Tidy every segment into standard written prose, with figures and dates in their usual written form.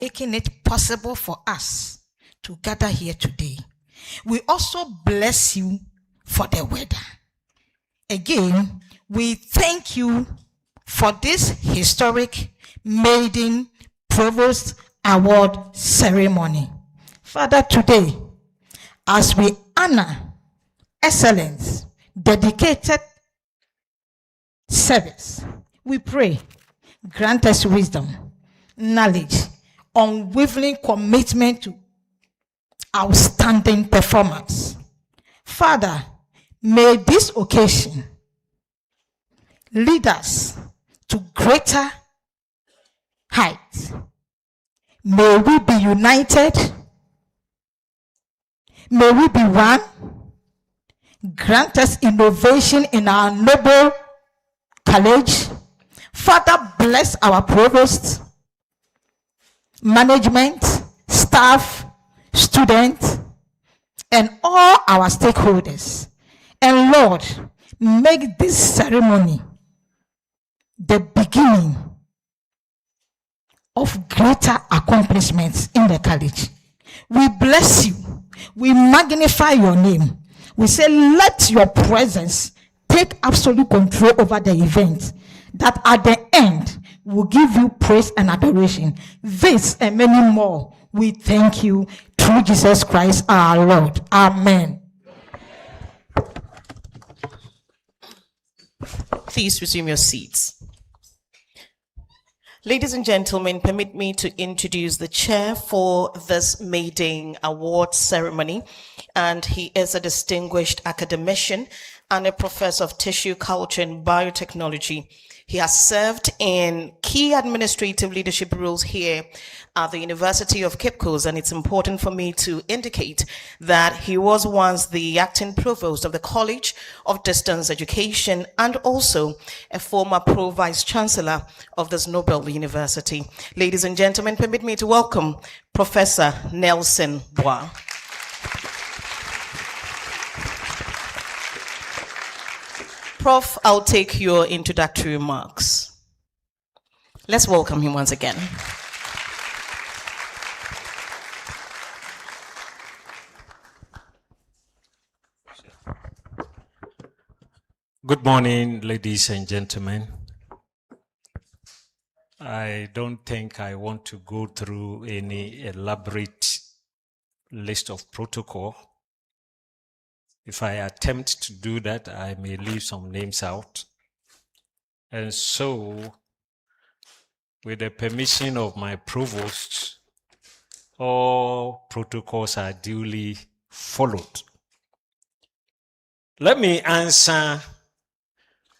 making it possible for us to gather here today. We also bless you for the weather. Again, we thank you for this historic Maiden Provost Award ceremony. Father, today, as we honor excellence, dedicated service, we pray, grant us wisdom, knowledge, unwavering commitment to outstanding performance. Father, may this occasion lead us to greater heights. May we be united. May we be one. Grant us innovation in our noble college. Father, bless our provost, management, staff, students, and all our stakeholders. And Lord, make this ceremony the beginning of greater accomplishments in the college. We bless you. We magnify your name. We say, let your presence take absolute control over the event, that at the end will give you praise and adoration. This and many more, we thank you through Jesus Christ our Lord. Amen. Please resume your seats. Ladies and gentlemen, permit me to introduce the chair for this Maiden Award ceremony. And he is a distinguished academician and a professor of tissue culture and biotechnology. He has served in key administrative leadership roles here at the University of Cape Coast, and it's important for me to indicate that he was once the acting provost of the College of Distance Education and also a former pro-vice chancellor of this Nobel University. Ladies and gentlemen, permit me to welcome Professor Nelson Bois. Prof, I'll take your introductory remarks. Let's welcome him once again. Good morning, ladies and gentlemen. I don't think I want to go through any elaborate list of protocol. If I attempt to do that, I may leave some names out. And so, with the permission of my provost, all protocols are duly followed. Let me answer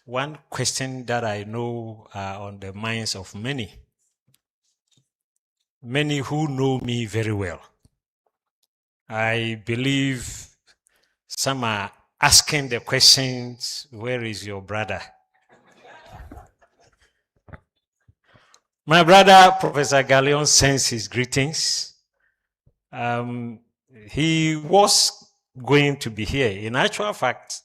one question that I know are on the minds of many who know me very well. I believe some are asking the questions, where is your brother? My brother, Professor Galleon, sends his greetings. He was going to be here. In actual fact,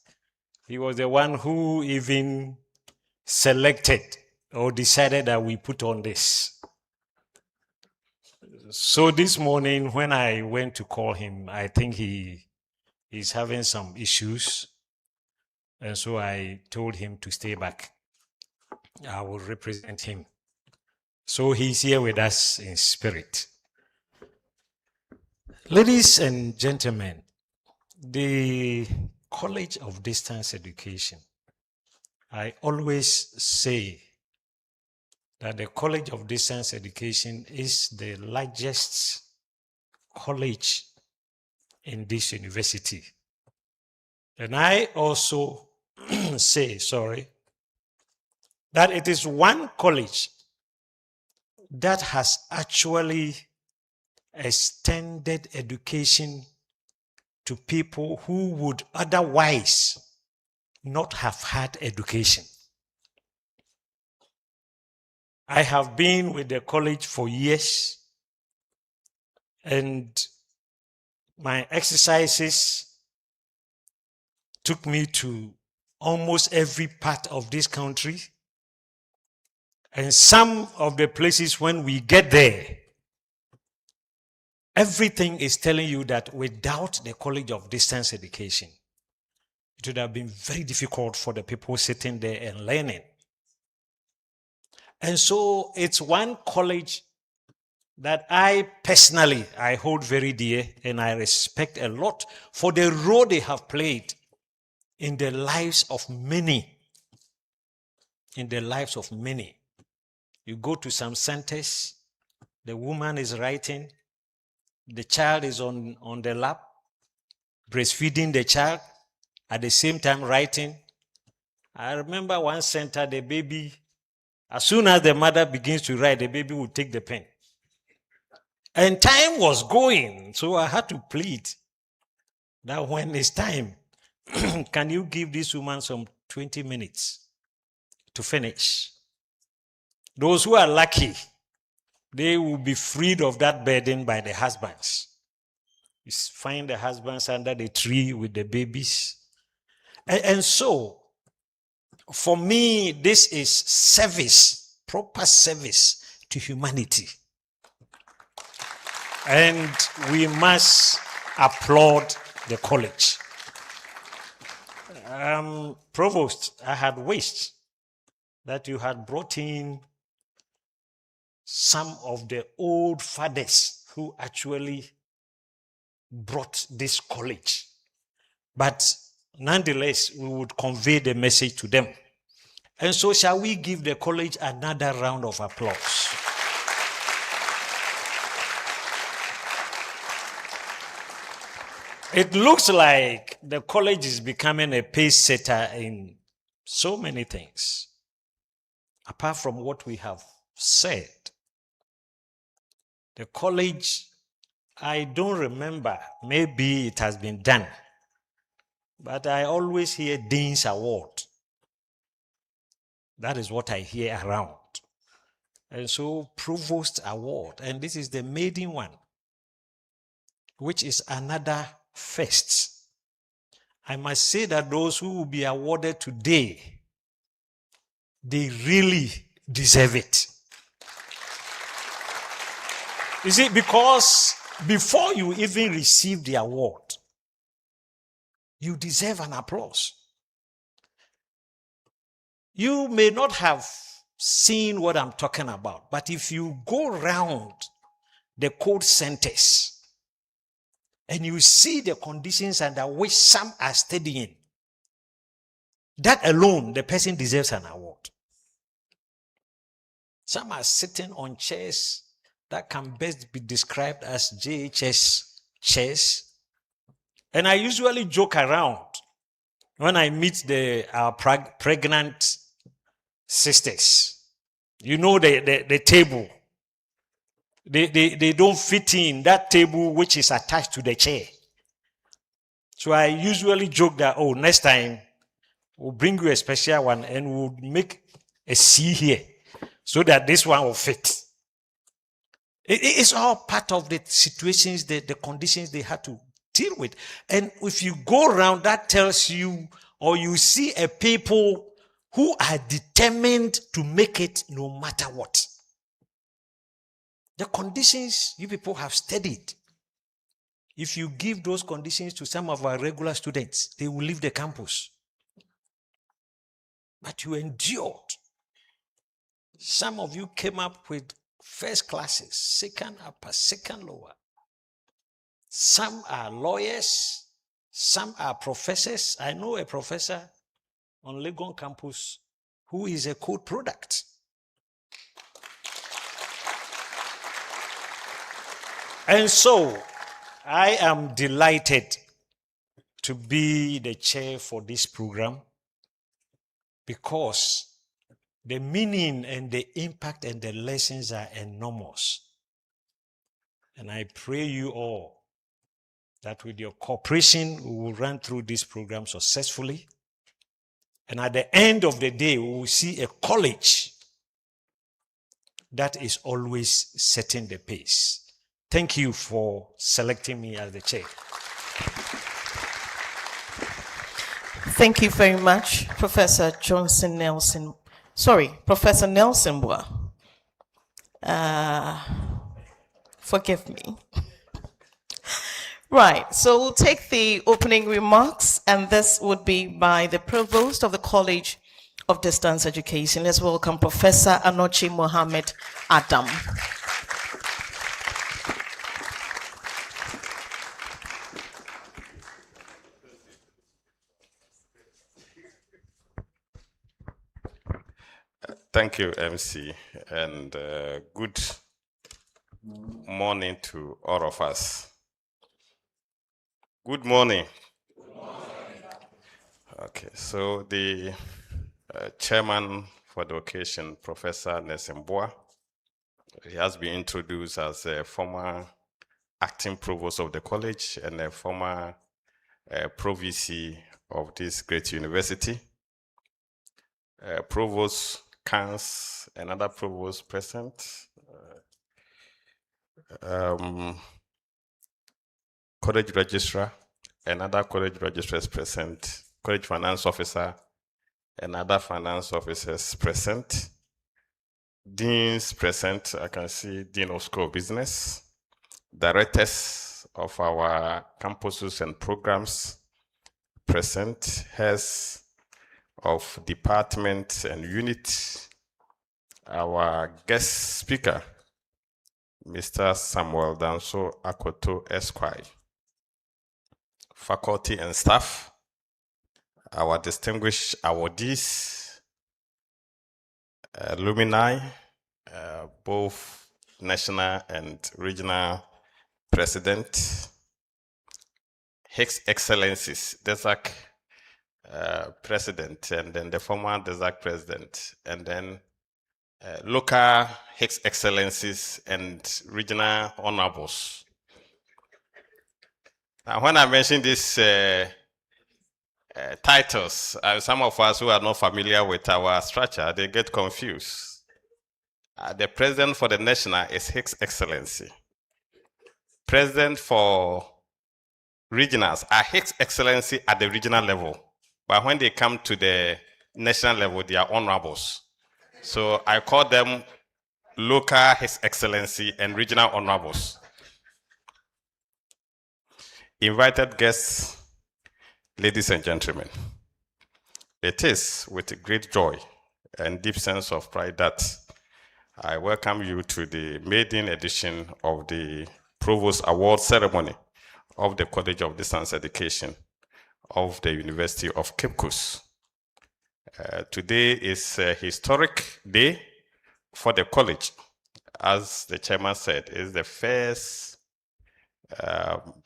he was the one who even selected or decided that we put on this. So this morning, when I went to call him, I think he's having some issues. And so I told him to stay back. I will represent him. So he's here with us in spirit. Ladies and gentlemen, the College of Distance Education, I always say that the College of Distance Education is the largest college in this university. And I also say, that it is one college that has actually extended education to people who would otherwise not have had education. I have been with the college for years, and my exercises took me to almost every part of this country. And some of the places when we get there, everything is telling you that without the College of Distance Education, it would have been very difficult for the people sitting there and learning. And so it's one college that I personally, I hold very dear and I respect a lot for the role they have played in the lives of many. In the lives of many. You go to some centers, the woman is writing, the child is on the lap, breastfeeding the child, at the same time writing. I remember one center, the baby, as soon as the mother begins to write, the baby will take the pen. And time was going, so I had to plead that when it's time, can you give this woman some 20 minutes to finish? Those who are lucky, they will be freed of that burden by the husbands. You find the husbands under the tree with the babies. And so, for me, this is service, proper service to humanity. And we must applaud the college. Provost, I had wished that you had brought in some of the old fathers who actually brought this college. But nonetheless, we would convey the message to them. And so shall we give the college another round of applause? It looks like the college is becoming a pace setter in so many things. Apart from what we have said, the college, I don't remember, maybe it has been done, but I always hear Dean's Award. That is what I hear around. And so Provost Award, and this is the maiden one, which is another first. I must say that those who will be awarded today, they really deserve it. You see, because before you even receive the award, you deserve an applause. You may not have seen what I'm talking about, but if you go around the code centers and you see the conditions under which some are studying, that alone, the person deserves an award. Some are sitting on chairs that can best be described as JHS chairs. And I usually joke around when I meet our pregnant sisters. You know the table. They don't fit in that table which is attached to the chair. So I usually joke that, next time we'll bring you a special one and we'll make a C here so that this one will fit. It's all part of the situations, the conditions they had to deal with. And if you go around, that tells you, or you see a people who are determined to make it no matter what. The conditions you people have studied. If you give those conditions to some of our regular students, they will leave the campus. But you endured. Some of you came up with first classes, second upper, second lower. Some are lawyers, some are professors. I know a professor on Legon campus who is a code product. And so, I am delighted to be the chair for this program because the meaning and the impact and the lessons are enormous. And I pray you all that with your cooperation, we will run through this program successfully. And at the end of the day, we will see a college that is always setting the pace. Thank you for selecting me as the chair. Thank you very much, Professor Johnson Nelson. Professor Nelson Bois. Forgive me. Right, so we'll take the opening remarks, and this would be by the Provost of the College of Distance Education. Let's welcome Professor Anokye Mohammed Adam. Thank you, MC, and good morning to all of us. Good morning. Okay, so the chairman for the occasion, Professor Nesemboa, he has been introduced as a former acting provost of the college and a former Prof of this great university. Provost Kans, another provost present. College registrar, another college registrar is present. College finance officer, and other finance officers present. Deans present, I can see Dean of School of Business. Directors of our campuses and programs present. Heads of departments and units. Our guest speaker, Mr. Samuel Danso Akoto Esquire. Faculty and staff, our distinguished awardees, alumni, both national and regional president, His Excellencies, DESAC president, and then the former DESAC president, and then local His Excellencies and regional honorables. Now, when I mention these titles, some of us who are not familiar with our structure, they get confused. The president for the national is His Excellency. President for regionals are His Excellency at the regional level. But when they come to the national level, they are honorables. So I call them local His Excellency and regional honorables. Invited guests, ladies and gentlemen, it is with great joy and deep sense of pride that I welcome you to the maiden edition of the Provost Award ceremony of the College of Distance Education of the University of Cape Coast. Today is a historic day for the college. As the chairman said, it's the first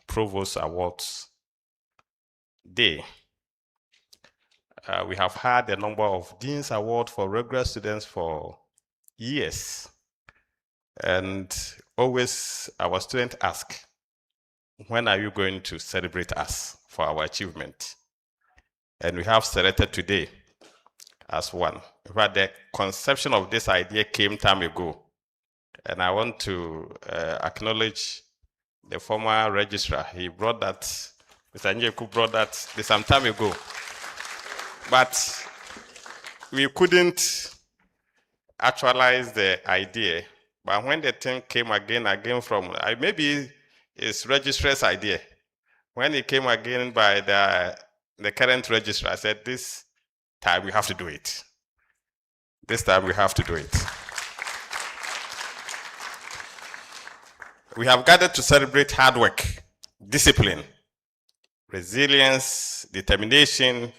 Provost Awards Day. We have had a number of Dean's Award for regular students for years. And always our students ask, when are you going to celebrate us for our achievement? And we have selected today as one. In fact, the conception of this idea came time ago. And I want to acknowledge the former registrar. He brought that, Mr. Nyeku brought that some time ago. But we couldn't actualize the idea. But when the thing came again from, maybe it's registrar's idea. When it came again by the current registrar, I said, this time we have to do it. This time we have to do it. We have gathered to celebrate hard work, discipline, resilience, determination,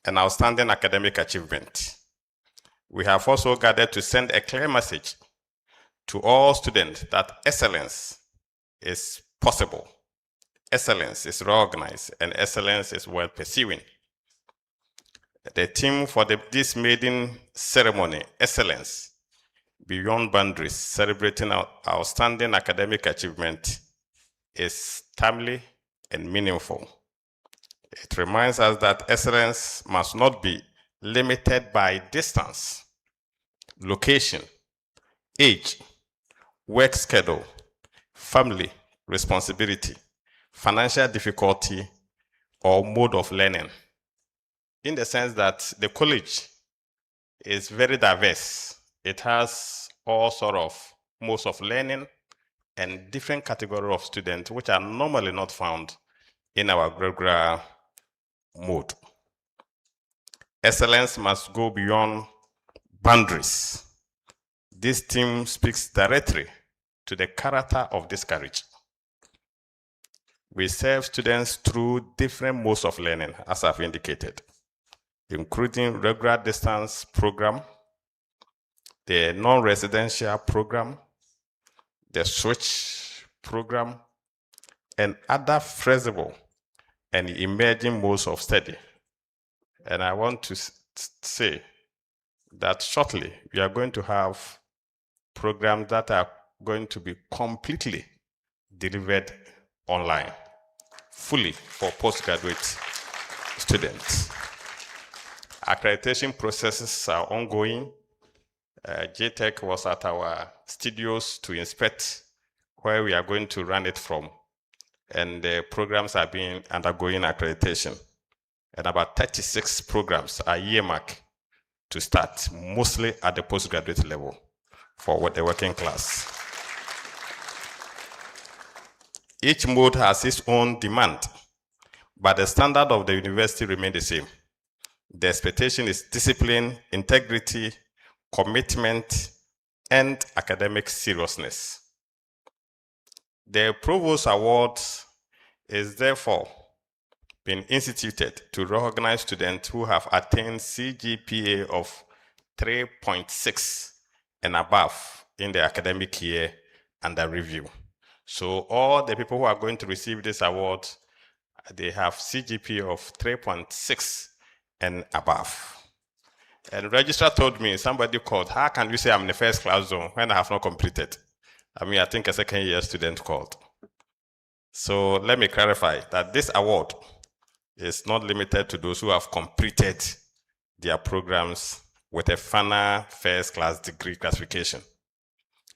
and outstanding academic achievement. We have also gathered to send a clear message to all students that excellence is possible, excellence is recognized, and excellence is worth pursuing. The theme for this maiden ceremony, Excellence Beyond Boundaries, celebrating our outstanding academic achievement, is timely and meaningful. It reminds us that excellence must not be limited by distance, location, age, work schedule, family responsibility, financial difficulty, or mode of learning. In the sense that the college is very diverse. It has all sort of modes of learning and different categories of students which are normally not found in our regular mode. Excellence must go beyond boundaries. This theme speaks directly to the character of this college. We serve students through different modes of learning, as I've indicated, including regular distance program, the non-residential program, the switch program, and other flexible and emerging modes of study. And I want to say that shortly we are going to have programs that are going to be completely delivered online, fully for postgraduate students. Accreditation processes are ongoing. JTech was at our studios to inspect where we are going to run it from, and the programs are being undergoing accreditation. And about 36 programs are earmarked to start, mostly at the postgraduate level for the working class. Each mode has its own demand, but the standard of the university remains the same. The expectation is discipline, integrity, commitment, and academic seriousness. The Provost Award is therefore been instituted to recognize students who have attained CGPA of 3.6 and above in the academic year under review. So all the people who are going to receive this award, they have CGPA of 3.6 and above. And the registrar told me, somebody called, how can you say I'm in the first class zone when I have not completed? I think a second year student called. So let me clarify that this award is not limited to those who have completed their programs with a final first class degree classification.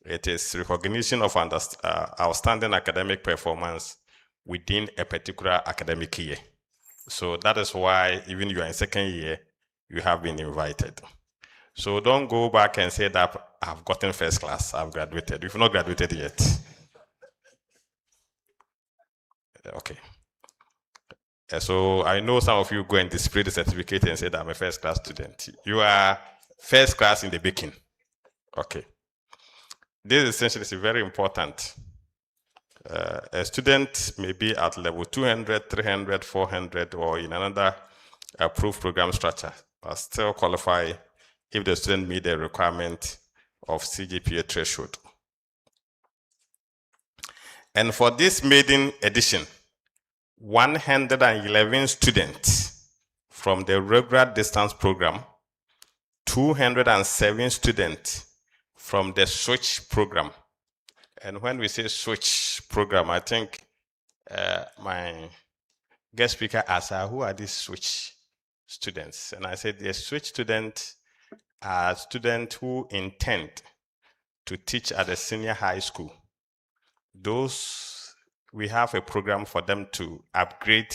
It is recognition of outstanding academic performance within a particular academic year. So that is why even you are in second year, you have been invited. So don't go back and say that I've gotten first class, I've graduated. You've not graduated yet. Okay. So I know some of you go and display the certificate and say that I'm a first class student. You are first class in the baking. Okay. This essentially is very important. A student may be at level 200, 300, 400, or in another approved program structure, but still qualify if the student meet the requirement of CGPA threshold. And for this maiden edition, 111 students from the regular distance program, 207 students from the switch program. And when we say switch program, I think my guest speaker asked, who are these switch students? And I said, the switch students are students who intend to teach at the senior high school. Those, we have a program for them to upgrade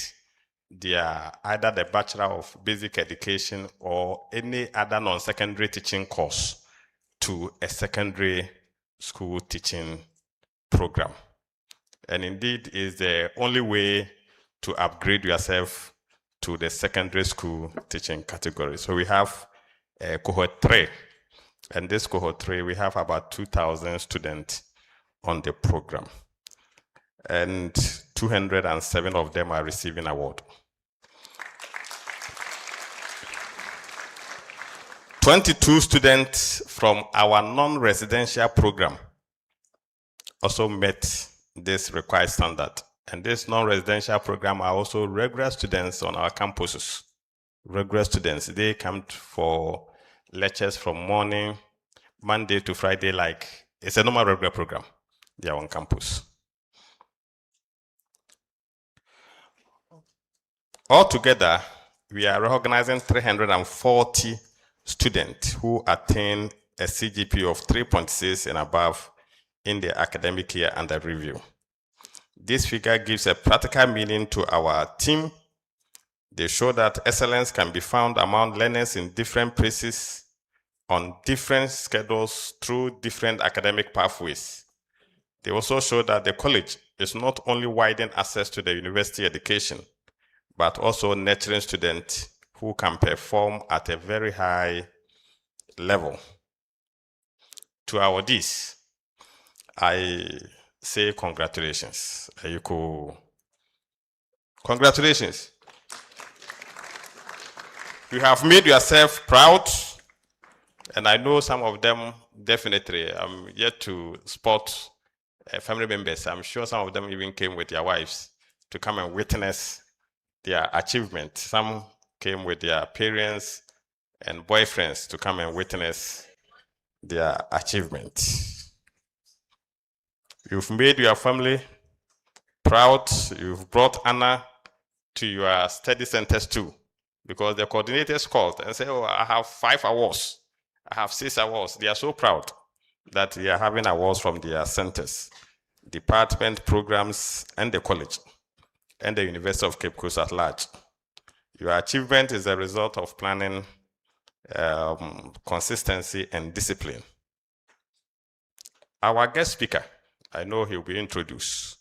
their, either the Bachelor of Basic Education or any other non-secondary teaching course to a secondary school teaching program. And indeed is the only way to upgrade yourself to the secondary school teaching category. So we have cohort 3, and this cohort 3, we have about 2,000 students on the program, and 207 of them are receiving award. 22 students from our non-residential program also met this required standard. And this non-residential program are also regular students on our campuses. Regular students, they come for lectures from morning, Monday to Friday, like it's a normal regular program. They are on campus. Altogether, we are recognizing 340 students who attain a CGPA of 3.6 and above in the academic year under review. This figure gives a practical meaning to our team. They show that excellence can be found among learners in different places, on different schedules, through different academic pathways. They also show that the college is not only widening access to the university education, but also nurturing students who can perform at a very high level. To our awardees, I say congratulations. Congratulations. You have made yourself proud, and I know some of them definitely. I'm yet to spot family members. I'm sure some of them even came with their wives to come and witness their achievement. Some came with their parents and boyfriends to come and witness their achievement. You've made your family proud. You've brought honor to your study centers too, because the coordinators called and said, oh, I have 5 awards. I have 6 awards. They are so proud that they are having awards from their centers, department, programs, and the college, and the University of Cape Coast at large. Your achievement is a result of planning, consistency, and discipline. Our guest speaker, I know he'll be introduced,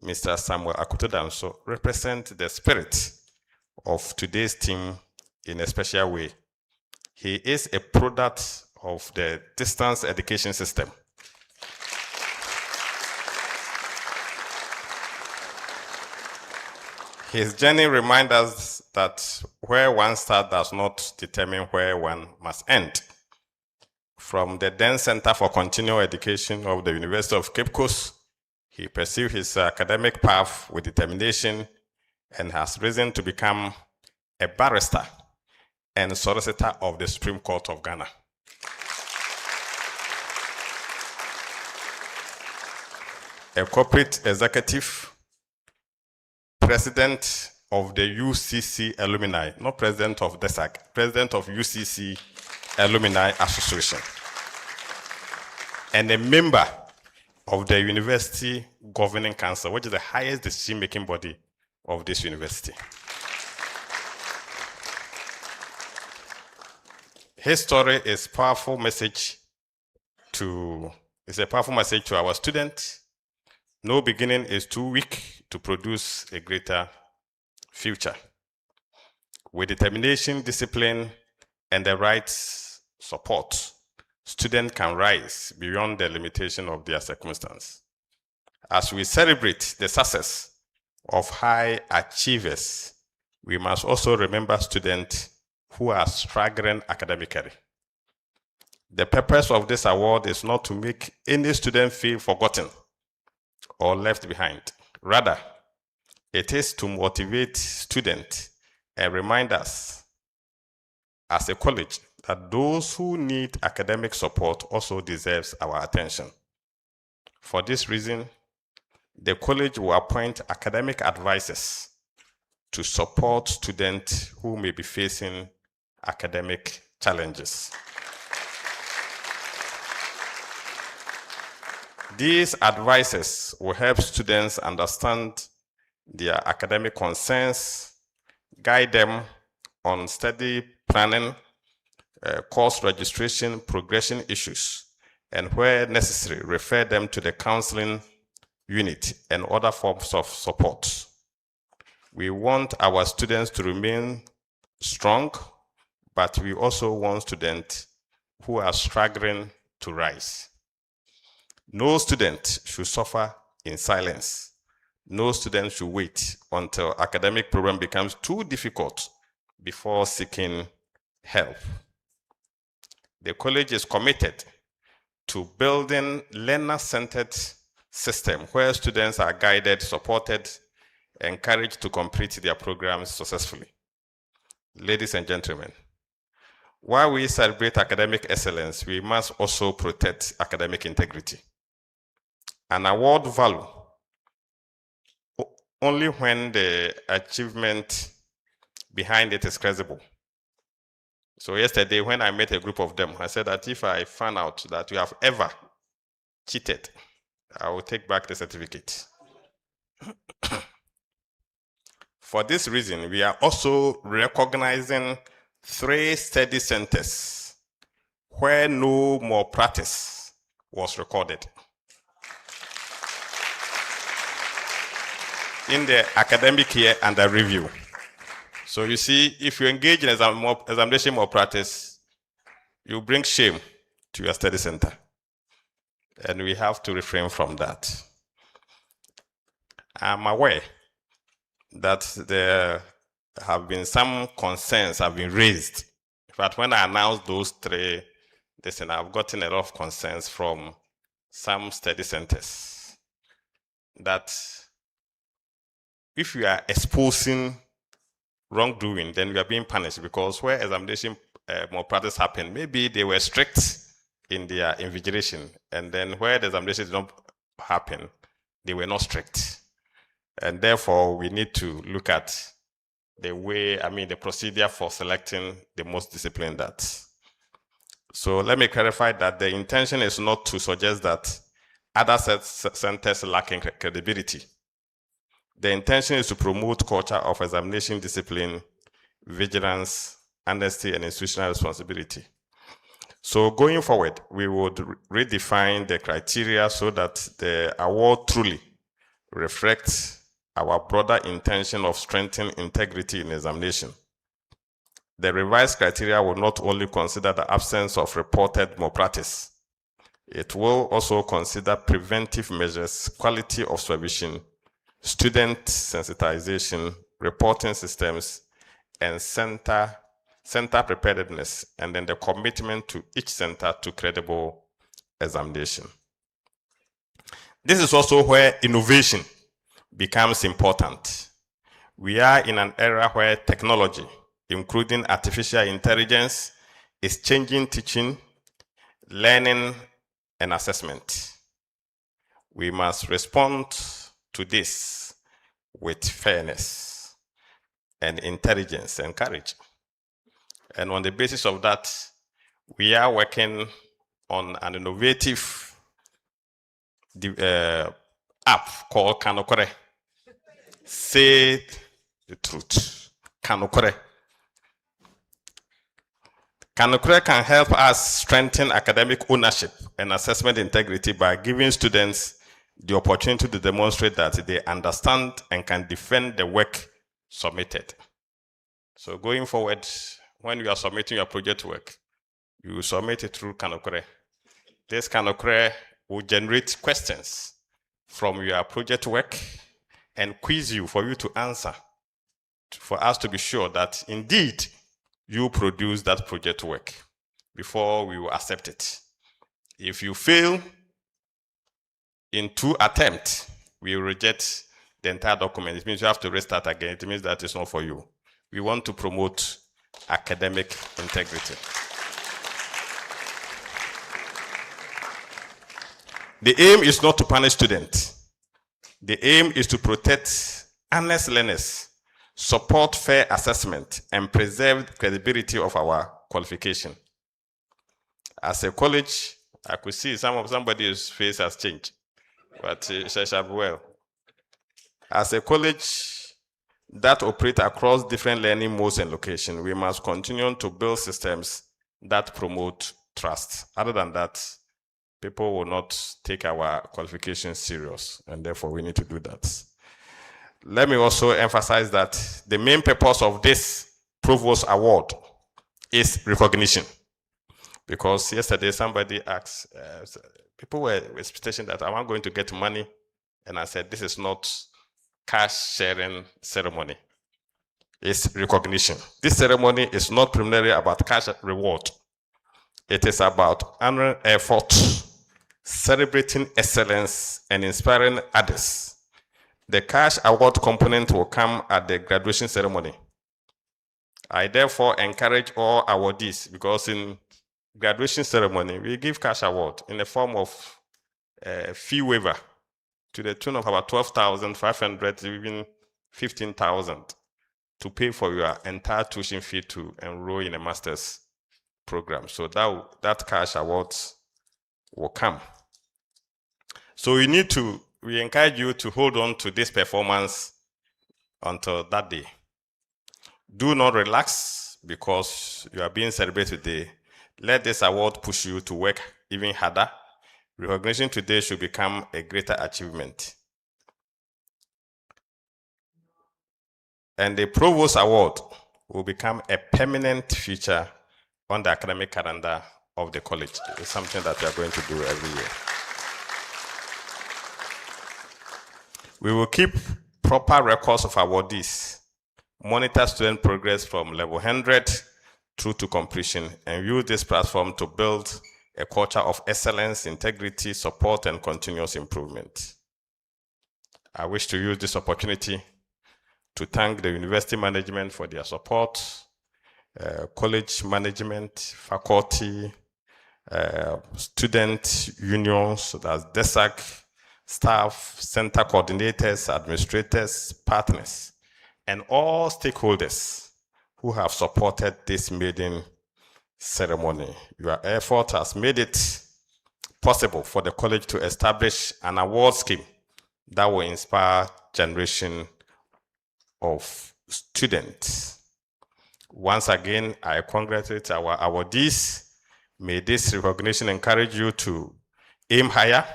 Mr. Samuel Akoto Danso, represents the spirit of today's team in a special way. He is a product of the distance education system. His journey reminds us that where one starts does not determine where one must end. From the then Center for Continual Education of the University of Cape Coast, he pursued his academic path with determination and has risen to become a barrister and solicitor of the Supreme Court of Ghana. A corporate executive, president of the UCC alumni, not president of DESAC, president of UCC Alumni Association, and a member of the University Governing Council, which is the highest decision-making body of this university. His story is a powerful message to our students. No beginning is too weak to produce a greater future. With determination, discipline, and the right support, students can rise beyond the limitation of their circumstance. As we celebrate the success of high achievers, we must also remember students who are struggling academically. The purpose of this award is not to make any student feel forgotten or left behind. Rather, it is to motivate students and remind us as a college that those who need academic support also deserve our attention. For this reason, the college will appoint academic advisors to support students who may be facing academic challenges. These advisors will help students understand their academic concerns, guide them on study planning, course registration, progression issues, and where necessary, refer them to the counseling unit and other forms of support. We want our students to remain strong, but we also want students who are struggling to rise. No student should suffer in silence. No student should wait until academic program becomes too difficult before seeking help. The college is committed to building learner-centered system where students are guided, supported, encouraged to complete their programs successfully. Ladies and gentlemen, while we celebrate academic excellence, we must also protect academic integrity. An award value only when the achievement behind it is credible. So yesterday, when I met a group of them, I said that if I found out that you have ever cheated, I will take back the certificate. For this reason, we are also recognizing 3 study centers where no malpractice was recorded. in the academic year under review. So you see, if you engage in examination malpractice, you bring shame to your study center. And we have to refrain from that. I'm aware that there have been some concerns have been raised. In fact, when I announced those three, I've gotten a lot of concerns from some study centers that if you are exposing wrongdoing, then you are being punished, because where examination malpractice happened, maybe they were strict in their invigilation, and then where the examination did not happen, they were not strict. And therefore, we need to look at the way, the procedure for selecting the most disciplined that. So let me clarify that the intention is not to suggest that other centers lacking credibility. The intention is to promote culture of examination discipline, vigilance, honesty, and institutional responsibility. So going forward, we would redefine the criteria so that the award truly reflects our broader intention of strengthening integrity in examination. The revised criteria will not only consider the absence of reported malpractice, it will also consider preventive measures, quality of supervision, student sensitization, reporting systems, and center preparedness, and then the commitment to each center to credible examination. This is also where innovation becomes important. We are in an era where technology, including artificial intelligence, is changing teaching, learning, and assessment. We must respond to this with fairness and intelligence and courage. And on the basis of that, we are working on an innovative app called Anokye. Say the truth. Anokye. Anokye can help us strengthen academic ownership and assessment integrity by giving students the opportunity to demonstrate that they understand and can defend the work submitted. So going forward, when you are submitting your project work, you submit it through Anokye. This Anokye will generate questions from your project work and quiz you for you to answer, for us to be sure that indeed you produce that project work before we will accept it. If you fail in 2 attempts, we will reject the entire document. It means you have to restart again. It means that it's not for you. We want to promote academic integrity. The aim is not to punish students. The aim is to protect honest learners, support fair assessment, and preserve the credibility of our qualification. As a college, I could see somebody's face has changed, but it shall be well. As a college that operate across different learning modes and locations, we must continue to build systems that promote trust. Other than that, people will not take our qualifications serious, and therefore we need to do that. Let me also emphasize that the main purpose of this Provost Award is recognition. Because yesterday somebody asked, people were expecting that I'm going to get money, and I said, this is not cash sharing ceremony. It's recognition. This ceremony is not primarily about cash reward. It is about annual effort, celebrating excellence, and inspiring others. The cash award component will come at the graduation ceremony. I therefore encourage all awardees, because in graduation ceremony, we give cash award in the form of fee waiver to the tune of about 12,500 to even 15,000 to pay for your entire tuition fee to enroll in a master's program. So that cash awards will come. So we encourage you to hold on to this performance until that day. Do not relax because you are being celebrated today. Let this award push you to work even harder. Recognition today should become a greater achievement. And the Provost Award will become a permanent feature on the academic calendar of the college. It's something that we are going to do every year. We will keep proper records of awardees, monitor student progress from level 100 through to completion, and use this platform to build a culture of excellence, integrity, support, and continuous improvement. I wish to use this opportunity to thank the university management for their support, college management, faculty, student unions, that's DESAC, staff, center coordinators, administrators, partners, and all stakeholders who have supported this maiden ceremony. Your effort has made it possible for the college to establish an award scheme that will inspire generation of students. Once again, I congratulate our awardees. May this recognition encourage you to aim higher.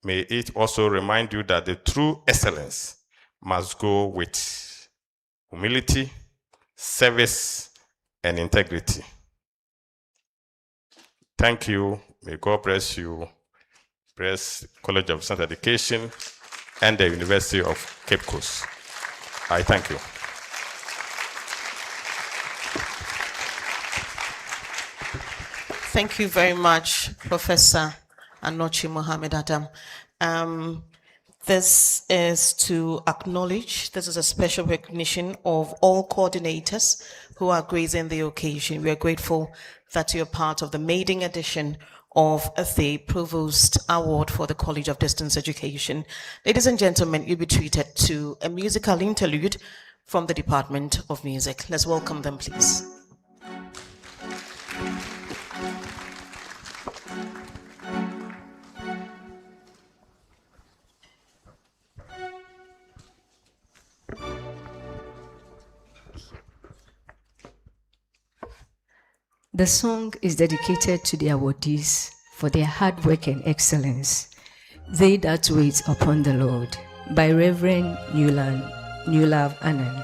May it also remind you that the true excellence must go with humility, service, and integrity. Thank you. May God bless you. Bless College of Science Education and the University of Cape Coast. I thank you. Thank you very much, Professor Anokye Mohammed Adam. This is to acknowledge, this is a special recognition of all coordinators who are gracing the occasion. We are grateful that you're part of the maiden edition of the Provost Award for the College of Distance Education. Ladies and gentlemen, you'll be treated to a musical interlude from the Department of Music. Let's welcome them, please. The song is dedicated to the awardees for their hard work and excellence. They That Wait Upon the Lord by Reverend Newlove Annan.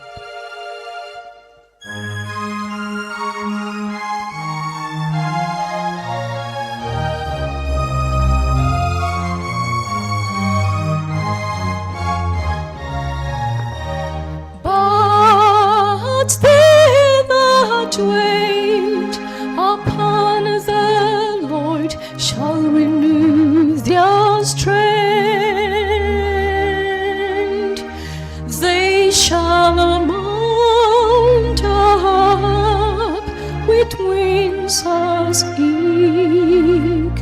But they that wait upon the Lord shall renew their strength. They shall mount up with wings as eagles.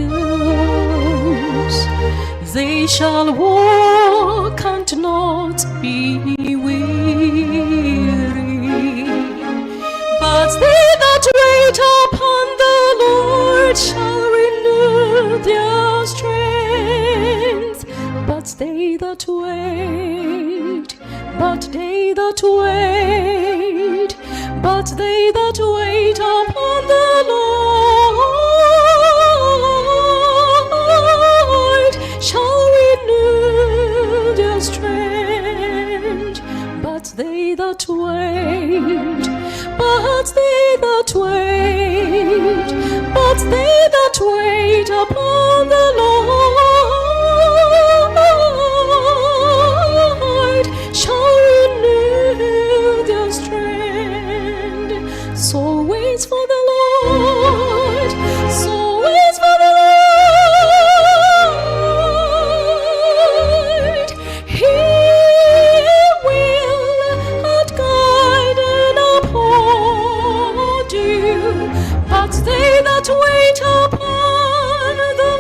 They shall walk and not be weary. But they that wait upon the Lord shall renew their strength. But they that wait, but they that wait, but they that wait upon the Lord shall renew their strength. But they that wait, but they that wait, but they that wait upon the Lord shall renew their strength. So wait for the Lord, so wait for the Lord. He will guide and uphold you. But they that wait upon the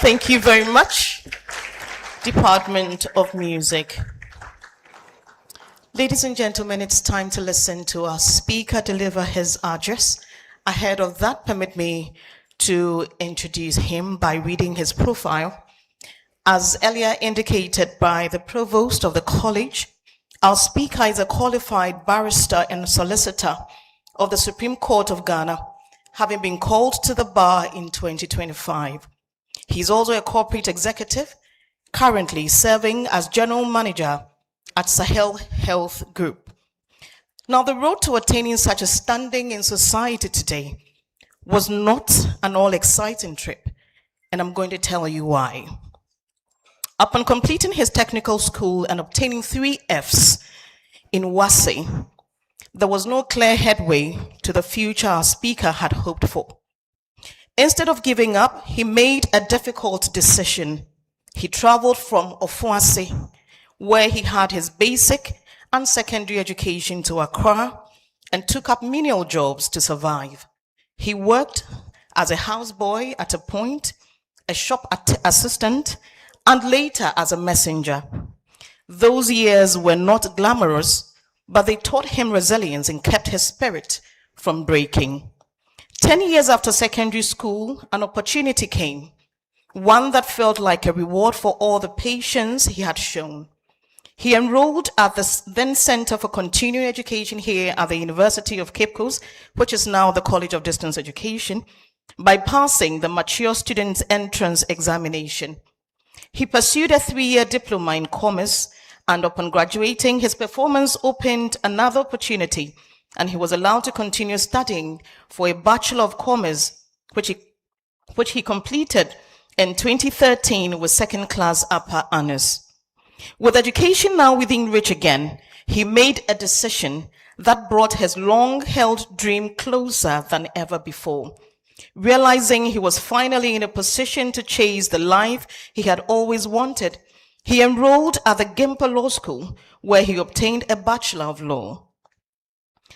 Thank you very much, Department of Music. Ladies and gentlemen, it's time to listen to our speaker deliver his address. Ahead of that, permit me to introduce him by reading his profile. As earlier indicated by the Provost of the College, our speaker is a qualified barrister and solicitor of the Supreme Court of Ghana, having been called to the bar in 2025. He's also a corporate executive, currently serving as general manager at Sahel Health Group. Now, the road to attaining such a standing in society today was not an all-exciting trip, and I'm going to tell you why. Upon completing his technical school and obtaining 3 Fs in UCC, there was no clear headway to the future our speaker had hoped for. Instead of giving up, he made a difficult decision. He traveled from Ofuase, where he had his basic and secondary education, to Accra and took up menial jobs to survive. He worked as a houseboy at a point, a shop assistant, and later as a messenger. Those years were not glamorous, but they taught him resilience and kept his spirit from breaking. 10 years after secondary school, an opportunity came, one that felt like a reward for all the patience he had shown. He enrolled at the then Center for Continuing Education here at the University of Cape Coast, which is now the College of Distance Education, by passing the mature students' entrance examination. He pursued a 3-year diploma in commerce, and upon graduating, his performance opened another opportunity, and he was allowed to continue studying for a Bachelor of Commerce, which he completed in 2013 with second-class upper honors. With education now within reach again, he made a decision that brought his long-held dream closer than ever before. Realizing he was finally in a position to chase the life he had always wanted, he enrolled at the Gimpa Law School, where he obtained a Bachelor of Law.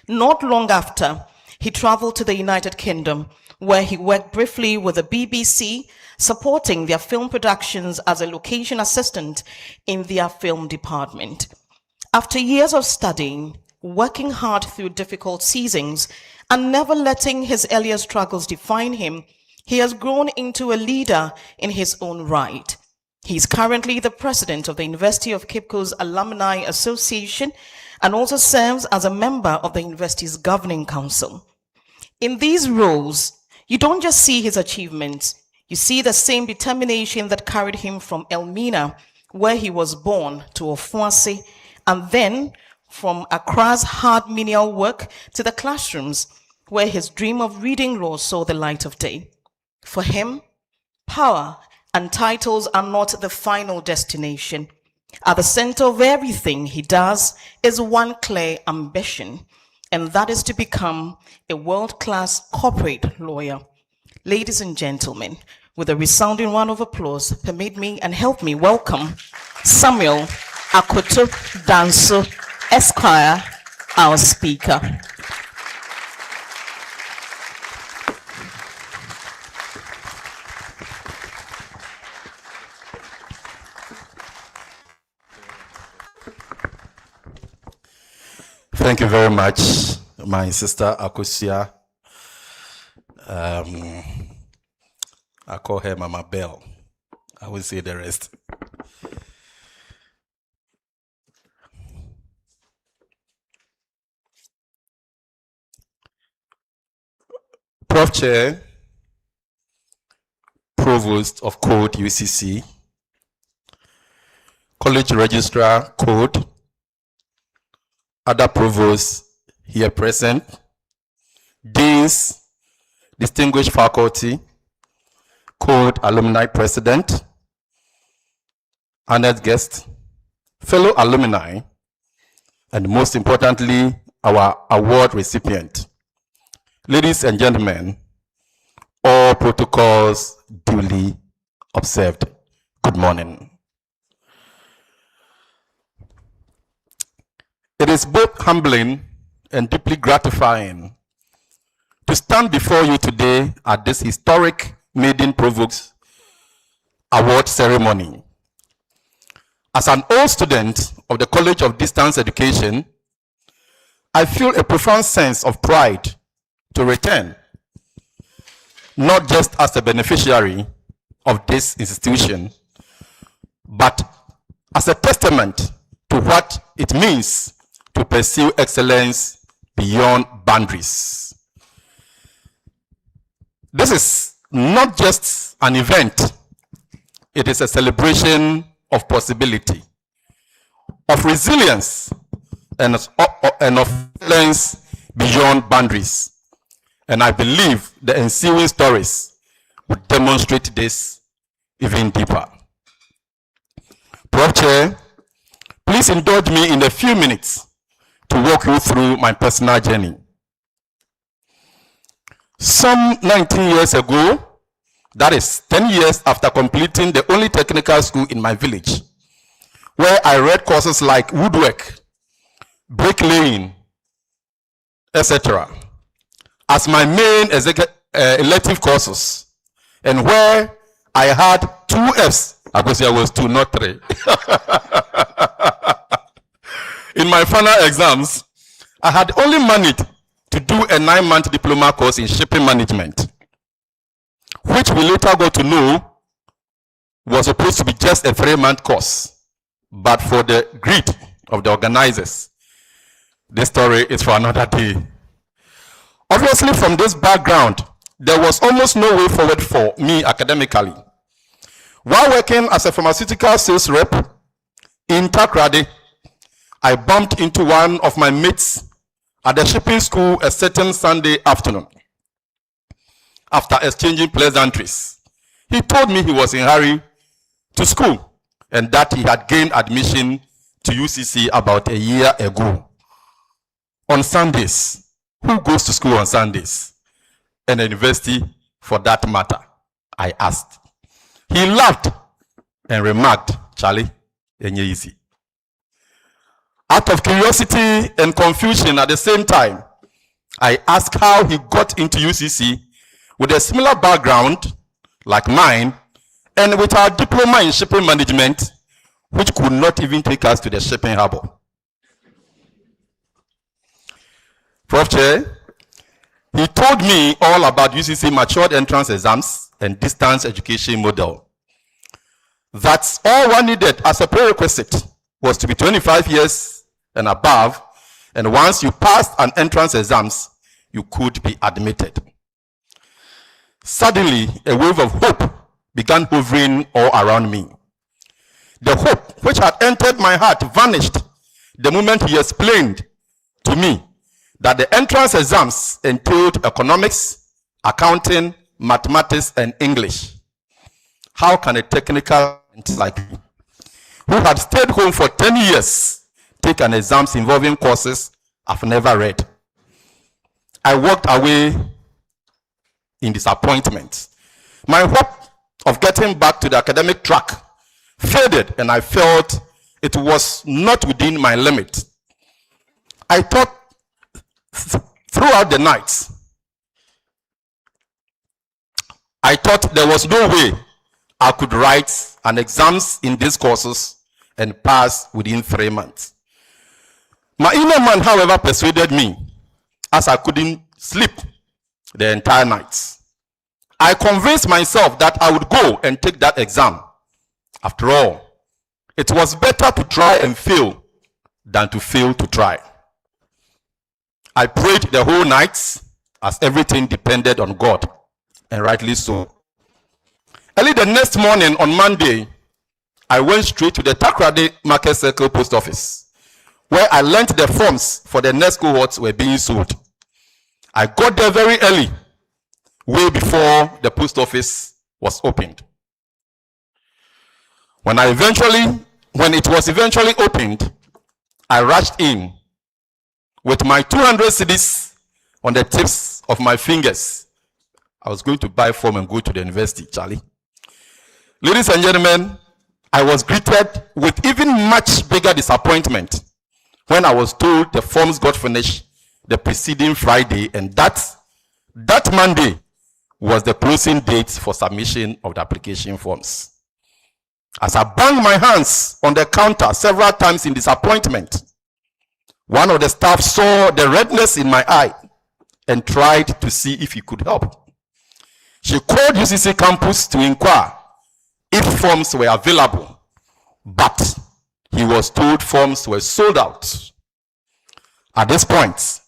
Not long after, he traveled to the United Kingdom, where he worked briefly with the BBC, supporting their film productions as a location assistant in their film department. After years of studying, working hard through difficult seasons, and never letting his earlier struggles define him, he has grown into a leader in his own right. He is currently the president of the University of Cape Coast Alumni Association and also serves as a member of the university's governing council. In these roles, you don't just see his achievements, you see the same determination that carried him from Elmina, where he was born, to Ofuase, and then from Accra's hard menial work to the classrooms, where his dream of reading law saw the light of day. For him, power and titles are not the final destination. At the center of everything he does is one clear ambition, and that is to become a world-class corporate lawyer. Ladies and gentlemen, with a resounding round of applause, permit me and help me welcome Samuel Akoto Danso, Esquire, our speaker. Thank you very much, my sister Akosia. I call her Mama Bell. I will say the rest. Prof Chair, Provost of Code UCC, College Registrar Code, other provosts here present, deans, distinguished faculty, Code Alumni President, honored guests, fellow alumni, and most importantly, our award recipient. Ladies and gentlemen, all protocols duly observed. Good morning. It is both humbling and deeply gratifying to stand before you today at this historic Maiden Provost award ceremony. As an old student of the College of Distance Education, I feel a profound sense of pride to return, not just as a beneficiary of this institution, but as a testament to what it means to pursue excellence beyond boundaries. This is not just an event, it is a celebration of possibility, of resilience, and of excellence beyond boundaries. And I believe the ensuing stories would demonstrate this even deeper. Prof Chair, please indulge me in a few minutes to walk you through my personal journey. Some 19 years ago, that is 10 years after completing the only technical school in my village, where I read courses like woodwork, bricklaying, etc., as my main elective courses, and where I had 2 Fs, because I was 2, not 3, in my final exams. I had only managed to do a 9-month diploma course in shipping management, which we later got to know was supposed to be just a 3-month course. But for the greed of the organizers, this story is for another day. Obviously, from this background, there was almost no way forward for me academically. While working as a pharmaceutical sales rep in Takrady, I bumped into one of my mates at the shipping school a certain Sunday afternoon. After exchanging pleasantries, he told me he was in a hurry to school and that he had gained admission to UCC about a year ago. On Sundays, who goes to school on Sundays? And a university for that matter, I asked. He laughed and remarked, Charlie, ain't easy. Out of curiosity and confusion at the same time, I asked how he got into UCC with a similar background like mine and with our diploma in shipping management, which could not even take us to the shipping harbor. Prof Chair, he told me all about UCC matured entrance exams and distance education model. That's all one needed as a prerequisite was to be 25 years and above, and once you passed an entrance exams, you could be admitted. Suddenly, a wave of hope began hovering all around me. The hope which had entered my heart vanished the moment he explained to me that the entrance exams entailed economics, accounting, mathematics, and English. How can a technical like me, who had stayed home for 10 years, take an exams involving courses I've never read? I walked away in disappointment. My hope of getting back to the academic track faded, and I felt it was not within my limit. I thought throughout the night, I thought there was no way I could write an exams in these courses and pass within 3 months. My inner man, however, persuaded me, as I couldn't sleep the entire night. I convinced myself that I would go and take that exam. After all, it was better to try and fail than to fail to try. I prayed the whole night, as everything depended on God, and rightly so. Early the next morning on Monday, I went straight to the Takrady Market Circle post office, where I learnt the forms for the next cohorts were being sold. I got there very early, way before the post office was opened. When it was eventually opened, I rushed in with my 200 cedis on the tips of my fingers. I was going to buy form and go to the university, Charlie. Ladies and gentlemen, I was greeted with even much bigger disappointment when I was told the forms got finished the preceding Friday, and that Monday was the closing date for submission of the application forms. As I banged my hands on the counter several times in disappointment, one of the staff saw the redness in my eye and tried to see if he could help. She called UCC campus to inquire if forms were available, but he was told forms were sold out. At this point,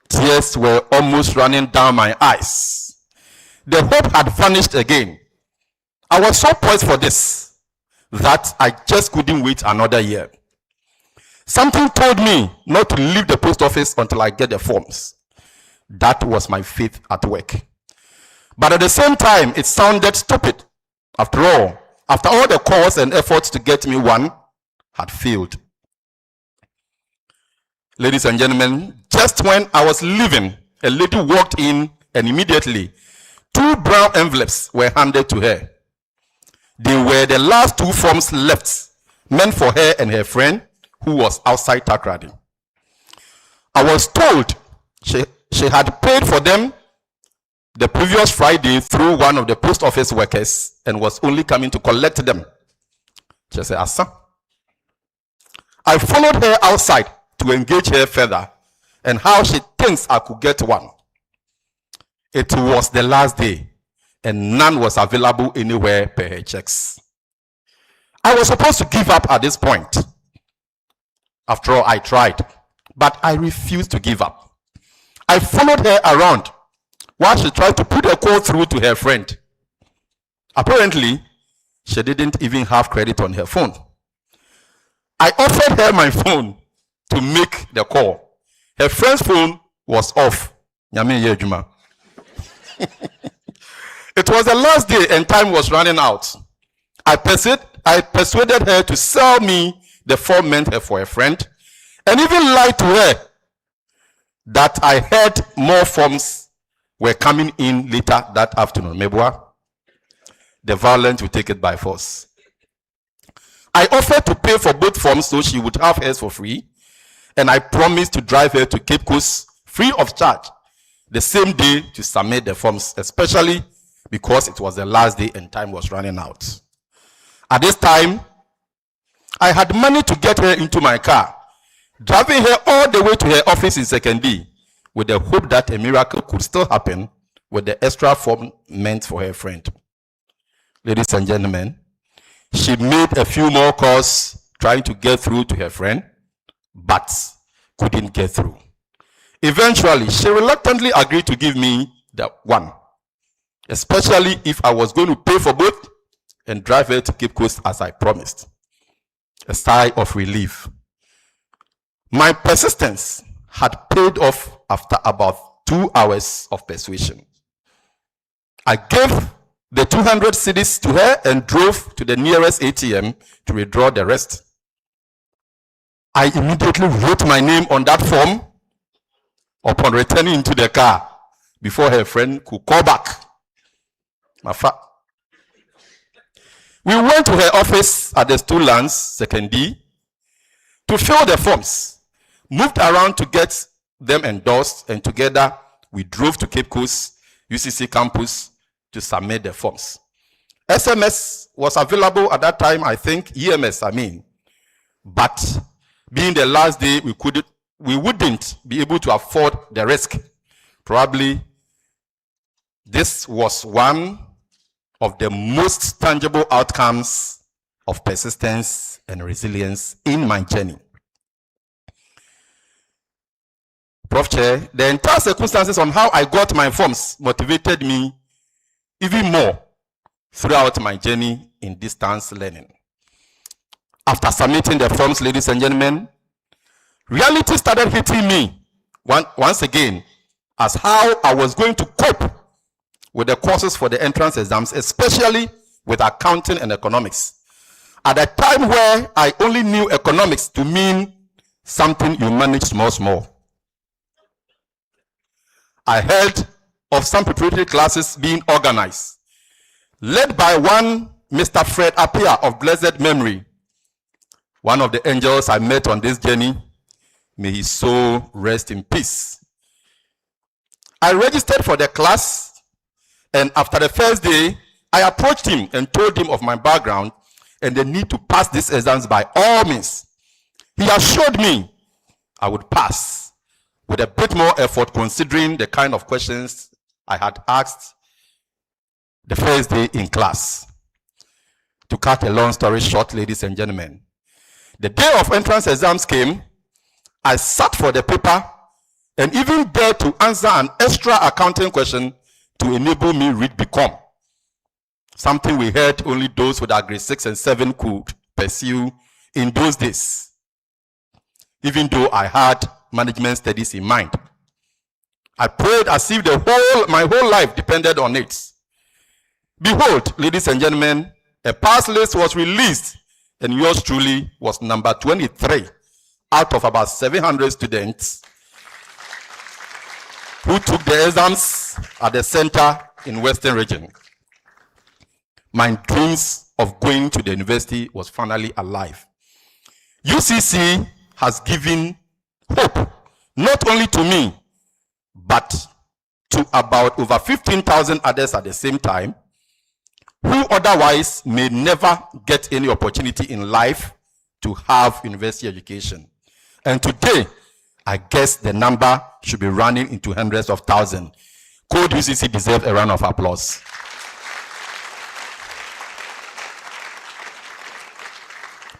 tears were almost running down my eyes. The hope had vanished again. I was so poised for this that I just couldn't wait another year. Something told me not to leave the post office until I get the forms. That was my faith at work. But at the same time, it sounded stupid. After all the calls and efforts to get me one had failed. Ladies and gentlemen, just when I was leaving, a lady walked in and immediately 2 brown envelopes were handed to her. They were the last 2 forms left, meant for her and her friend who was outside Takrady. I was told she had paid for them the previous Friday through one of the post office workers and was only coming to collect them. She said, Asa. I followed her outside to engage her further and how she thinks I could get one. It was the last day and none was available anywhere per her checks. I was supposed to give up at this point. After all, I tried, but I refused to give up. I followed her around while she tried to put a call through to her friend. Apparently, she didn't even have credit on her phone. I offered her my phone to make the call. Her friend's phone was off. It was the last day and time was running out. I persuaded her to sell me the form meant her for a friend and even lied to her that I heard more forms were coming in later that afternoon. Mebwa, the violent will take it by force. I offered to pay for both forms so she would have hers for free, and I promised to drive her to Cape Coast free of charge the same day to submit the forms, especially because it was the last day and time was running out. At this time, I had money to get her into my car, driving her all the way to her office in Second D, with the hope that a miracle could still happen with the extra form meant for her friend. Ladies and gentlemen, she made a few more calls trying to get through to her friend, but couldn't get through. Eventually, she reluctantly agreed to give me the one, especially if I was going to pay for both and drive her to Cape Coast as I promised. A sigh of relief. My persistence had paid off after about 2 hours of persuasion. I gave the 200 cedis to her and drove to the nearest ATM to withdraw the rest. I immediately wrote my name on that form upon returning into the car before her friend could call back. We went to her office at the Stool Lands, Second D, to fill the forms, moved around to get them endorsed, and together we drove to Cape Coast UCC campus to submit the forms. SMS was available at that time, I think, EMS, but being the last day, we wouldn't be able to afford the risk. Probably this was one of the most tangible outcomes of persistence and resilience in my journey. Prof Chair, the entire circumstances on how I got my forms motivated me even more throughout my journey in distance learning. After submitting the forms, ladies and gentlemen, reality started hitting me once again as how I was going to cope with the courses for the entrance exams, especially with accounting and economics. At a time where I only knew economics to mean something you manage small. I heard of some preparatory classes being organized, led by one Mr. Fred Appiah of blessed memory, one of the angels I met on this journey. May his soul rest in peace. I registered for the class, and after the first day, I approached him and told him of my background and the need to pass these exams by all means. He assured me I would pass with a bit more effort considering the kind of questions I had asked the first day in class. To cut a long story short, ladies and gentlemen, the day of entrance exams came. I sat for the paper and even dared to answer an extra accounting question to enable me read become. Something we heard only those with our grade 6 and 7 could pursue in those days, even though I had management studies in mind. I prayed as if my whole life depended on it. Behold, ladies and gentlemen, a pass list was released, and yours truly was number 23 out of about 700 students who took the exams at the center in Western region. My dreams of going to the university was finally alive. UCC has given hope not only to me, but to about over 15,000 others at the same time, who otherwise may never get any opportunity in life to have university education. And today, I guess the number should be running into hundreds of thousands. Code UCC deserves a round of applause.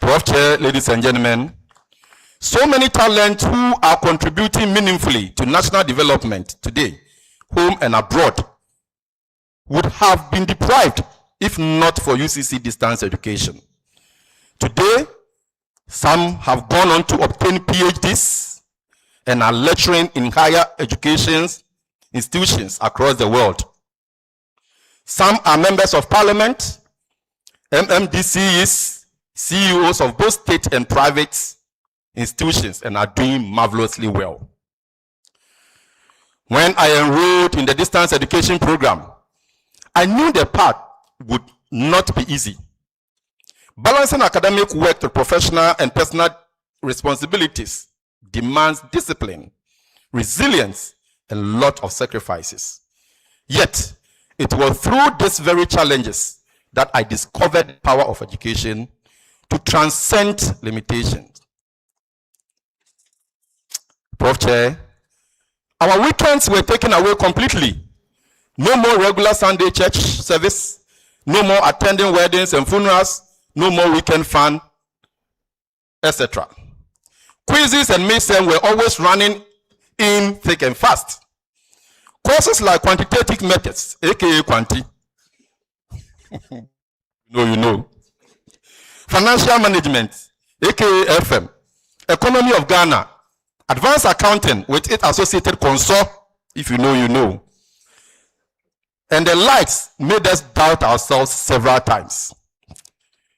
Prof Chair, ladies and gentlemen, so many talents who are contributing meaningfully to national development today, home and abroad, would have been deprived if not for UCC distance education. Today, some have gone on to obtain PhDs and are lecturing in higher education institutions across the world. Some are members of parliament, MMDCs, CEOs of both state and private institutions, and are doing marvelously well. When I enrolled in the distance education program, I knew the path would not be easy. Balancing academic work to professional and personal responsibilities demands discipline, resilience, and a lot of sacrifices. Yet, it was through these very challenges that I discovered the power of education to transcend limitations. Prof Chair, our weekends were taken away completely. No more regular Sunday church service, no more attending weddings and funerals, no more weekend fun, etc. Quizzes and midterm were always running in thick and fast. Courses like quantitative methods, aka Quanti, you know. Financial management, aka FM, economy of Ghana, advanced accounting with its associated consort, if you know, you know. And the likes made us doubt ourselves several times.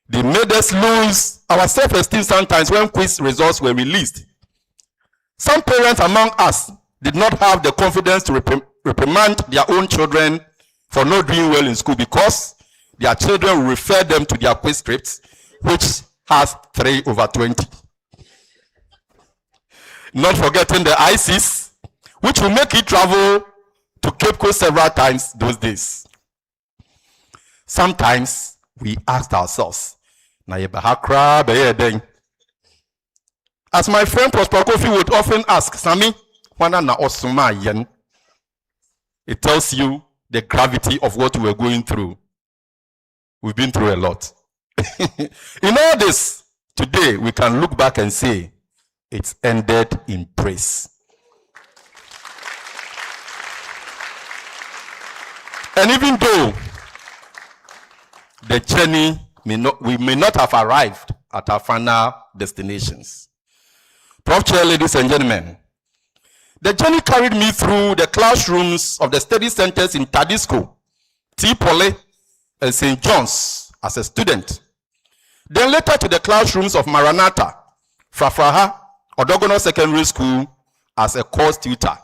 They made us lose our self-esteem sometimes when quiz results were released. Some parents among us did not have the confidence to reprimand their own children for not doing well in school because their children will refer them to their quiz scripts, which has 3/20. Not forgetting the ICs, which will make you travel to Cape Coast several times those days. Sometimes we asked ourselves, as my friend Prof would often ask, Sami, it tells you the gravity of what we were going through. We've been through a lot. In all this, today we can look back and say, it's ended in praise. And even though the journey we may not have arrived at our final destinations. Prof Chair, ladies and gentlemen, the journey carried me through the classrooms of the study centers in Tadisco, T. Poly, and St. John's as a student. Then later to the classrooms of Maranatha, Frafraha, Odogono Secondary School as a course tutor.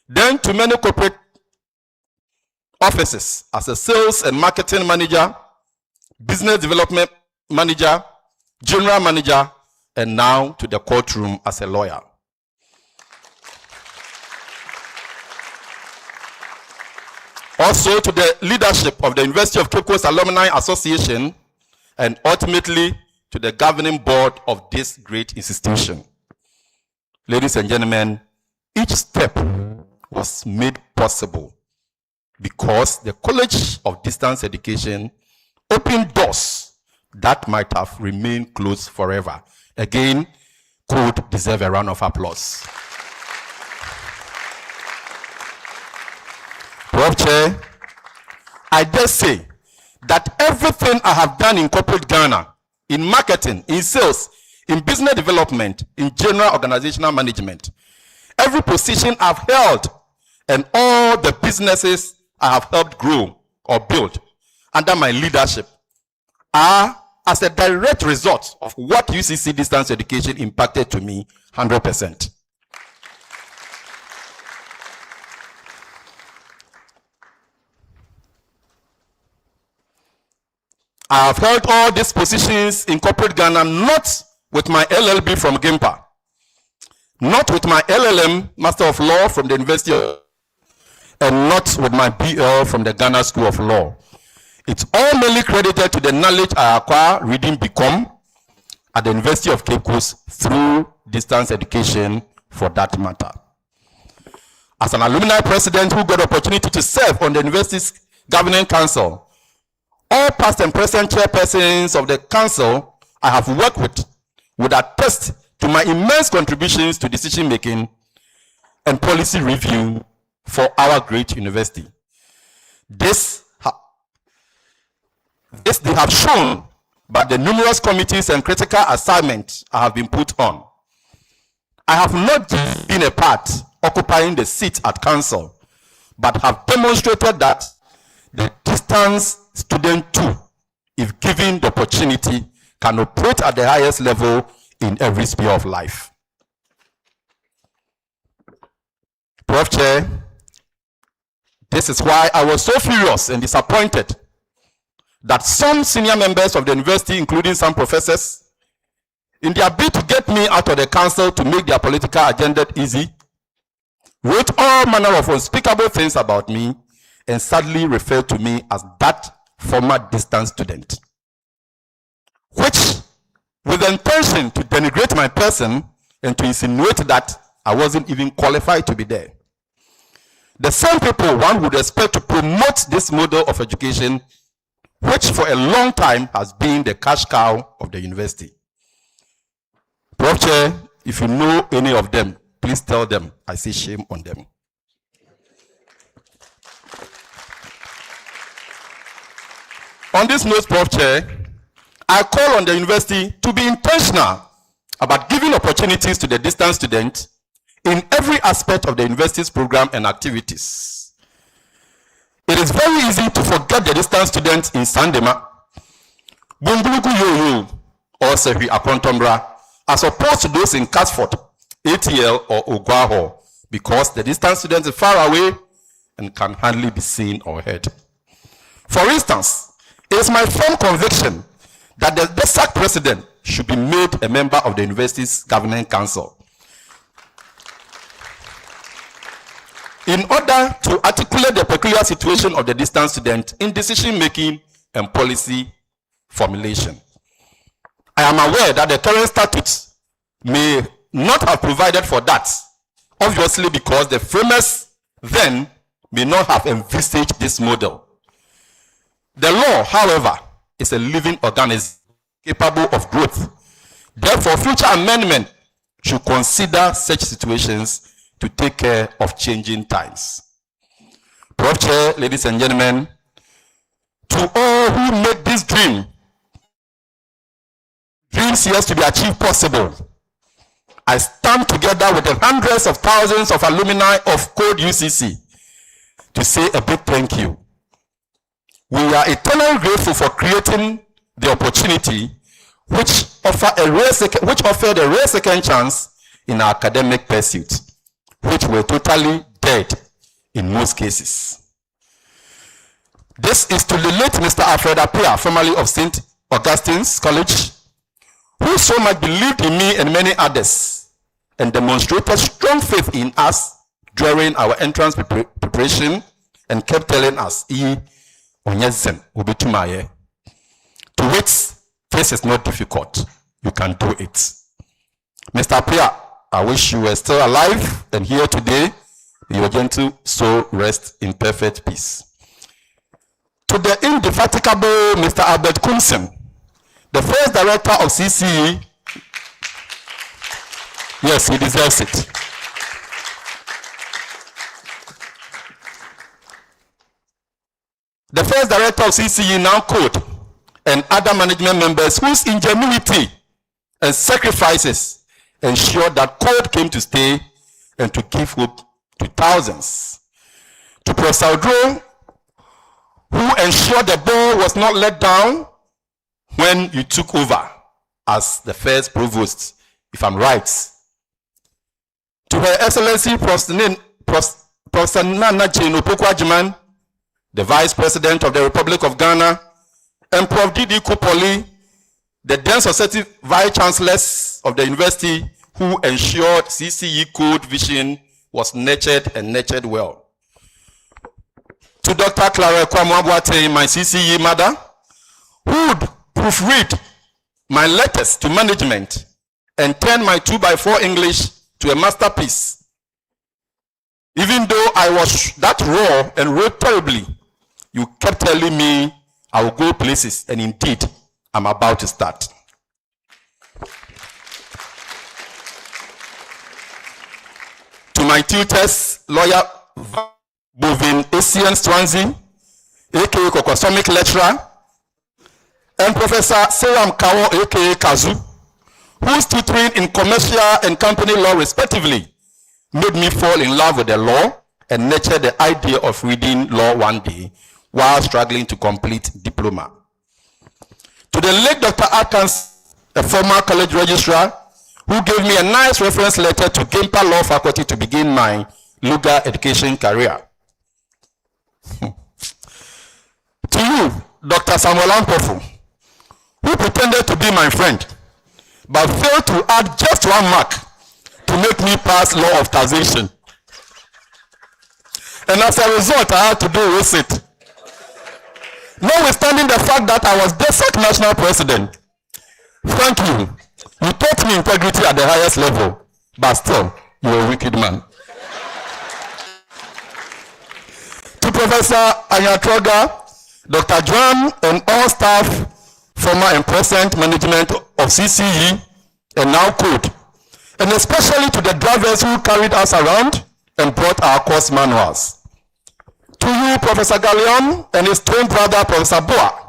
Then to many corporate offices as a sales and marketing manager, business development manager, general manager, and now to the courtroom as a lawyer. Also to the leadership of the University of Cape Coast Alumni Association and ultimately to the governing board of this great institution. Ladies and gentlemen, each step was made possible because the College of Distance Education opened doors that might have remained closed forever. Again, could deserve a round of applause. Prof. Chair, I dare say that everything I have done in corporate Ghana, in marketing, in sales, in business development, in general organizational management, every position I've held and all the businesses I have helped grow or build under my leadership are as a direct result of what UCC distance education impacted to me 100%. I have held all these positions in corporate Ghana not with my LLB from GIMPA, not with my LLM, Master of Law from the University of, and not with my BL from the Ghana School of Law. It's all mainly credited to the knowledge I acquire reading BCom at the University of Cape Coast through distance education for that matter. As an alumni president who got the opportunity to serve on the university's governing council, all past and present chairpersons of the council I have worked with would attest to my immense contributions to decision making and policy review for our great university. This they have shown by the numerous committees and critical assignments I have been put on. I have not just been a part occupying the seat at council, but have demonstrated that the distance student too, if given the opportunity, can operate at the highest level in every sphere of life. Prof. Chair, this is why I was so furious and disappointed that some senior members of the university, including some professors, in their bid to get me out of the council to make their political agenda easy, wrote all manner of unspeakable things about me and sadly referred to me as that former distance student, which, with the intention to denigrate my person and to insinuate that I wasn't even qualified to be there. The same people one would expect to promote this model of education, which for a long time has been the cash cow of the university. Prof. Chair, if you know any of them, please tell them I say shame on them. On this note, Prof. Chair, I call on the university to be intentional about giving opportunities to the distance students in every aspect of the university's program and activities. It is very easy to forget the distance students in Sandema, Bumbulugu Yoyo, or Sehi Akontombra, as opposed to those in Casford, ATL, or Ogwaho, because the distance students are far away and can hardly be seen or heard. For instance, it is my firm conviction that the DESAC president should be made a member of the university's governing council in order to articulate the peculiar situation of the distance student in decision making and policy formulation. I am aware that the current statutes may not have provided for that, obviously because the framers then may not have envisaged this model. The law, however, is a living organism capable of growth. Therefore, future amendment should consider such situations to take care of changing times. Prof. Chair, ladies and gentlemen, to all who make this dreams yes to be achieved possible, I stand together with the hundreds of thousands of alumni of Code UCC to say a big thank you. We are eternally grateful for creating the opportunity which offered a rare second chance in our academic pursuit, which were totally dead in most cases. This is to the late Mr. Alfred Appiah, formerly of St. Augustine's College, who so much believed in me and many others and demonstrated strong faith in us during our entrance preparation and kept telling us, to which This is not difficult. You can do it. Mr. Pia, I wish you were still alive and here today. Your gentle soul rest in perfect peace. To the indefatigable Mr. Albert Kumsen, the first director of CCE, yes, he deserves it. The first director of CCE, now Code, and other management members whose ingenuity and sacrifices ensured that Code came to stay and to give hope to thousands. To Prof. Saudro, who ensured the ball was not let down when you took over as the first provost, if I'm right. To Her Excellency Professor Nana Jane Opoku-Agyeman, the Vice President of the Republic of Ghana, and Prof. Didi Kupoli, the Danso Vice Chancellors of the University, who ensured CCE Code vision was nurtured and nurtured well. To Dr. Clara Kwamwabwate, my CCE mother, who would proofread my letters to management and turn my 2x4 English to a masterpiece. Even though I was that raw and wrote terribly, you kept telling me I will go places, and indeed, I'm about to start. To my tutors, lawyer Bovin Asian Swansea, aka Kokosomic lecturer, and Professor Seram Kawo, aka Kazu, whose tutoring in commercial and company law respectively made me fall in love with the law and nurture the idea of reading law one day while struggling to complete diploma. To the late Dr. Akans, a former college registrar, who gave me a nice reference letter to Gimpa Law Faculty to begin my legal education career. To you, Dr. Samuel Ampofu, who pretended to be my friend, but failed to add just 1 mark to make me pass law of taxation. And as a result, I had to do with it. Notwithstanding the fact that I was DESAC national president, thank you. You taught me integrity at the highest level, but still, you're a wicked man. To Professor Ayatroga, Dr. Joan, and all staff, former and present management of CCE, and now Code, and especially to the drivers who carried us around and brought our course manuals. To you, Professor Gallion, and his twin brother, Professor Boa,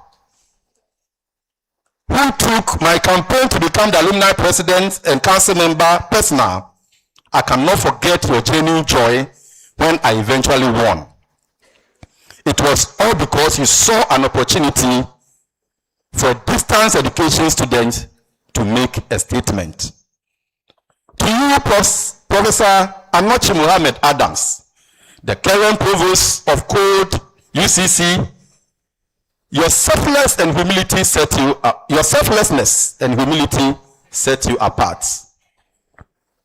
who took my campaign to become the alumni president and council member personal. I cannot forget your genuine joy when I eventually won. It was all because you saw an opportunity for distance education students to make a statement. To you, Professor Anokye Mohammed Adams, the current provost of Code UCC, your selflessness and humility set you apart.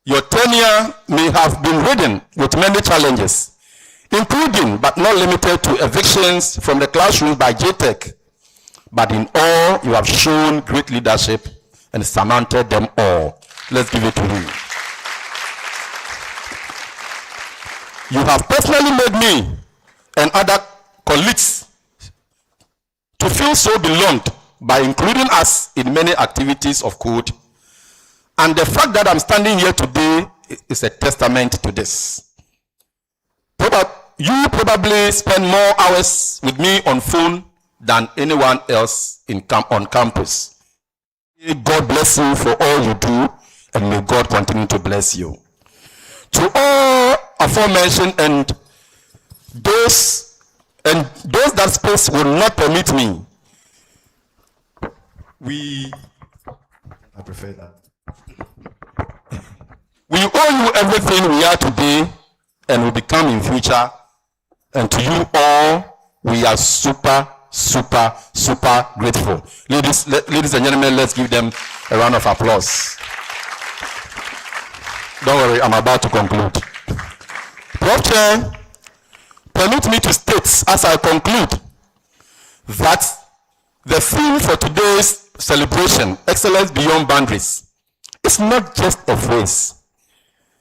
Your tenure may have been ridden with many challenges, including but not limited to evictions from the classroom by JTech. But in all, you have shown great leadership and surmounted them all. Let's give it to you. You have personally made me and other colleagues to feel so belonged by including us in many activities of Code. And the fact that I'm standing here today is a testament to this. You probably spend more hours with me on phone than anyone else on campus. May God bless you for all you do, and may God continue to bless you. To all aforementioned and those that space will not permit me, I prefer that. We owe you everything we are today and will become in future. And to you all, we are super grateful. Ladies and gentlemen, let's give them a round of applause. Don't worry, I'm about to conclude. Prof. Chair, permit me to state as I conclude that the theme for today's celebration, Excellence Beyond Boundaries, is not just a phrase.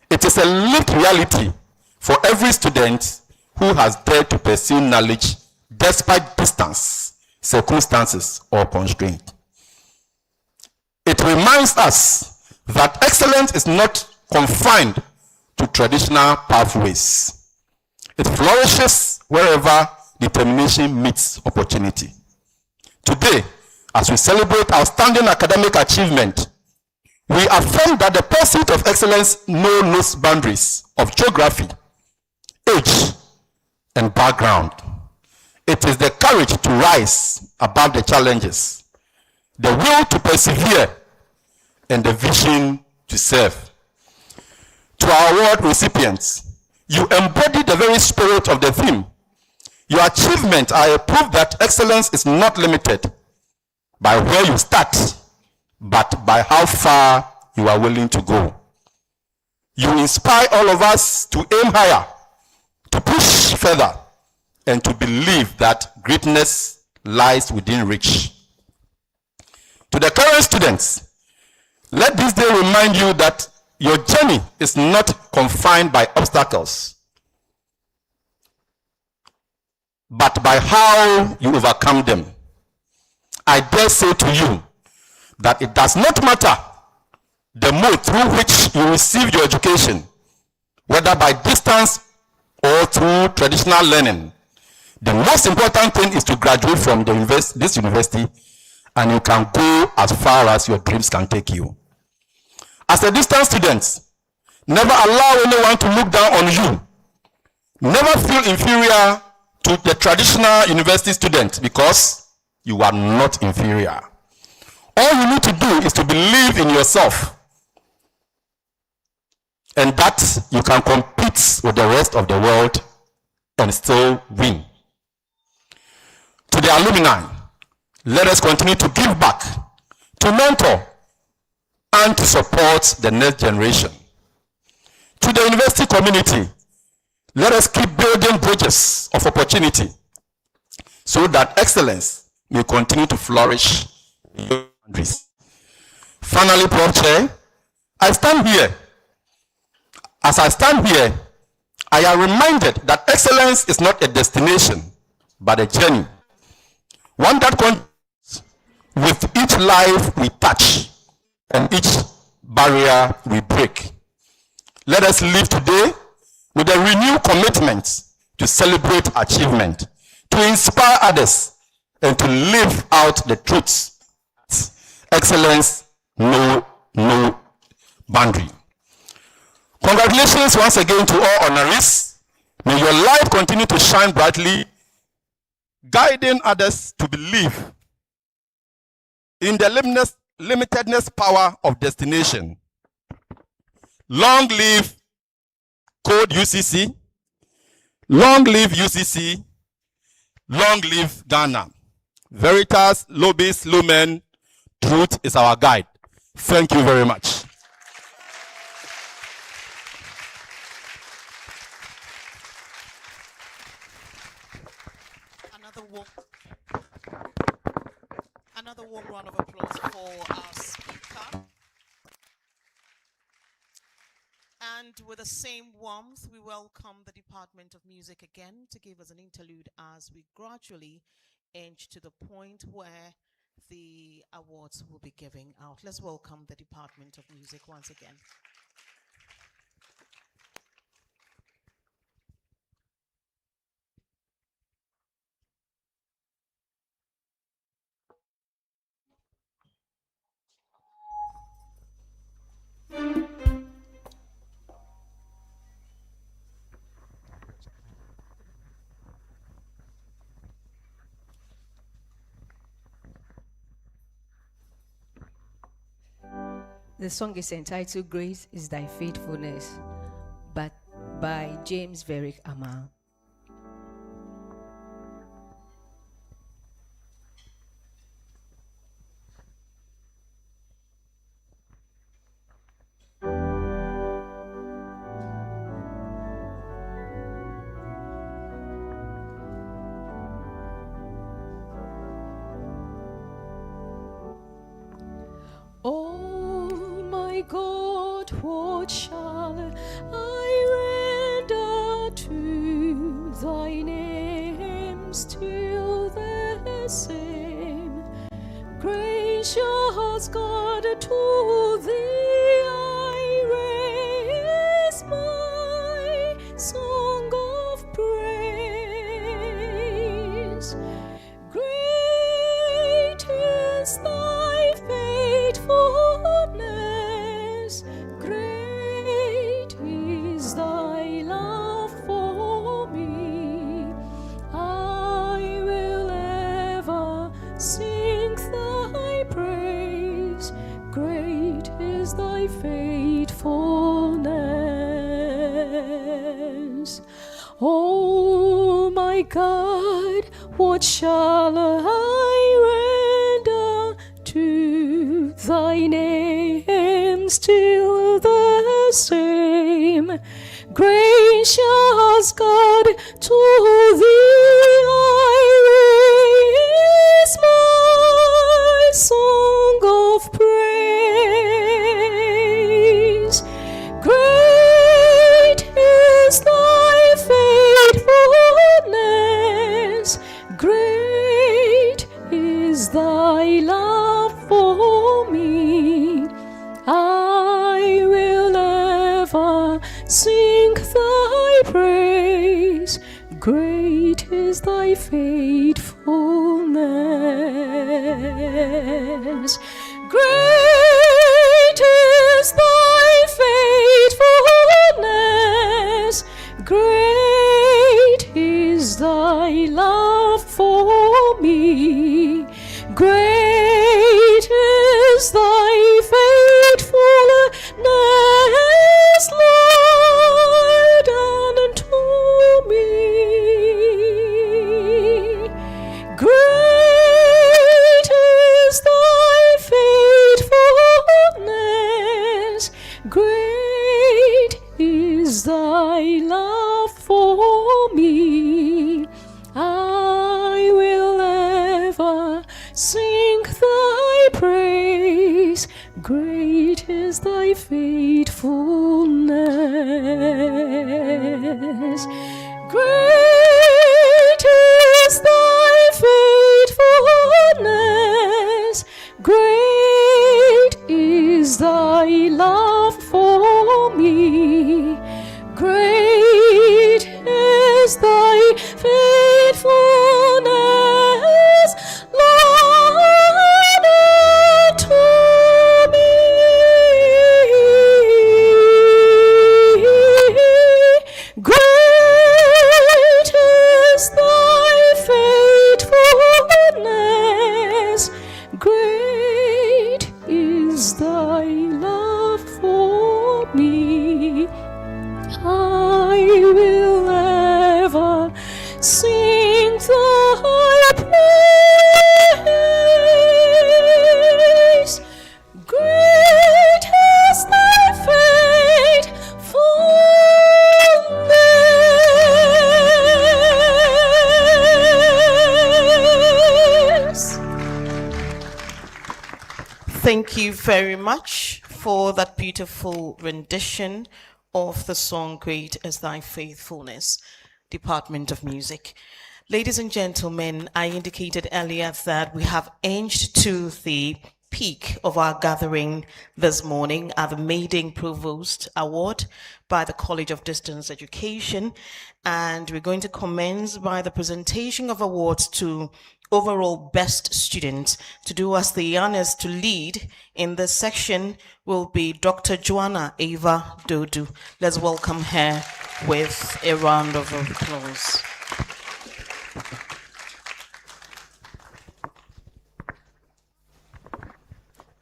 It is a lived reality for every student who has dared to pursue knowledge despite distance, circumstances, or constraint. It reminds us that excellence is not confined to traditional pathways. It flourishes wherever determination meets opportunity. Today, as we celebrate outstanding academic achievement, we affirm that the pursuit of excellence knows boundaries of geography, age, and background. It is the courage to rise above the challenges, the will to persevere, and the vision to serve. To our award recipients, you embody the very spirit of the theme. Your achievements are a proof that excellence is not limited by where you start, but by how far you are willing to go. You inspire all of us to aim higher, to push further, and to believe that greatness lies within reach. To the current students, let this day remind you that your journey is not confined by obstacles, but by how you overcome them. I dare say to you that it does not matter the mode through which you receive your education, whether by distance or through traditional learning. The most important thing is to graduate from this university, and you can go as far as your dreams can take you. As a distance student, never allow anyone to look down on you. Never feel inferior to the traditional university student because you are not inferior. All you need to do is to believe in yourself, and that you can compete with the rest of the world and still win. To the alumni, let us continue to give back, to mentor, and to support the next generation. To the university community, let us keep building bridges of opportunity so that excellence may continue to flourish beyond boundaries. Finally, Prof. Chair, as I stand here, I am reminded that excellence is not a destination, but a journey. One that continues with each life we touch and each barrier we break. Let us live today with a renewed commitment to celebrate achievement, to inspire others, and to live out the truths. Excellence, no boundary. Congratulations once again to all honorees. May your light continue to shine brightly, guiding others to believe in the limitedness power of destination. Long live Code UCC, long live UCC, long live Ghana. Veritas, Lobis, Lumen, truth is our guide. Thank you very much. Another warm round of applause for our speaker. And with the same warmth, we welcome the Department of Music again to give us an interlude as we gradually inch to the point where the awards will be giving out. Let's welcome the Department of Music once again. The song is entitled Great is Thy Faithfulness, but by James Varick Amal. God, what shall I render to thy name? Still the same. Gracious God, to thee I raise my song of praise. Great is thy faithfulness, great is thy love for me. I will ever sing thy praise, great is thy faithfulness. Oh my God, what shall I render to thy name? Still the same. Gracious God, to thee I raise my song of praise. Great is thy faithfulness, great is thy love for me. I will ever sing thy praise, great is thy faithfulness. Great is thy faithfulness, great is thy love for me. Great is thy faithfulness, Lord, unto me. Great is thy faithfulness, great is thy love for me. I will ever sing thy praise, great is thy faithfulness. Great is thy faithfulness, great is thy love for me. Great is thy faithfulness, Lord, unto me. Great is thy faithfulness, great is thy love for me. I will ever sing thy praise. Great is thy faithfulness. Thank you very much for that beautiful rendition of the song Great is Thy Faithfulness, Department of Music. Ladies and gentlemen, I indicated earlier that we have inched to the peak of our gathering this morning at the Maiden Provost Award by the College of Distance Education, and we're going to commence by the presentation of awards to overall best students. To do us the honors to lead in this section will be Dr. Joanna Ava Dodu. Let's welcome her with a round of applause.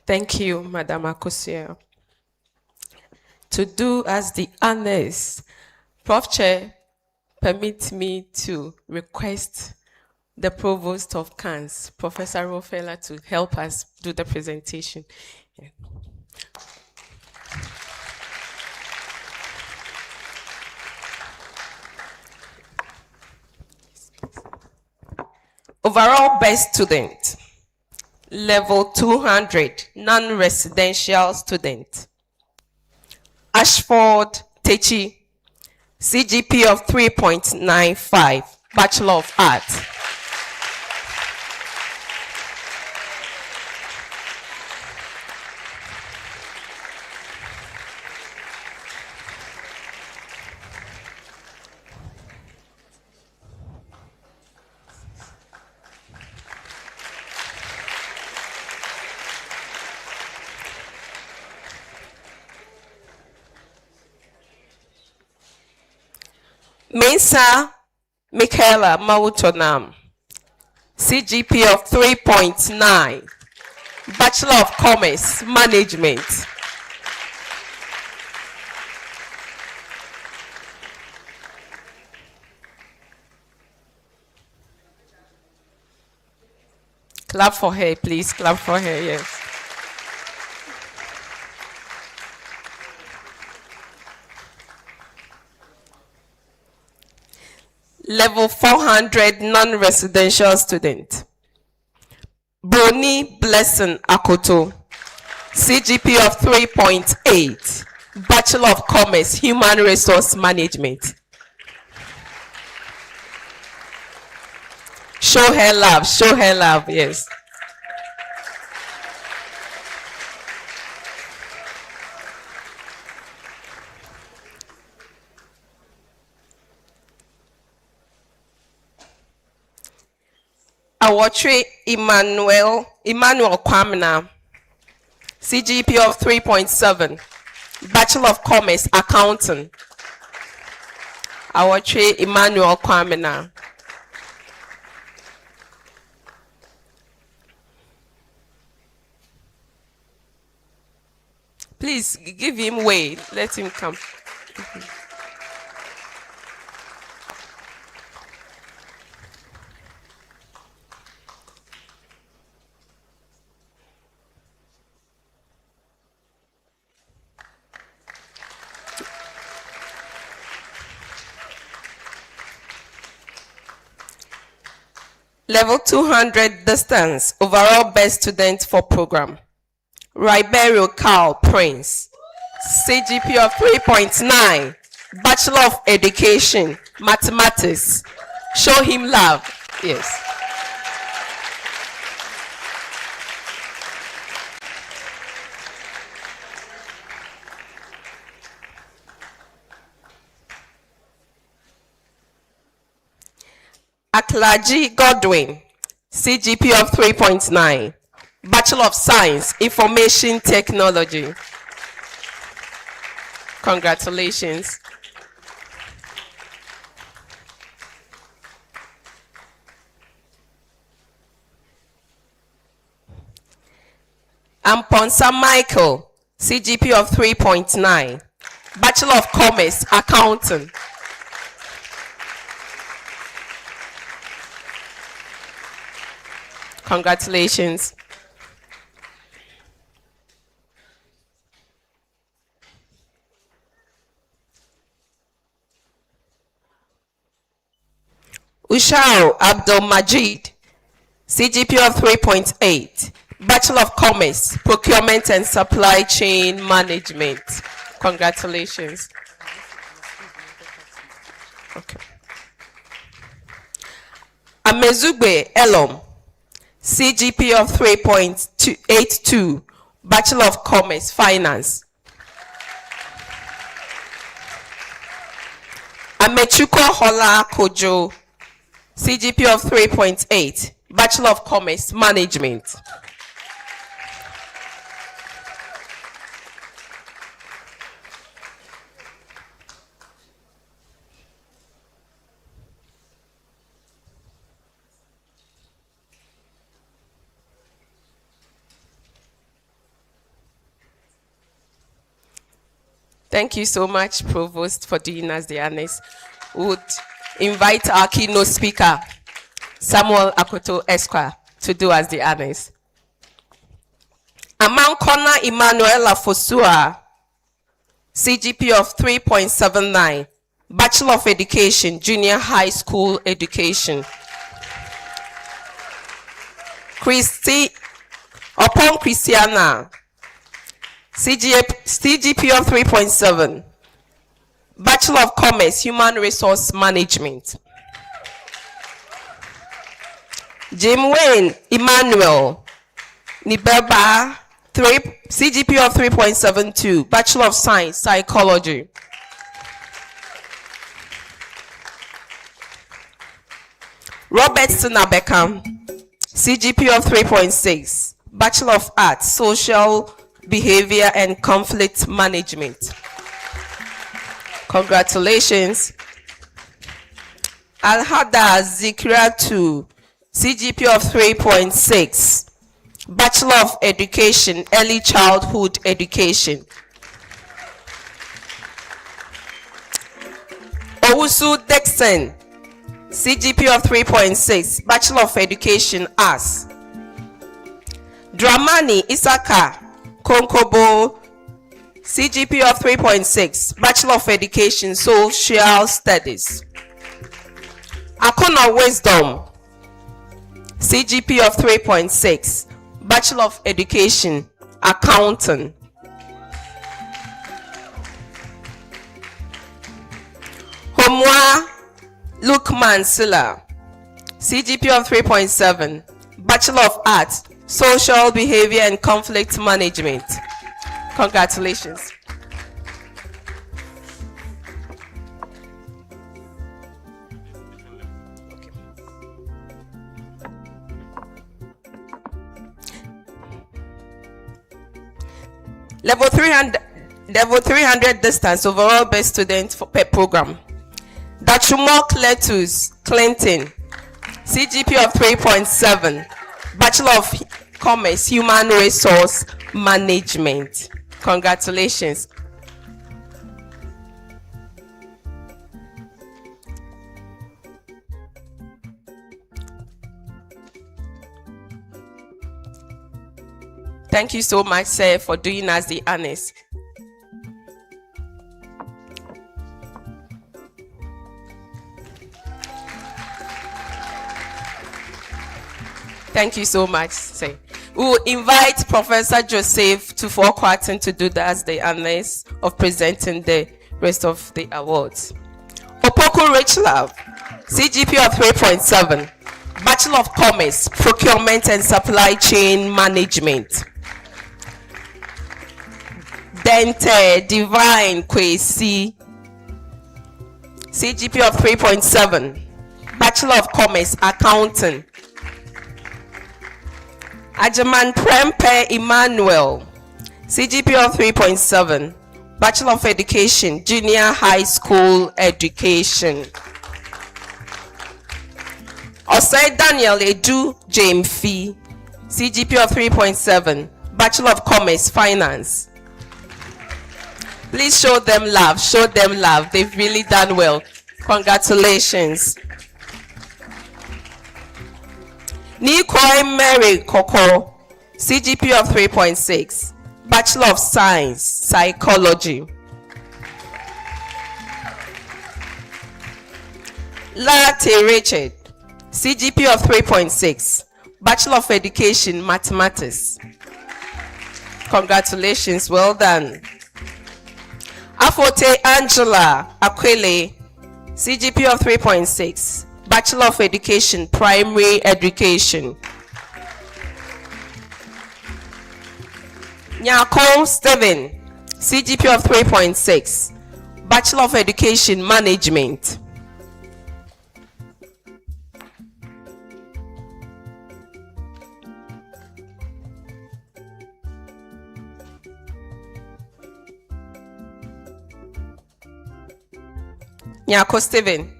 Thank you, Madam Akoto. To do us the honors, Prof Chair, permit me to request the Provost of CANS, Professor Rofela, to help us do the presentation. Yeah. Overall best student, level 200, non-residential student. Ashford Techi, CGP of 3.95, Bachelor of Arts. Mensa Michaela Mautonam, CGP of 3.9, Bachelor of Commerce, Management. Clap for her, please. Clap for her, yes. Level 400 non-residential student. Brony Blessing Akoto, CGP of 3.8, Bachelor of Commerce, Human Resource Management. Show her love, yes. Awotri Emmanuel Kwamna, CGP of 3.7, Bachelor of Commerce, Accounting. Awotri Emmanuel Kwamna. Please give him way. Let him come. Level 200 distance, overall best student for program. Ribeiro Carl Prince, CGP of 3.9, Bachelor of Education, Mathematics. Show him love, yes. Aklaji Godwin, CGP of 3.9, Bachelor of Science, Information Technology. Congratulations. Amponsa Michael, CGP of 3.9, Bachelor of Commerce, Accounting. Congratulations. Ushao Abdul Majid, CGP of 3.8, Bachelor of Commerce, Procurement and Supply Chain Management. Congratulations. Okay. Amezugbe Elom, CGP of 3.82, Bachelor of Commerce, Finance. Amechuko Hola Kojo, CGP of 3.8, Bachelor of Commerce, Management. Thank you so much, Provost, for doing us the honors. We would invite our keynote speaker, Samuel Akoto Esquire, to do us the honors. Amankona Emanuela Fosua, CGP of 3.79, Bachelor of Education, Junior High School Education. Christiana, CGP of 3.7. Bachelor of Commerce, Human Resource Management. Jim Wayne Emmanuel Nibeba, CGP of 3.72, Bachelor of Science, Psychology. Robert Sinabeka, CGP of 3.6, Bachelor of Arts, Social Behavior and Conflict Management. Congratulations. Alhada Zikratu, CGP of 3.6, Bachelor of Education, Early Childhood Education. Owusu Dixon, CGP of 3.6, Bachelor of Education, Arts. Dramani Isaka Konkobo, CGP of 3.6, Bachelor of Education, Social Studies. Akona Wisdom, CGP of 3.6, Bachelor of Education, Accounting. Homwa Lukman Silla, CGP of 3.7, Bachelor of Arts, Social Behavior and Conflict Management. Congratulations. Level 300 distance, overall best student for per program. Dachumo Cletus Clinton, CGP of 3.7, Bachelor of Commerce, Human Resource Management. Congratulations. Thank you so much, sir, for doing us the honors. Thank you so much, sir. We will invite Professor Joseph to Forquarton to do us the honors of presenting the rest of the awards. Opoku Rich Love, CGP of 3.7, Bachelor of Commerce, Procurement and Supply Chain Management. Dente Divine Kwesi, CGP of 3.7, Bachelor of Commerce, Accounting. Ajaman Prempe Emmanuel, CGP of 3.7, Bachelor of Education, Junior High School Education. Osei Daniel Edu Jamfi, CGP of 3.7, Bachelor of Commerce, Finance. Please show them love, show them love. They've really done well. Congratulations. Nikoi Mary Koko, CGP of 3.6, Bachelor of Science, Psychology. Latte Richard, CGP of 3.6, Bachelor of Education, Mathematics. Congratulations, well done. Afote Angela Aquile, CGP of 3.6, Bachelor of Education, Primary Education. Nyako Steven, CGP of 3.6, Bachelor of Education, Management. Nyako Steven.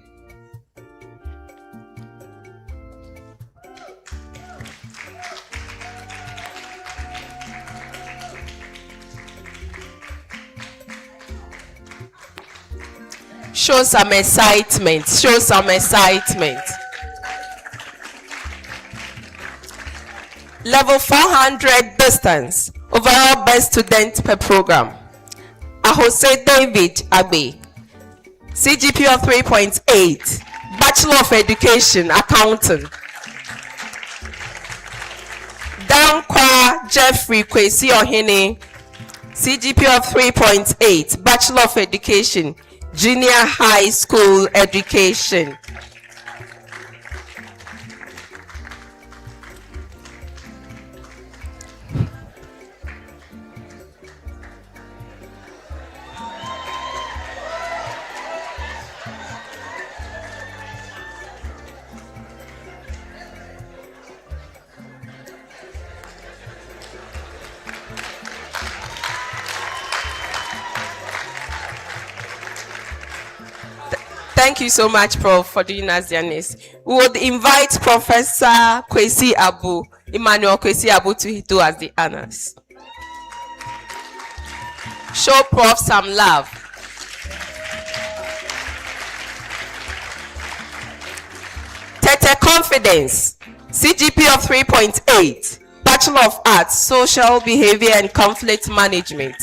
Show some excitement. Show some excitement. Level 400 distance. Overall best student per program. Ahose David Abe, CGP of 3.8, Bachelor of Education, Accounting. Dankwa Jeffrey Kwesi Ohene, CGPA of 3.8, Bachelor of Education, Junior High School Education. Thank you so much, Prof, for doing us the honors. We would invite Professor Kwesi Abu, Emmanuel Kwesi Abu, to do us the honors. Show Prof some love. Tete Confidence, CGP of 3.8, Bachelor of Arts, Social Behavior and Conflict Management.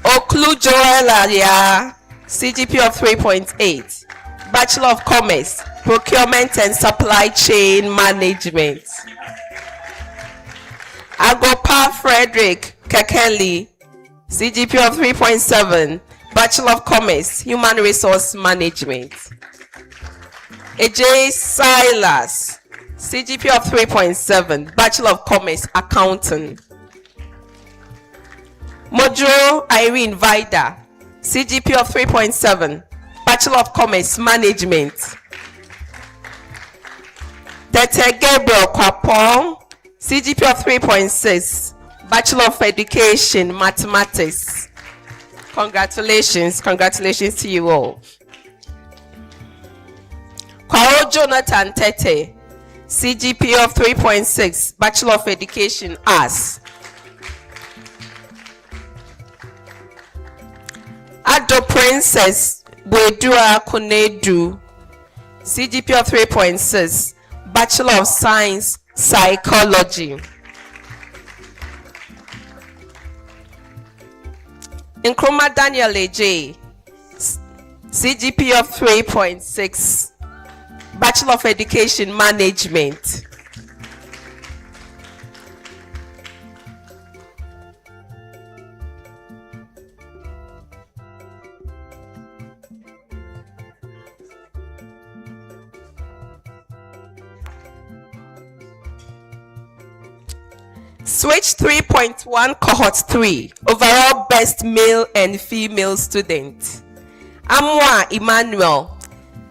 Oklu Joel Alia, CGP of 3.8, Bachelor of Commerce, Procurement and Supply Chain Management. Agopa Frederick Kekeli, CGP of 3.7, Bachelor of Commerce, Human Resource Management. AJ Silas, CGP of 3.7, Bachelor of Commerce, Accounting. Mojo Irene Vida, CGP of 3.7, Bachelor of Commerce, Management. Tete Gabriel Kwapong, CGP of 3.6, Bachelor of Education, Mathematics. Congratulations to you all. Kwao Jonathan Tete, CGP of 3.6, Bachelor of Education, Arts. Ado Princess Bwedua Kunedu, CGP of 3.6, Bachelor of Science, Psychology. Nkrumah Daniel AJ, CGP of 3.6, Bachelor of Education, Management. Switch 3.1 Cohort 3, Overall Best Male and Female Student. Amwa Emmanuel,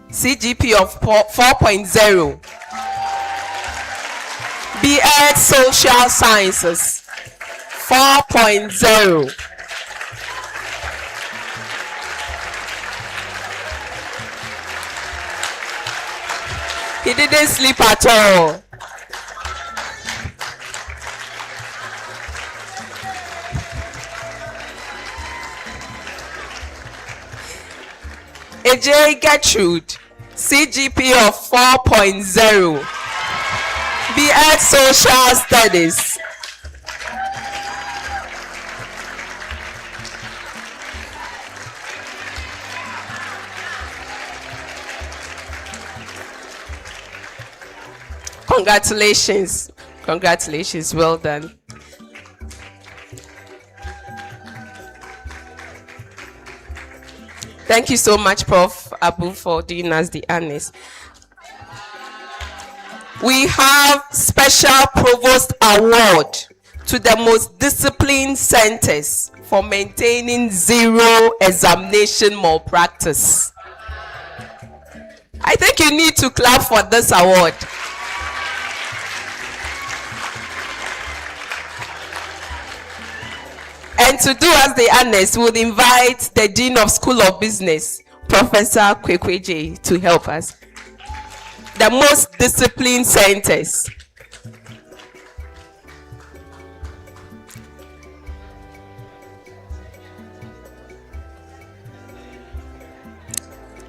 CGP of 4.0. BEd Social Sciences, 4.0. He didn't sleep at all. AJ Gertrude, CGP of 4.0, BEd Social Studies. Congratulations, well done. Thank you so much, Prof. Abu, for doing us the honors. We have Special Provost Award to the most disciplined centers for maintaining zero examination malpractice. I think you need to clap for this award. And to do us the honors, we'll invite the Dean of School of Business, Professor Kwekweje, to help us. The most disciplined centers.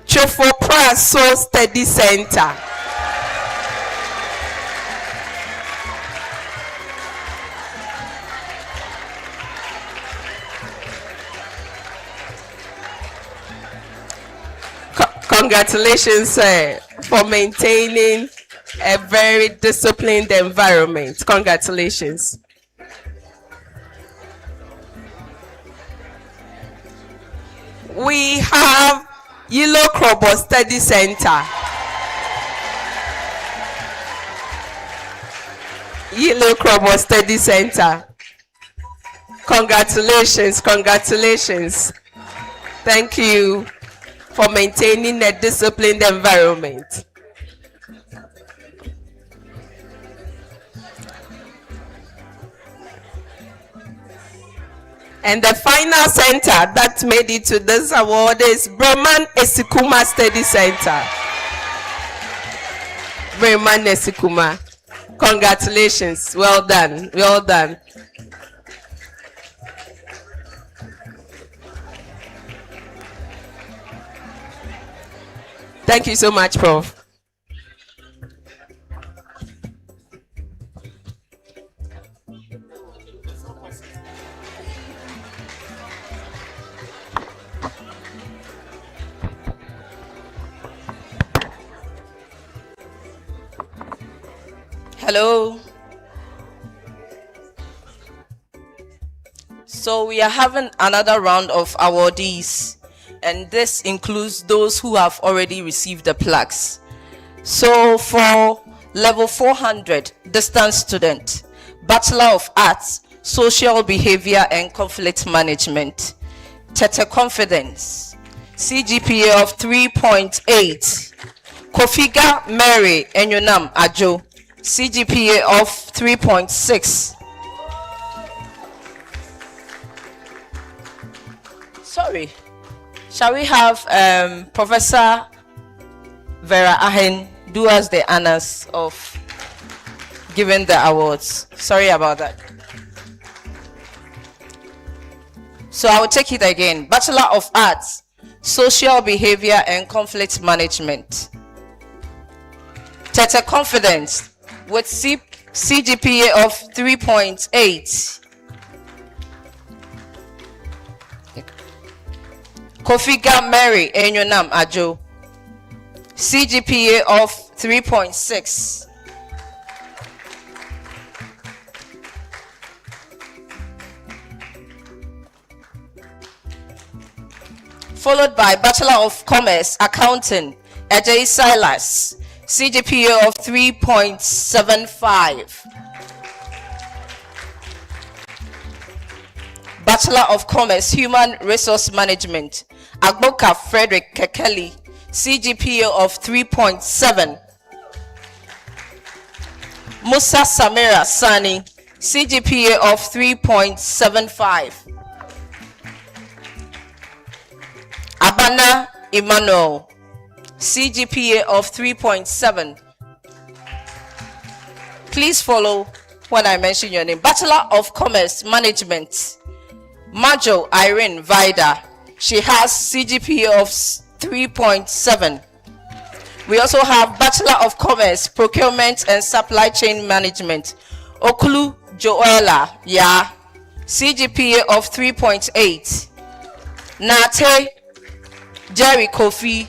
Chofopra Soul Study Center. Congratulations, sir, for maintaining a very disciplined environment. Congratulations. We have Yellow Crobo Study Center. Yellow Crobo Study Center. Congratulations, congratulations. Thank you for maintaining a disciplined environment. And the final center that made it to this award is Breman Esikuma Study Center. Breman Esikuma. Congratulations. Well done. Well done. Thank you so much, Prof. Hello. So we are having another round of awardees, and this includes those who have already received the plaques. So for level 400, distance student, Bachelor of Arts, Social Behavior and Conflict Management, Tete Confidence, CGPA of 3.8, Kofiga Mary Enyonam Ajo, CGPA of 3.6. Sorry. Shall we have Professor Vera Ahen do us the honors of giving the awards? Sorry about that. So I will take it again. Bachelor of Arts, Social Behavior and Conflict Management. Tete Confidence with CGPA of 3.8. Kofiga Mary Enyonam Ajo, CGPA of 3.6. Followed by Bachelor of Commerce, Accounting, Ajay Silas, CGPA of 3.75. Bachelor of Commerce, Human Resource Management, Agboka Frederick Kekeli, CGPA of 3.7. Musa Samira Sani, CGPA of 3.75. Abana Emmanuel, CGPA of 3.7. Please follow when I mention your name. Bachelor of Commerce Management, Majo Irene Vida, she has CGPA of 3.7. We also have Bachelor of Commerce Procurement and Supply Chain Management, Okulu Joella, yeah, CGPA of 3.8. Nate Jerry Kofi,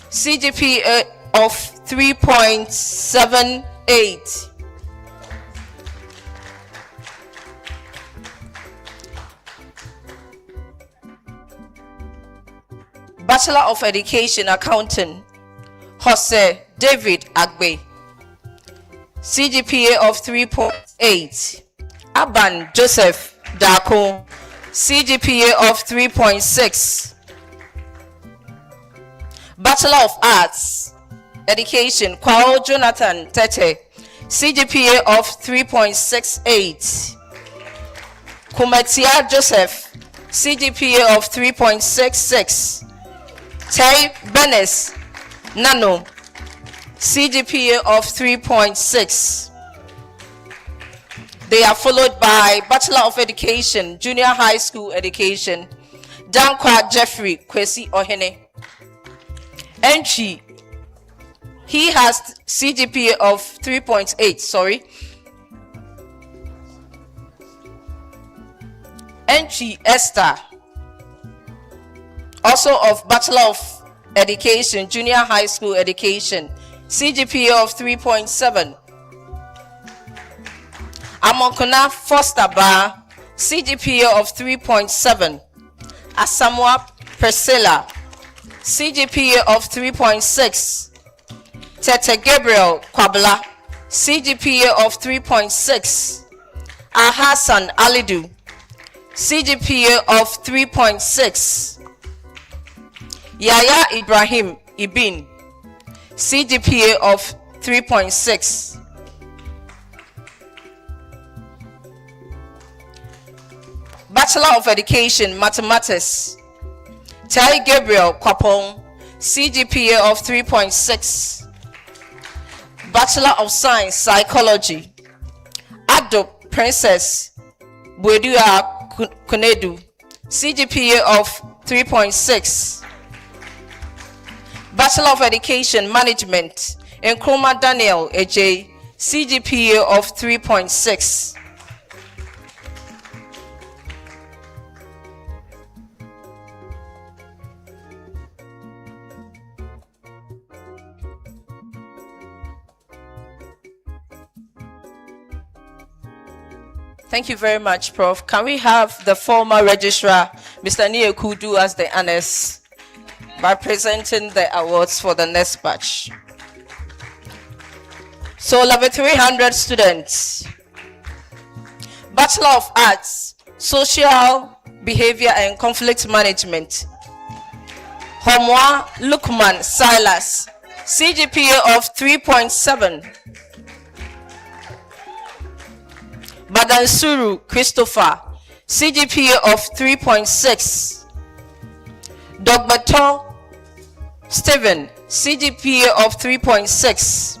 CGPA of 3.78. Bachelor of Education Accounting, Jose David Agbe, CGPA of 3.8. Aban Joseph Dako, CGPA of 3.6. Bachelor of Arts Education, Kwao Jonathan Tete, CGPA of 3.68. Kumatia Joseph, CGPA of 3.66. Tay Benes Nano, CGPA of 3.6. They are followed by Bachelor of Education, Junior High School Education, Dankwa Jeffrey Kwesi Ohene. Entry, he has CGPA of 3.8, sorry. Entry Esther, also of Bachelor of Education, Junior High School Education, CGPA of 3.7. Amonkona Foster Bar, CGPA of 3.7. Asamoah Priscilla, CGPA of 3.6. Tete Gabriel Kwabla, CGPA of 3.6. Ahassan Alidu, CGPA of 3.6. Yaya Ibrahim Ibin, CGPA of 3.6. Bachelor of Education Mathematics, Tai Gabriel Kwapong, CGPA of 3.6. Bachelor of Science Psychology, Ado Princess Buedua Kunedu, CGPA of 3.6. Bachelor of Education Management, Nkrumah Daniel AJ, CGPA of 3.6. Thank you very much, Prof. Can we have the former registrar, Mr. Nieku, do as the honors by presenting the awards for the next batch? So, level 300 students. Bachelor of Arts, Social Behavior and Conflict Management. Homwa Lukman Silas, CGPA of 3.7. Badansuru Christopher, CGPA of 3.6. Dogbato Stephen, CGPA of 3.6.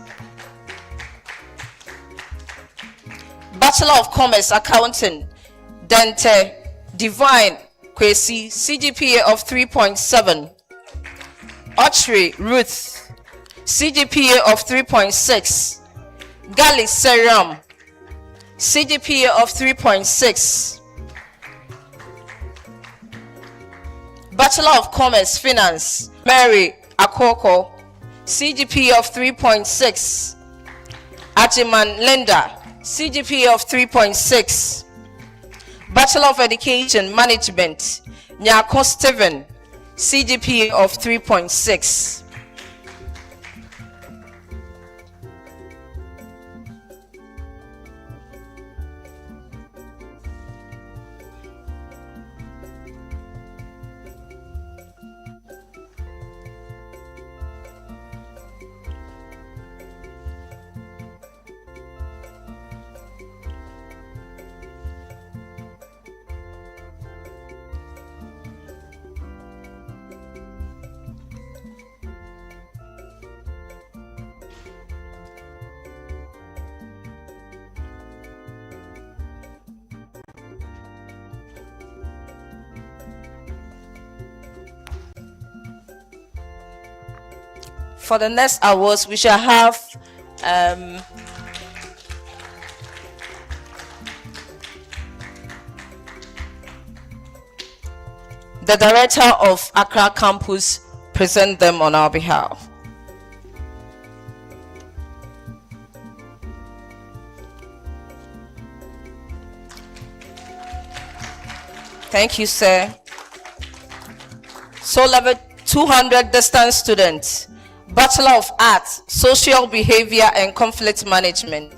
Bachelor of Commerce Accounting, Dante Divine Kwesi, CGPA of 3.7. Ochre Ruth, CGPA of 3.6. Gali Seram, CGPA of 3.6. Bachelor of Commerce Finance, Mary Akoto, CGPA of 3.6. Ajiman Linda, CGPA of 3.6. Bachelor of Education Management, Nyako Stephen, CGPA of 3.6. For the next awards, we shall have the director of Accra campus present them on our behalf. Thank you, sir. So level 200 distance students, Bachelor of Arts, Social Behavior and Conflict Management.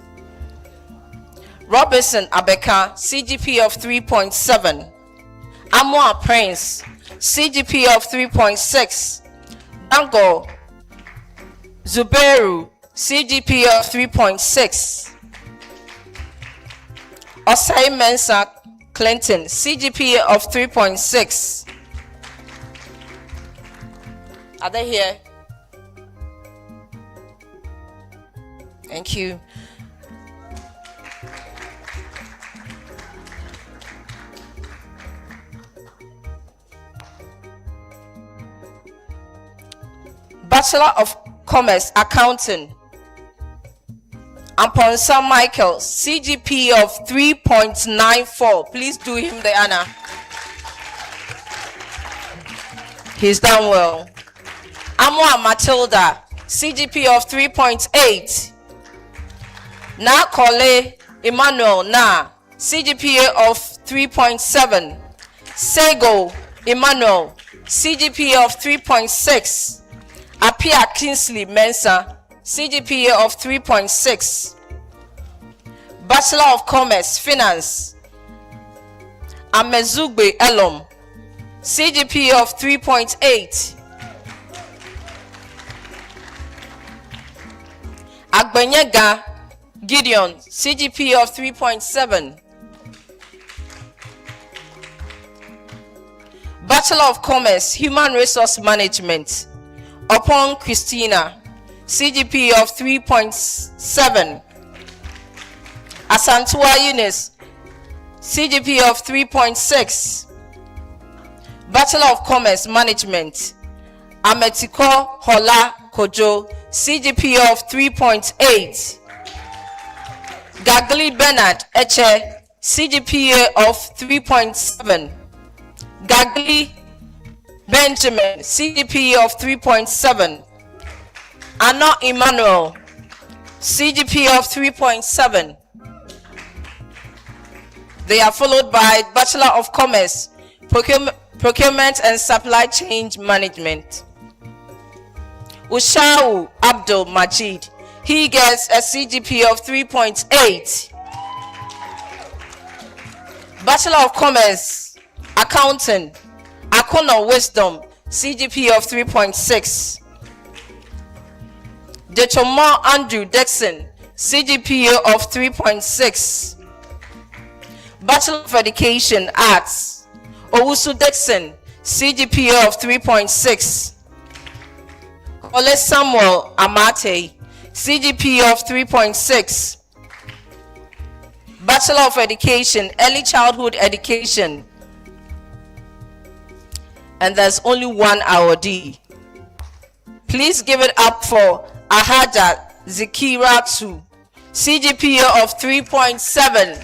Robinson Abeka, CGP of 3.7. Amwa Prince, CGP of 3.6. Dango Zuberu, CGP of 3.6. Osai Mensa Clinton, CGP of 3.6. Are they here? Thank you. Bachelor of Commerce Accounting, Amponsa Michael, CGP of 3.94. Please do him the honor. He's done well. Amwa Matilda, CGP of 3.8. Na Kole Emmanuel Na, CGPA of 3.7. Sego Emmanuel, CGPA of 3.6. Apia Kingsley Mensa, CGPA of 3.6. Bachelor of Commerce, Finance, Amezugbe Elom, CGPA of 3.8. Agbenyega Gideon, CGPA of 3.7. Bachelor of Commerce, Human Resource Management, Upon Christina, CGPA of 3.7. Asantua Eunice, CGPA of 3.6. Bachelor of Commerce Management, Ametiko Hola Kojo, CGPA of 3.8. Gagli Bernard Eche, CGPA of 3.7. Gagli Benjamin, CGPA of 3.7. Anna Emmanuel, CGPA of 3.7. They are followed by Bachelor of Commerce, Procurement and Supply Chain Management. Ushau Abdul Majid, he gets a CGPA of 3.8. Bachelor of Commerce, Accounting, Akono Wisdom, CGPA of 3.6. Detomo Andrew Dixon, CGPA of 3.6. Bachelor of Education, Arts, Owusu Dixon, CGPA of 3.6. Ole Samuel Amate, CGPA of 3.6. Bachelor of Education, Early Childhood Education. And there's only one awardee. Please give it up for Ahaja Zikiratu, CGPA of 3.7.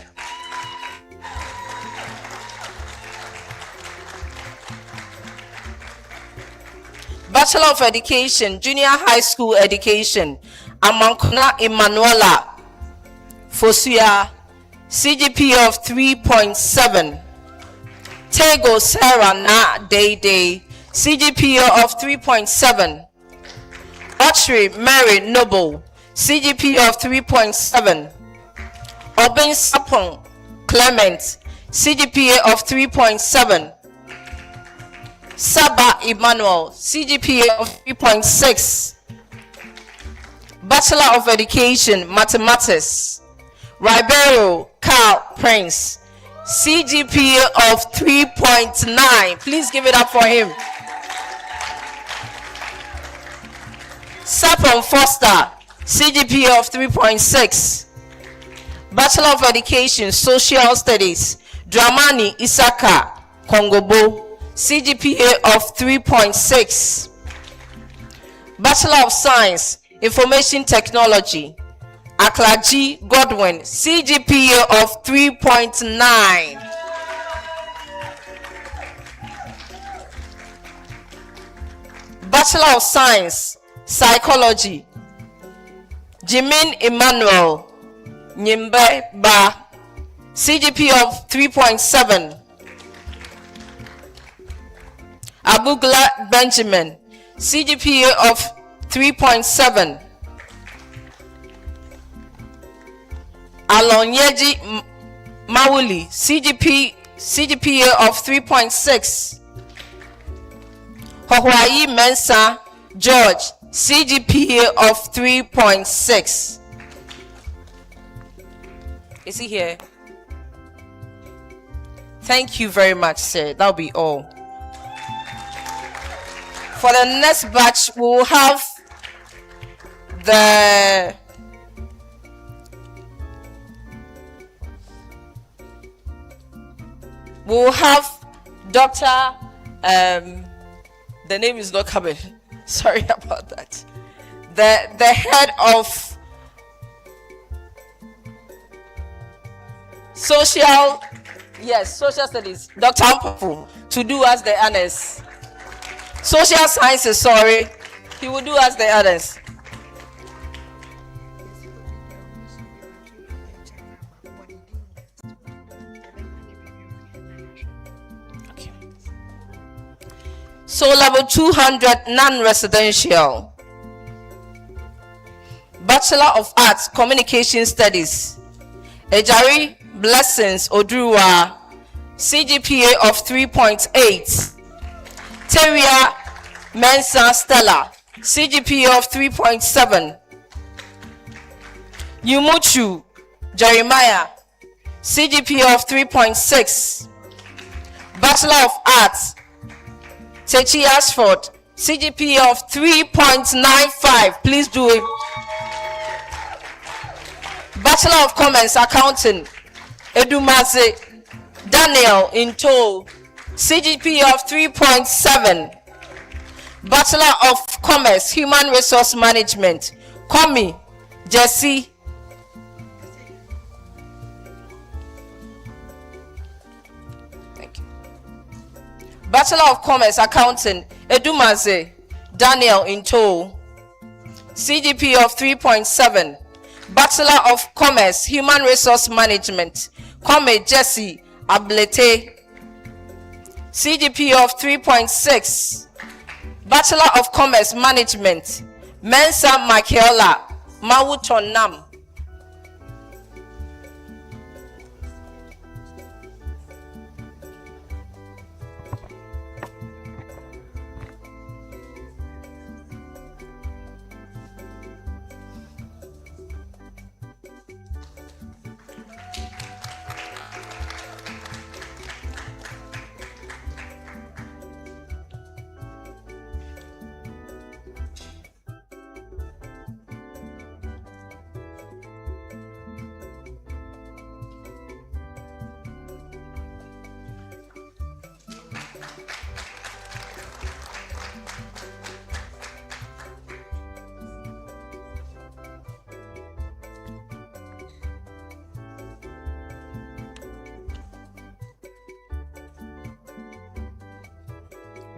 Bachelor of Education, Junior High School Education, Amankona Emanuela Fosuya, CGPA of 3.7. Tego Sarah Na Day, CGPA of 3.7. Ochri Mary Noble, CGPA of 3.7. Obin Sapon Clement, CGPA of 3.7. Saba Emmanuel, CGPA of 3.6. Bachelor of Education, Mathematics, Ribeiro Carl Prince, CGPA of 3.9. Please give it up for him. Sapon Foster, CGPA of 3.6. Bachelor of Education, Social Studies, Dramani Isaka Kongobo, CGPA of 3.6. Bachelor of Science, Information Technology, Aklaji Godwin, CGPA of 3.9. Bachelor of Science, Psychology, Jimin Emmanuel Nyimbe Ba, CGPA of 3.7. Abugla Benjamin, CGPA of 3.7. Alonyeji Mawuli, CGPA of 3.6. Hohwayi Mensa George, CGPA of 3.6. Is he here? Thank you very much, sir. That'll be all. For the next batch, we will have Dr. The name is not coming. Sorry about that. The head of social studies, Dr. Ampofu, to do us the honors. Social sciences, sorry, he will do us the honors. So level 200 non-residential. Bachelor of Arts Communication Studies. Ejari Blessings Odruwa, CGPA of 3.8. Teria Mensa Stella, CGPA of 3.7. Yumuchu Jeremiah, CGPA of 3.6. Bachelor of Arts Techi Ashford, CGPA of 3.95. Please do it. Bachelor of Commerce Accounting Edumaze Daniel Into, CGPA of 3.7. Bachelor of Commerce Human Resource Management Komi Jesse Bachelor of Commerce Accounting Edumaze Daniel Into, CGPA of 3.7. Bachelor of Commerce Human Resource Management Kome Jesse Ablete, CGPA of 3.6. Bachelor of Commerce Management Mensa Makiola Mawutonam.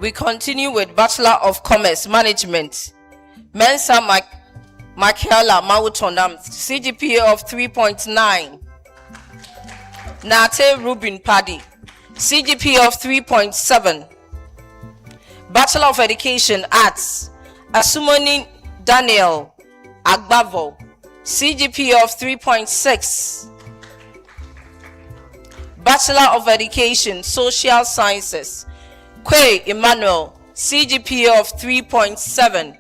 We continue with Bachelor of Commerce Management Mensa Makiola Mawutonam, CGPA of 3.9. Nate Rubin Paddy, CGPA of 3.7. Bachelor of Education Arts Asumoni Daniel Agbavo, CGPA of 3.6. Bachelor of Education Social Sciences Kwe Emmanuel, CGPA of 3.7.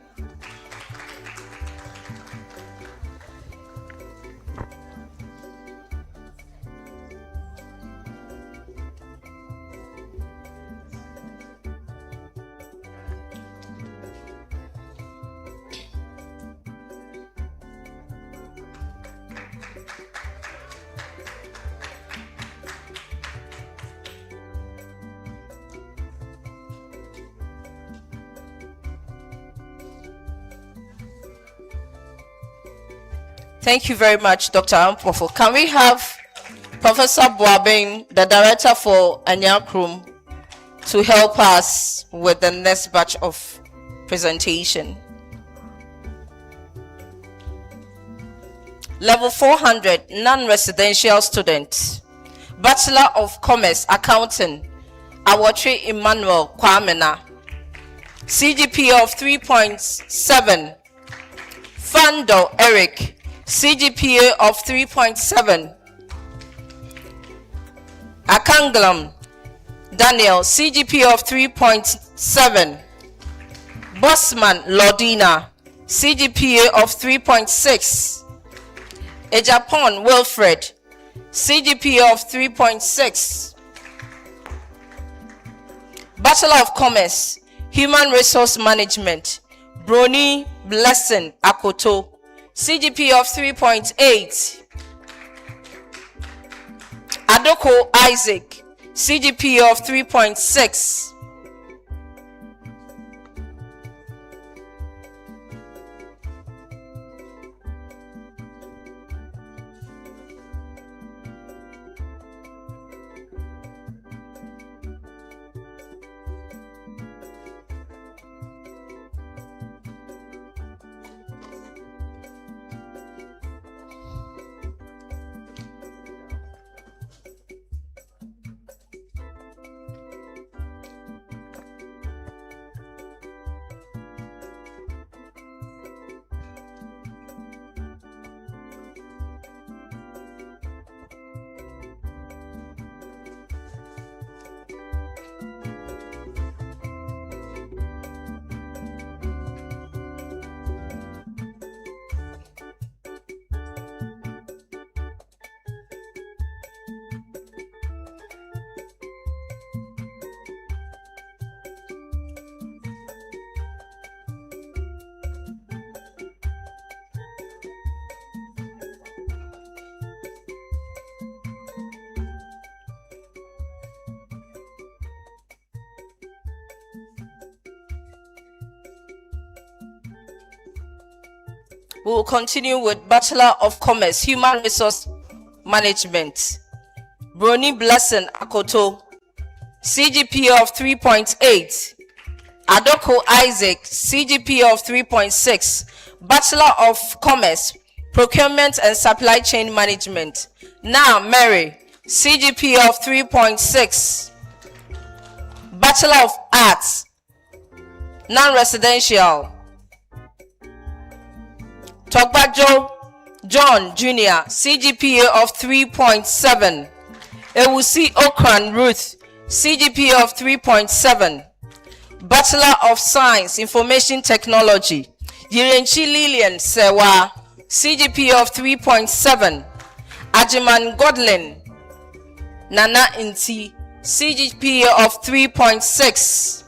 Thank you very much, Dr. Prof. Can we have Professor Boabeng, the director for Anyakrum, to help us with the next batch of presentation? Level 400 non-residential student, Bachelor of Commerce Accounting Awotri Emmanuel Kwamena, CGPA of 3.7. Fando Eric, CGPA of 3.7. Akanglam Daniel, CGPA of 3.7. Bossman Lordina, CGPA of 3.6. Ejapon Wilfred, CGPA of 3.6. Bachelor of Commerce Human Resource Management Brony Blessing Akoto, CGPA of 3.8. Adoko Isaac, CGPA of 3.6. We will continue with Bachelor of Commerce, Human Resource Management. Brony Blessing Akoto, CGPA of 3.8. Adoko Isaac, CGPA of 3.6. Bachelor of Commerce, Procurement and Supply Chain Management. Now Mary, CGPA of 3.6. Bachelor of Arts, Non-Residential. Togbajo John Jr., CGPA of 3.7. Ewusi Okran Ruth, CGPA of 3.7. Bachelor of Science, Information Technology. Yirenchi Lillian Sewa, CGPA of 3.7. Ajiman Godlin Nana Inti, CGPA of 3.6.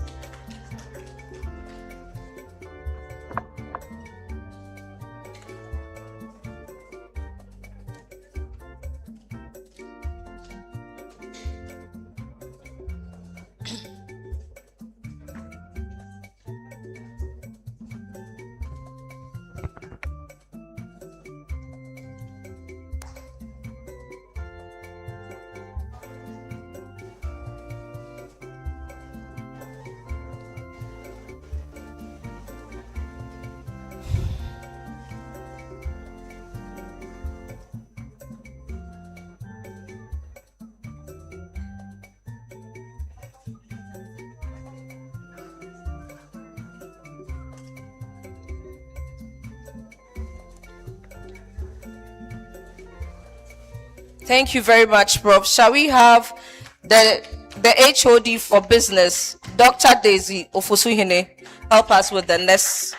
Thank you very much, Prof. Shall we have the HOD for business, Dr. Daisy Ofosuhene, help us with the next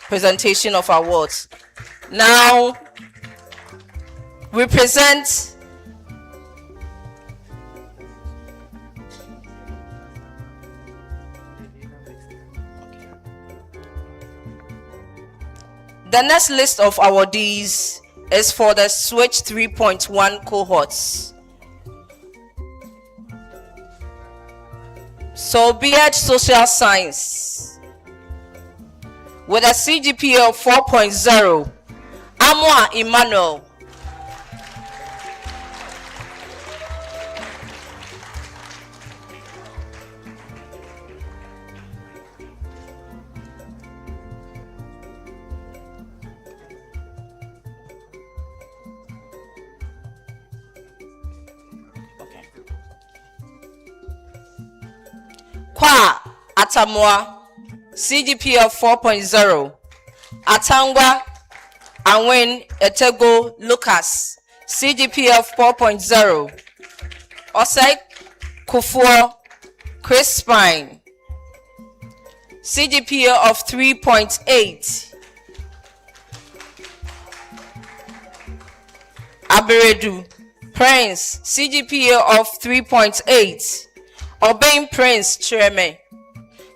presentation of awards. Now, we present the next list of awardees is for the Switch 3.1 cohorts. So BEd Social Science with a CGPA of 4.0, Amwa Emmanuel. Kwa Atamwa, CGPA of 4.0. Atangwa Anwen Etego Lucas, CGPA of 4.0. Osei Kufuor Crispine, CGPA of 3.8. Aberedu Prince, CGPA of 3.8. Obeying Prince Chireme,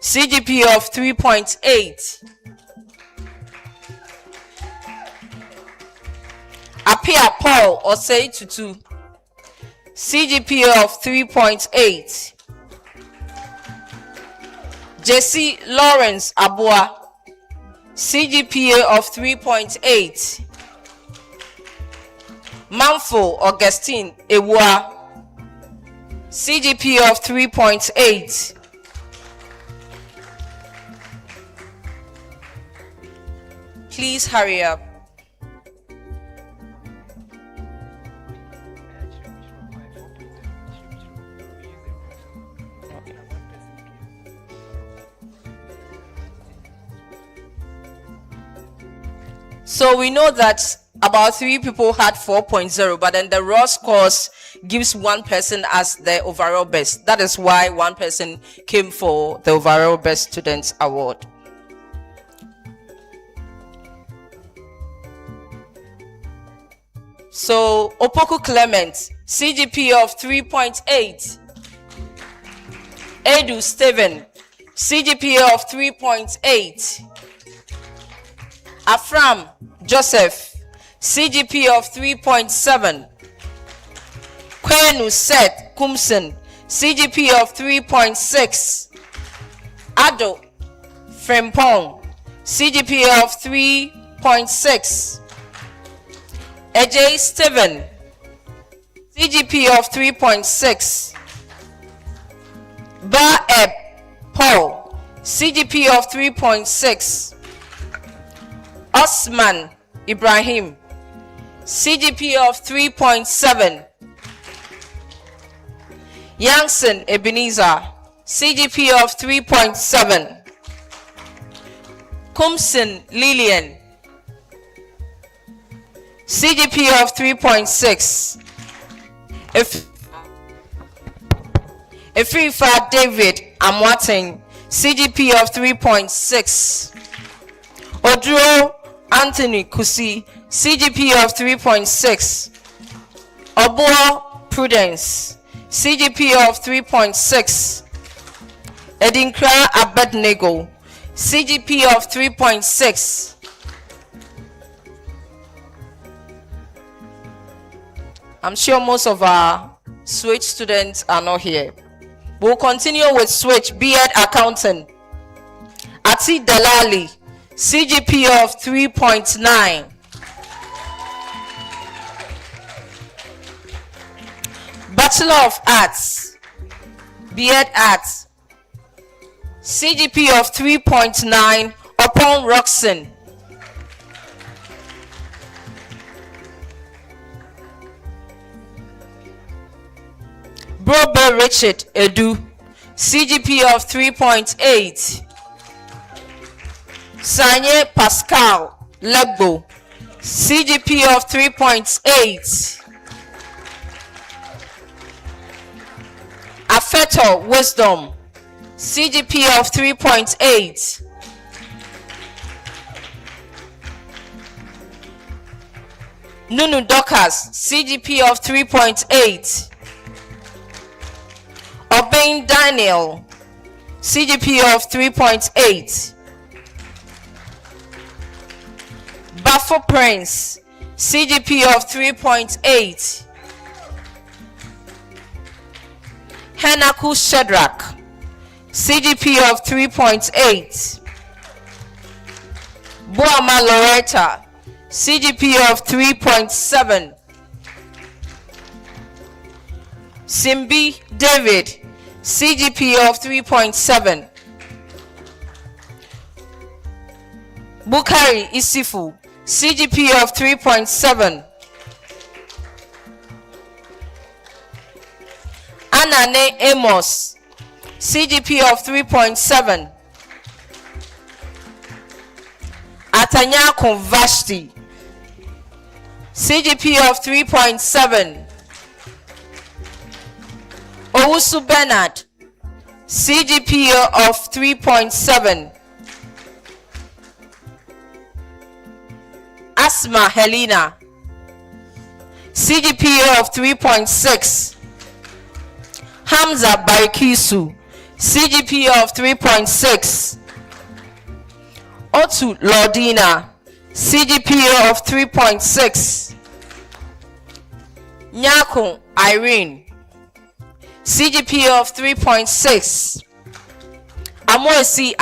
CGPA of 3.8. Apia Paul Osei Tutu, CGPA of 3.8. Jesse Lawrence Abua, CGPA of 3.8. Manfo Augustine Ewa, CGPA of 3.8. Please hurry up. So we know that about 3 people had 4.0, but then the raw scores gives one person as the overall best. That is why one person came for the overall best students award. So Opoku Clement, CGPA of 3.8. Edu Steven, CGPA of 3.8. Afram Joseph, CGPA of 3.7. Kwenu Seth Kumsen, CGPA of 3.6. Ado Frempong, CGPA of 3.0. 3.6. AJ Steven, CGP of 3.6. Ba-Eb Paul, CGP of 3.6. Osman Ibrahim, CGP of 3.7. Youngson Ebenezer, CGP of 3.7. Kumson Lillian, CGP of 3.6. Efrifa David Amwating, CGP of 3.6. Oduro Anthony Kusi, CGP of 3.6. Obuo Prudence, CGP of 3.6. Edinkra Abednego, CGP of 3.6. I'm sure most of our switch students are not here. We'll continue with switch B.Ed accountant. Ati Dalali, CGP of 3.9. Bachelor of Arts, B.Ed Arts, CGP of 3.9 upon Roxon. Brobe Richard Edu, CGP of 3.8. Sanye Pascal Legbo, CGP of 3.8. Afeto Wisdom, CGP of 3.8. Nunu Dokas, CGP of 3.8. Obeng Daniel, CGP of 3.8. Bafo Prince, CGP of 3.8. Henaku Shadrach, CGP of 3.8. Boama Loretta, CGP of 3.7. Simbi David, CGP of 3.7. Bukari Isifu, CGP of 3.7. Anane Amos, CGP of 3.7. Atanyako Vashti, CGP of 3.7. Owusu Bernard, CGP of 3.7. Asma Helena, CGP of 3.6. Hamza Barikisu, CGP of 3.6. Otu Lordina, CGP of 3.6. Nyako Irene, CGP of 3.6. Amoesi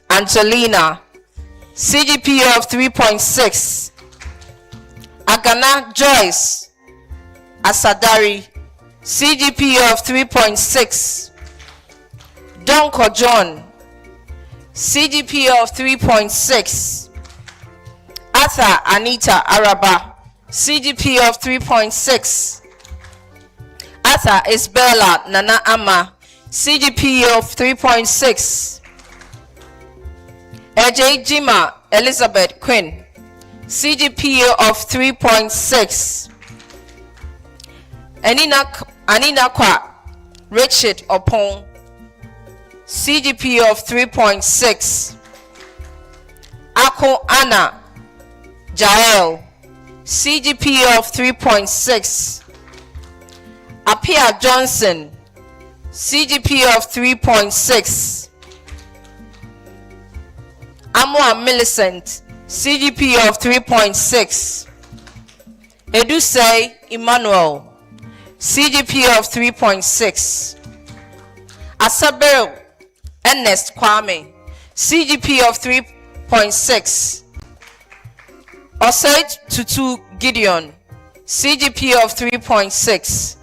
Angelina, CGP of 3.6. Agana Joyce Asadari, CGP of 3.6. Donko John, CGP of 3.6. Arthur Anita Araba, CGP of 3.6. Arthur Isabella Nana Ama, CGP of 3.6. AJ Jima Elizabeth Quinn, CGP of 3.6. Anina Kwa Richard Opon, CGP of 3.6. Ako Anna Jael, CGP of 3.6. Apia Johnson, CGP of 3.6. Amwa Millicent, CGP of 3.6. Edusei Emmanuel, CGP of 3.6. Asabel Ernest Kwame, CGP of 3.6. Osage Tutu Gideon, CGPA of 3.6.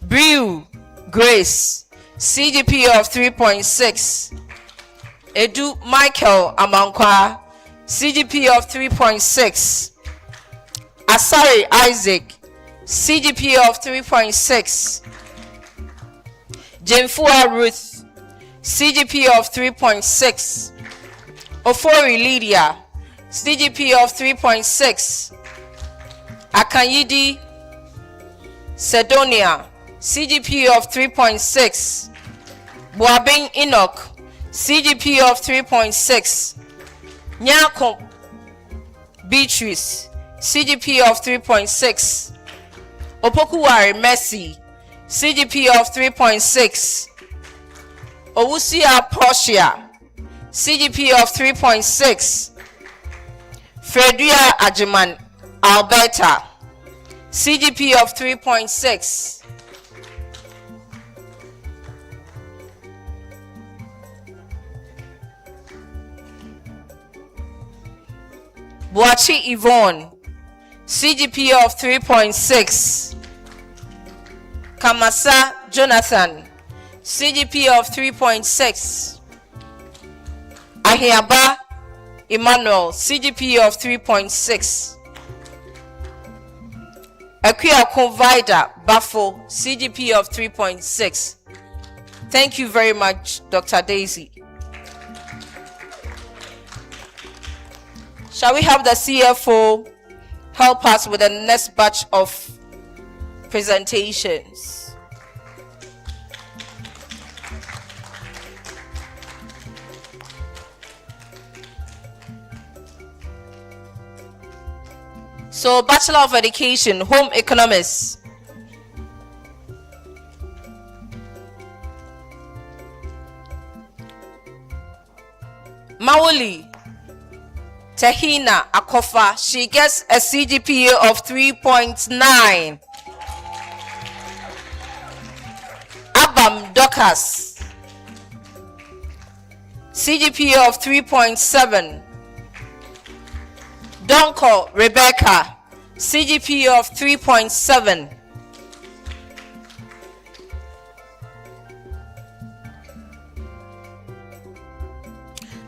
Brew Grace, CGPA of 3.6. Edu Michael Amankwa, CGPA of 3.6. Asari Isaac, CGPA of 3.6. Jemfua Ruth, CGPA of 3.6. Ofori Lydia, CGPA of 3.6. Akanyidi Sedonia, CGPA of 3.6. Boabing Enoch, CGPA of 3.6. Nyako Beatrice, CGPA of 3.6. Opokuwari Mercy, CGPA of 3.6. Owusia Portia, CGPA of 3.6. Fredria Ajiman Alberta, CGPA of 3.6. Boachi Yvonne, CGPA of 3.6. Kamasa Jonathan, CGPA of 3.6. Ahiaba Emmanuel, CGPA of 3.6. Akia Convida Bafo, CGPA of 3.6. Thank you very much, Dr. Daisy. Shall we have the CFO help us with the next batch of presentations? So, Bachelor of Education, Home Economics. Maoli Tahina Akofa, she gets a CGPA of 3.9. Abam Dokas, CGPA of 3.7. Donko Rebecca, CGPA of 3.7.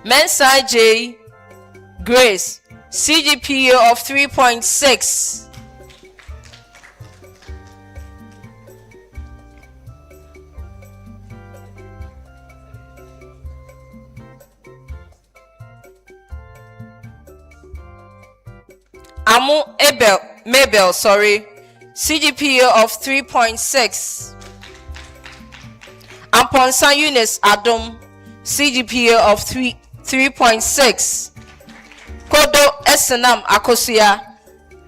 Mensai J Grace, CGPA of 3.6. Amu Mabel, CGPA of 3.6. Amponsa Eunice Adom, CGPA of 3.6. Kodo Esenam Akosia,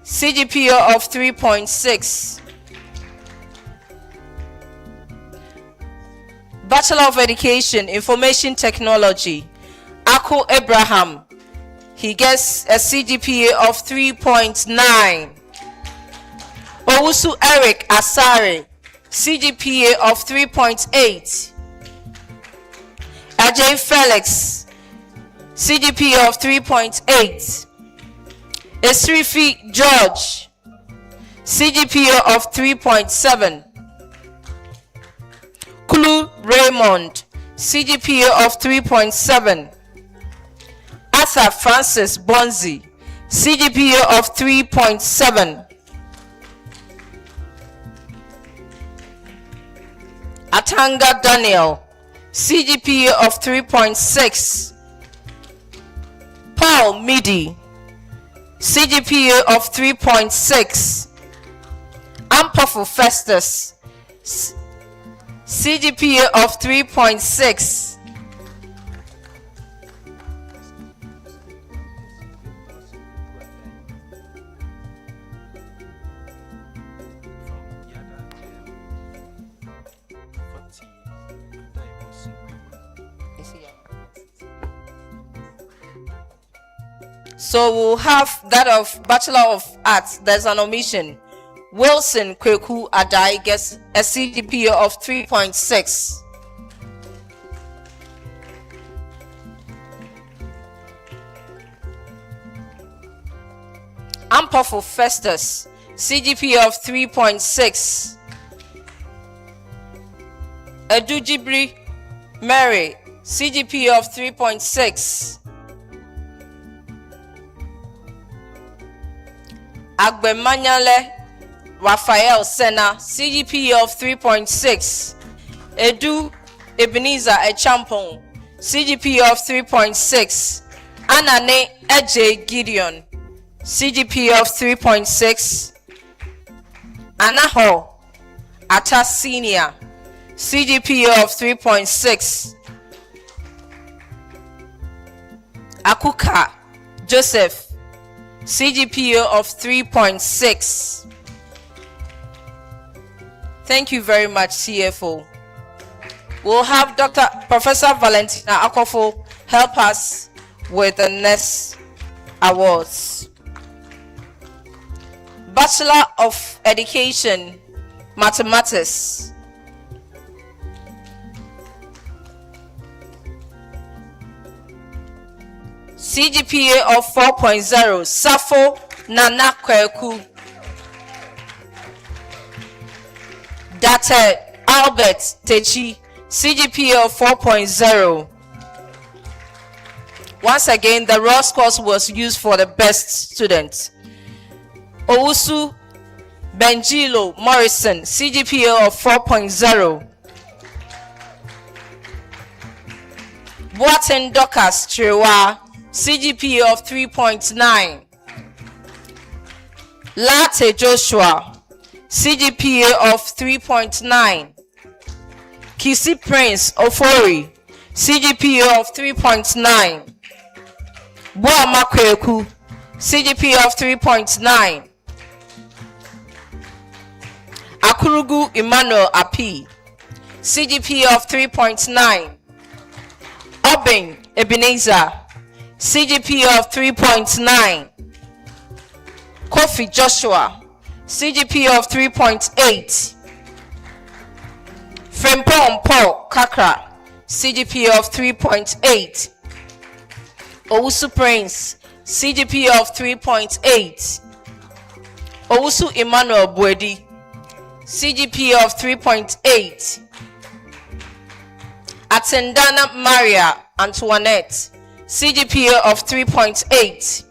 CGPA of 3.6. Bachelor of Education, Information Technology, Ako Abraham, he gets a CGPA of 3.9. Owusu Eric Asare, CGPA of 3.8. Ajay Felix, CGPA of 3.8. Esrifi George, CGPA of 3.7. Kulu Raymond, CGPA of 3.7. Arthur Francis Bonzi, CGPA of 3.7. Atanga Daniel, CGPA of 3.6. Paul Midi, CGPA of 3.6. Ampofu Festus, CGPA of 3.6. So we'll have that of Bachelor of Arts. There's an omission. Wilson Kweku Adai gets a CGPA of 3.6. Ampofu Festus, CGPA of 3.6. Edujibri Mary, CGPA of 3.6. Agbemanyale Raphael Sena, CGPA of 3.6. Edu Ebenezer Echampon, CGPA of 3.6. Anane Eje Gideon, CGPA of 3.6. Anaho Ata Senior, CGPA of 3.6. Akuka Joseph, CGPA of 3.6. Thank you very much, CFO. We'll have Professor Valentina Akofo help us with the next awards. Bachelor of Education, Mathematics. CGPA of 4.0, Safo Nana Kweku. Date Albert Techi, CGPA of 4.0. Once again, the raw scores was used for the best student. Owusu Benjilo Morrison, CGPA of 4.0. Boaten Dokas Chirewa, CGPA of 3.9. Latte Joshua, CGPA of 3.9. Kisi Prince Ofori, CGPA of 3.9. Boama Kweku, CGPA of 3.9. Akurugu Emmanuel Api, CGPA of 3.9. Obin Ebenezer, CGPA of 3.9. Kofi Joshua, CGPA of 3.8. Frempong Paul Kakra, CGPA of 3.8. Owusu Prince, CGPA of 3.8. Owusu Emmanuel Bwedi, CGPA of 3.8. Atendana Maria Antoinette, CGPA of 3.8.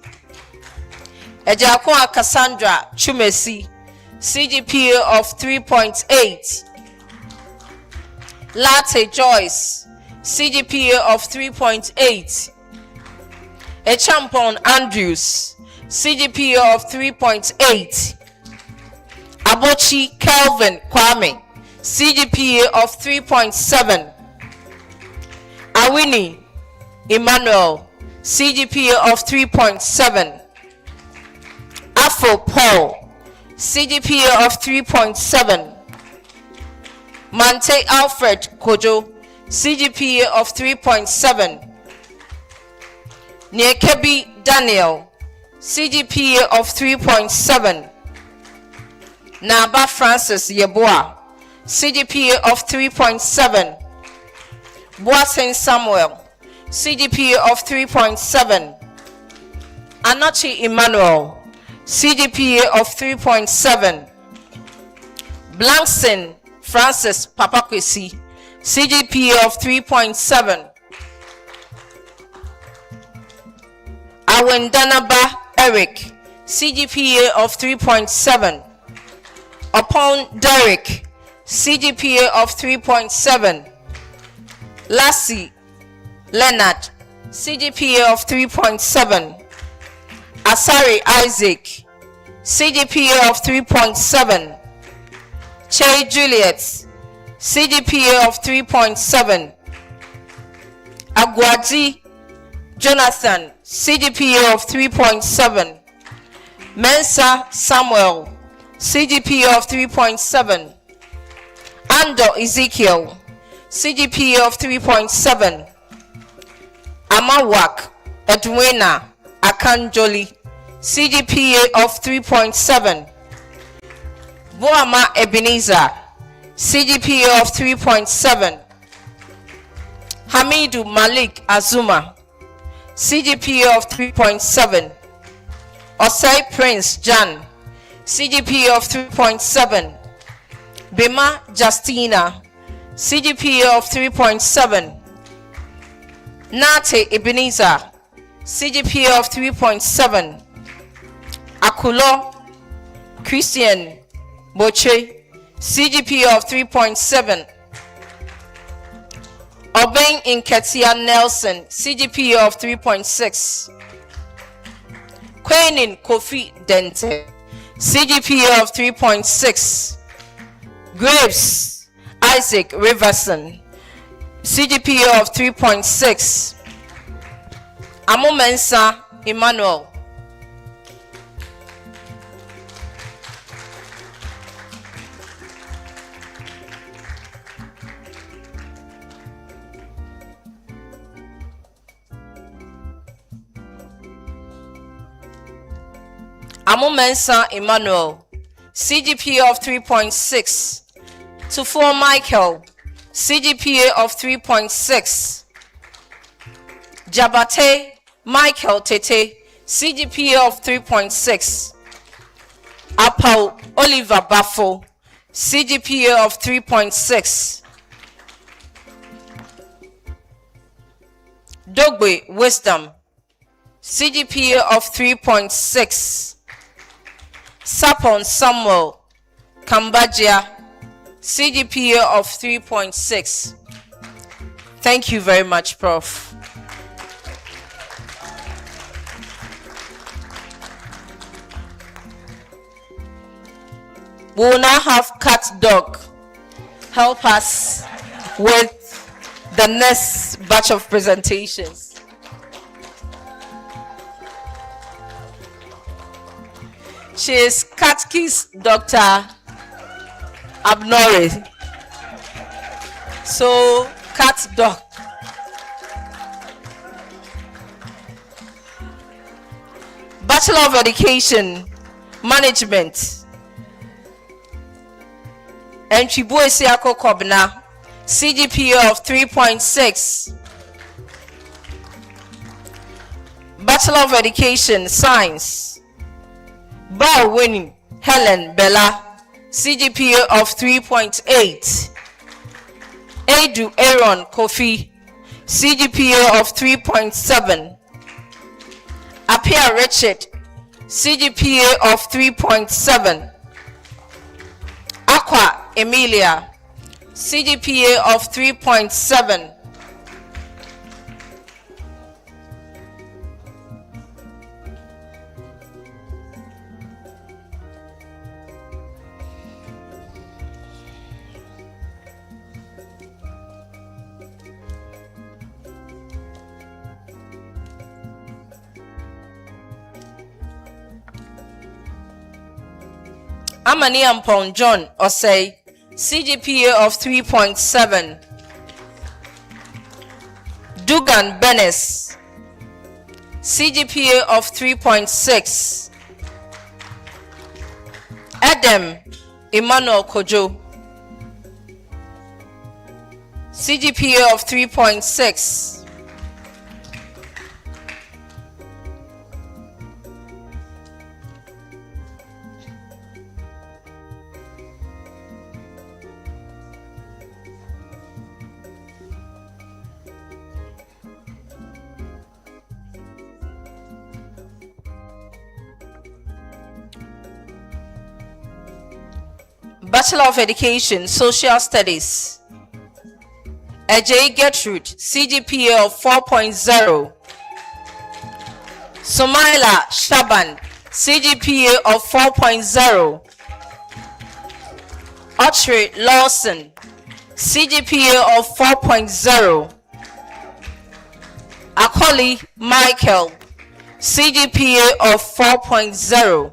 Ejakwa Cassandra Chumesi, CGPA of 3.8. Latte Joyce, CGPA of 3.8. Echampon Andrews, CGPA of 3.8. Abochi Kelvin Kwame, CGPA of 3.7. Awini Emmanuel, CGPA of 3.7. Afro Paul, CGPA of 3.7. Mante Alfred Kojo, CGPA of 3.7. Niekebi Daniel, CGPA of 3.7. Naba Francis Yeboah, CGPA of 3.7. Boasen Samuel, CGPA of 3.7. Anokye Emmanuel, CGPA of 3.7. Blankson Francis Papakwesi, CGPA of 3.7. Awendanaba Eric, CGPA of 3.7. Upon Derek, CGPA of 3.7. Lassie Leonard, CGPA of 3.7. Asari Isaac, CGPA of 3.7. Che Juliet, CGPA of 3.7. Agwaji Jonathan, CGPA of 3.7. Mensa Samuel, CGPA of 3.7. Ando Ezekiel, CGPA of 3.7. Amawak Edwina Akanjoli, CGPA of 3.7. Boama Ebenezer, CGPA of 3.7. Hamidu Malik Azuma, CGPA of 3.7. Osei Prince Jan, CGPA of 3.7. Bima Justina, CGPA of 3.7. Nate Ebenezer, CGPA of 3.7. Akulo Christian Boche, CGPA of 3.7. Obeng Inketia Nelson, CGPA of 3.6. Quenin Kofi Dente, CGPA of 3.6. Graves Isaac Riverson, CGPA of 3.6. Amomensa Emmanuel, CGPA of 3.6. Tufo Michael, CGPA of 3.6. Jabate Michael Tete, CGPA of 3.6. Apau Oliver Bafo, CGPA of 3.6. Dogbe Wisdom, CGPA of 3.6. Sapon Samuel Kambajia, CGPA of 3.6. Thank you very much, Prof. We will now have Cat Dog help us with the next batch of presentations. She is Katkis Dr. Abnore. So, Cat Dog. Bachelor of Education, Management. Entry Boesiako Kobna, CGPA of 3.6. Bachelor of Education, Science. Bar winning Helen Bella, CGPA of 3.8. Edu Aaron Kofi, CGPA of 3.7. Apia Richard, CGPA of 3.7. Aqua Emilia, CGPA of 3.7. Amani Ampon John Osei, CGPA of 3.7. Dugan Benes, CGPA of 3.6. Adam Emmanuel Kojo, CGPA of 3.6. Bachelor of Education, Social Studies. Ajay Gertrude, CGPA of 4.0. Somaila Shaban, CGPA of 4.0. Audrey Lawson, CGPA of 4.0. Akoli Michael, CGPA of 4.0.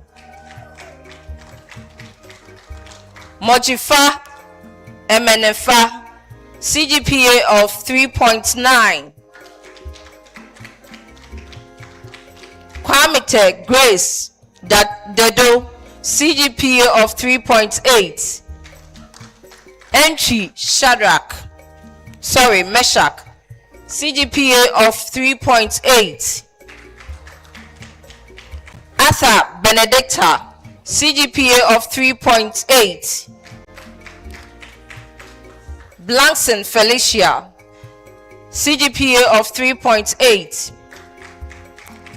Mojifa Emenefa, CGPA of 3.9. Kwamite Grace Dedo, CGPA of 3.8. Entry Meshach, CGPA of 3.8. Arthur Benedicta, CGPA of 3.8. Blankson Felicia, CGPA of 3.8.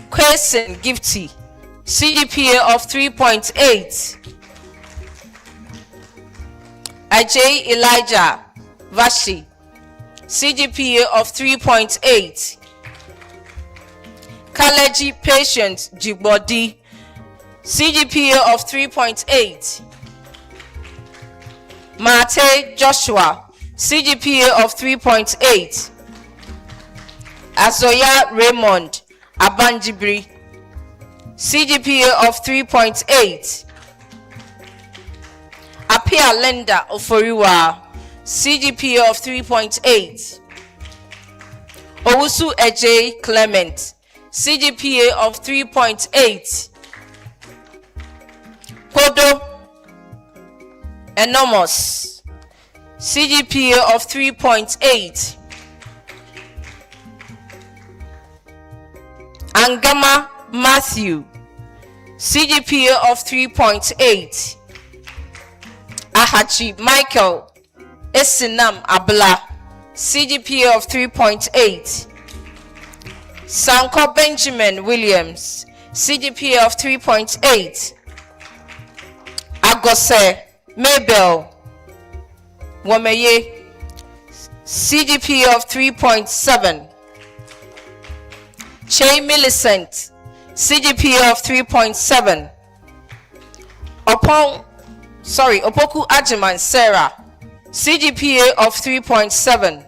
Quason Gifty, CGPA of 3.8. Ajay Elijah Vashi, CGPA of 3.8. Kaleji Patient Jibodi, CGPA of 3.8. Mate Joshua, CGPA of 3.8. Azoya Raymond Abanjibri, CGPA of 3.8. Apia Lenda Oforiwa, CGPA of 3.8. Owusu Ej Clement, CGPA of 3.8. Kodo Enormous, CGPA of 3.8. Angama Matthew, CGPA of 3.8. Ahachi Michael Esinam Abla, CGPA of 3.8. Sanko Benjamin Williams, CGPA of 3.8. Agose Mabel Wameye, CGPA of 3.7. Che Millicent, CGPA of 3.7. Opoku Ajiman Sarah, CGPA of 3.7.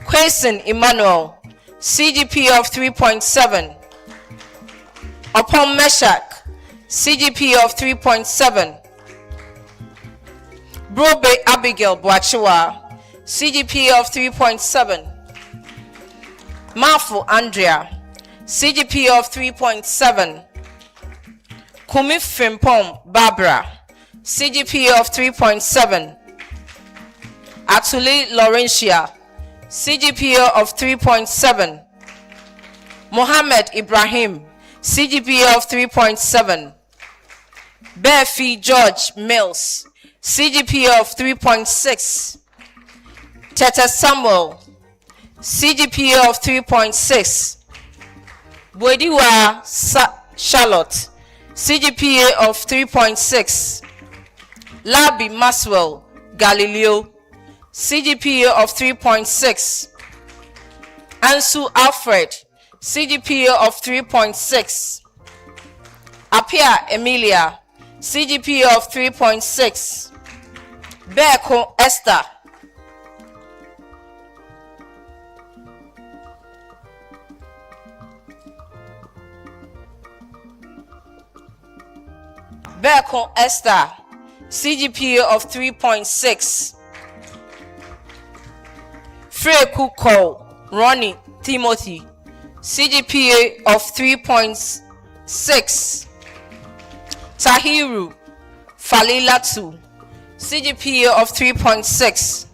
Quason Emmanuel, CGPA of 3.7. Upon Meshach, CGPA of 3.7. Brobe Abigail Boachiwa, CGPA of 3.7. Mafu Andrea, CGPA of 3.7. Kumi Frimpong Barbara, CGPA of 3.7. Atuli Laurentia, CGPA of 3.7. Mohammed Ibrahim, CGPA of 3.7. Befi George Mills, CGPA of 3.6. Teta Samuel, CGPA of 3.6. Bwediwa Charlotte, CGPA of 3.6. Labi Maswell Galileo, CGPA of 3.6. Ansu Alfred, CGPA of 3.6. Apia Emilia, CGPA of 3.6. Beko Esther, Beko Esther, CGPA of 3.6. Freku Cole Ronnie Timothy, CGPA of 3.6. Tahiru Falilatu, CGPA of 3.6.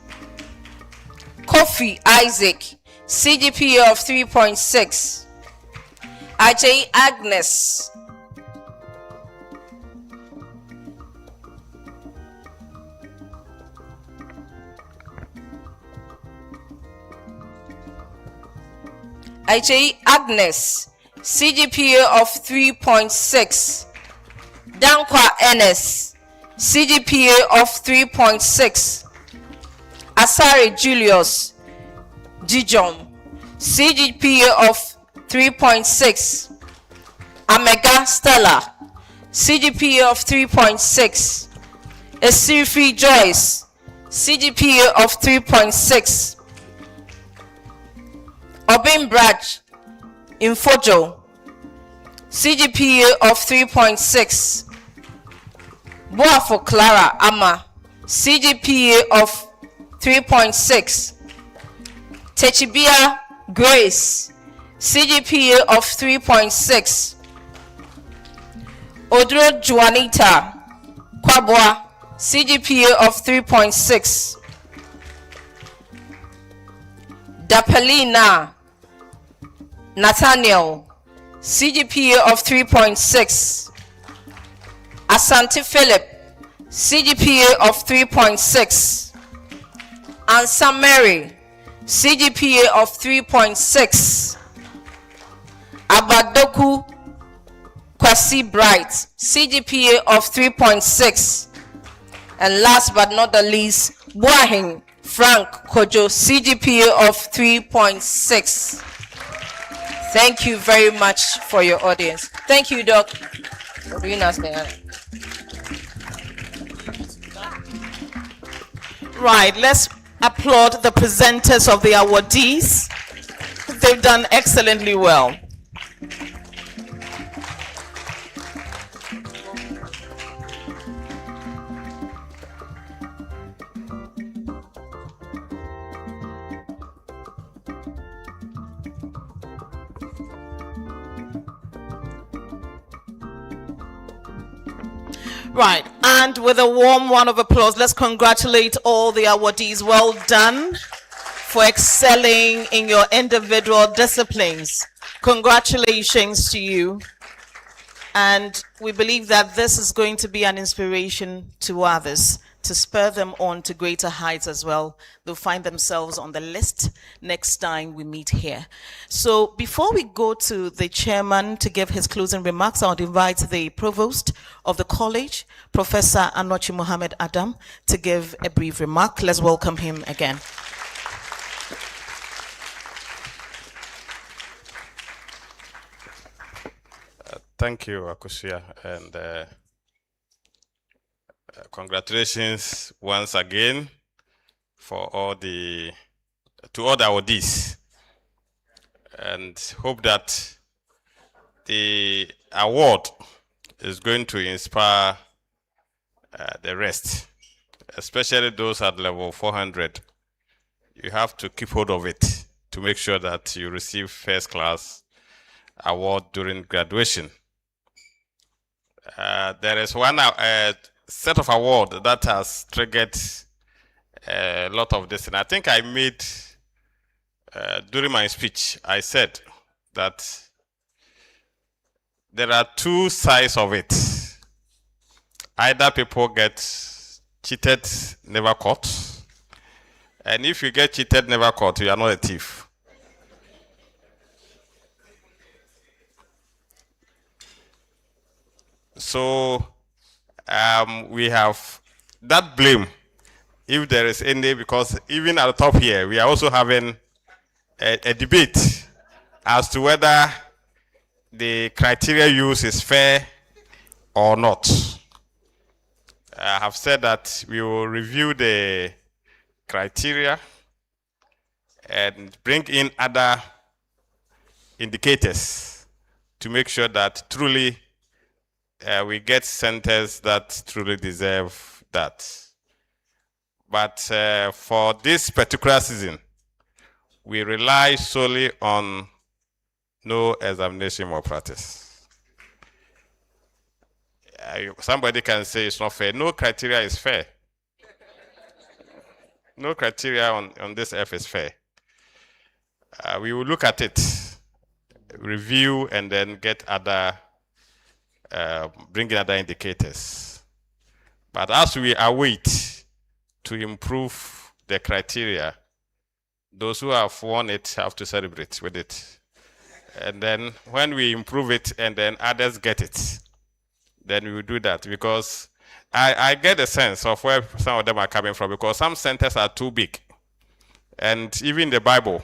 Kofi Isaac, CGPA of 3.6. Ajay Agnes, CGPA of 3.6. Dankwa Enes, CGPA of 3.6. Asari Julius Jijom, CGPA of 3.6. Amega Stella, CGPA of 3.6. Esirifi Joyce, CGPA of 3.6. Obin Braj Infojo, CGPA of 3.6. Boafo Clara Ama, CGPA of 3.6. Techibia Grace, CGPA of 3.6. Odro Juanita Kwabwa, CGPA of 3.6. Dapelina Nathaniel, CGPA of 3.6. Asante Philip, CGPA of 3.6. Ansa Mary, CGPA of 3.6. Abadoku Kwasi Bright, CGPA of 3.6. And last but not the least, Buahin Frank Kojo, CGPA of 3.6. Thank you very much for your audience. Thank you, Doc, for doing us there. Right, let's applaud the presenters of the awardees. They've done excellently well. Right, and with a warm round of applause, let's congratulate all the awardees. Well done for excelling in your individual disciplines. Congratulations to you. And we believe that this is going to be an inspiration to others, to spur them on to greater heights as well. They'll find themselves on the list next time we meet here. So before we go to the chairman to give his closing remarks, I would invite the provost of the college, Professor Anokye Mohammed Adam, to give a brief remark. Let's welcome him again. Thank you, Akosia, and congratulations once again for all the awardees, and hope that the award is going to inspire the rest, especially those at level 400. You have to keep hold of it to make sure that you receive first class award during graduation. There is one set of award that has triggered a lot of this, and I think I made during my speech, I said that there are two sides of it. Either people get cheated, never caught, and if you get cheated, never caught, you are not a thief. So we have that blame, if there is any, because even at the top here, we are also having a debate as to whether the criteria used is fair or not. I have said that we will review the criteria and bring in other indicators to make sure that truly we get centers that truly deserve that. But for this particular season, we rely solely on no examination malpractice. Somebody can say it's not fair. No criteria is fair. No criteria on this F is fair. We will look at it, review, and then get other bring in other indicators. But as we await to improve the criteria, those who have won it have to celebrate with it. And then when we improve it and then others get it, then we will do that. Because I get a sense of where some of them are coming from, because some centers are too big. And even in the Bible,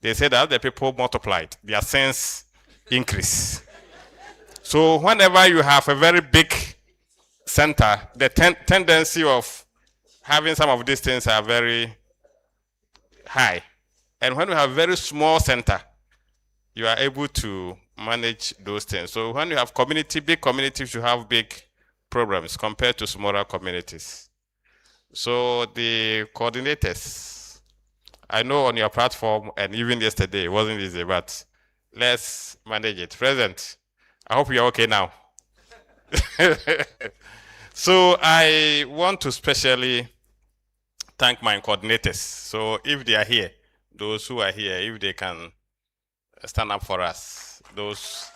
they say that the people multiplied, their sins increase. So whenever you have a very big center, the tendency of having some of these things are very high. And when you have very small center, you are able to manage those things. So when you have big communities, you have big problems compared to smaller communities. So the coordinators, I know on your platform, and even yesterday, it wasn't easy, but let's manage it. President, I hope you're okay now. So I want to specially thank my coordinators. So if they are here, those who are here, if they can stand up for us, those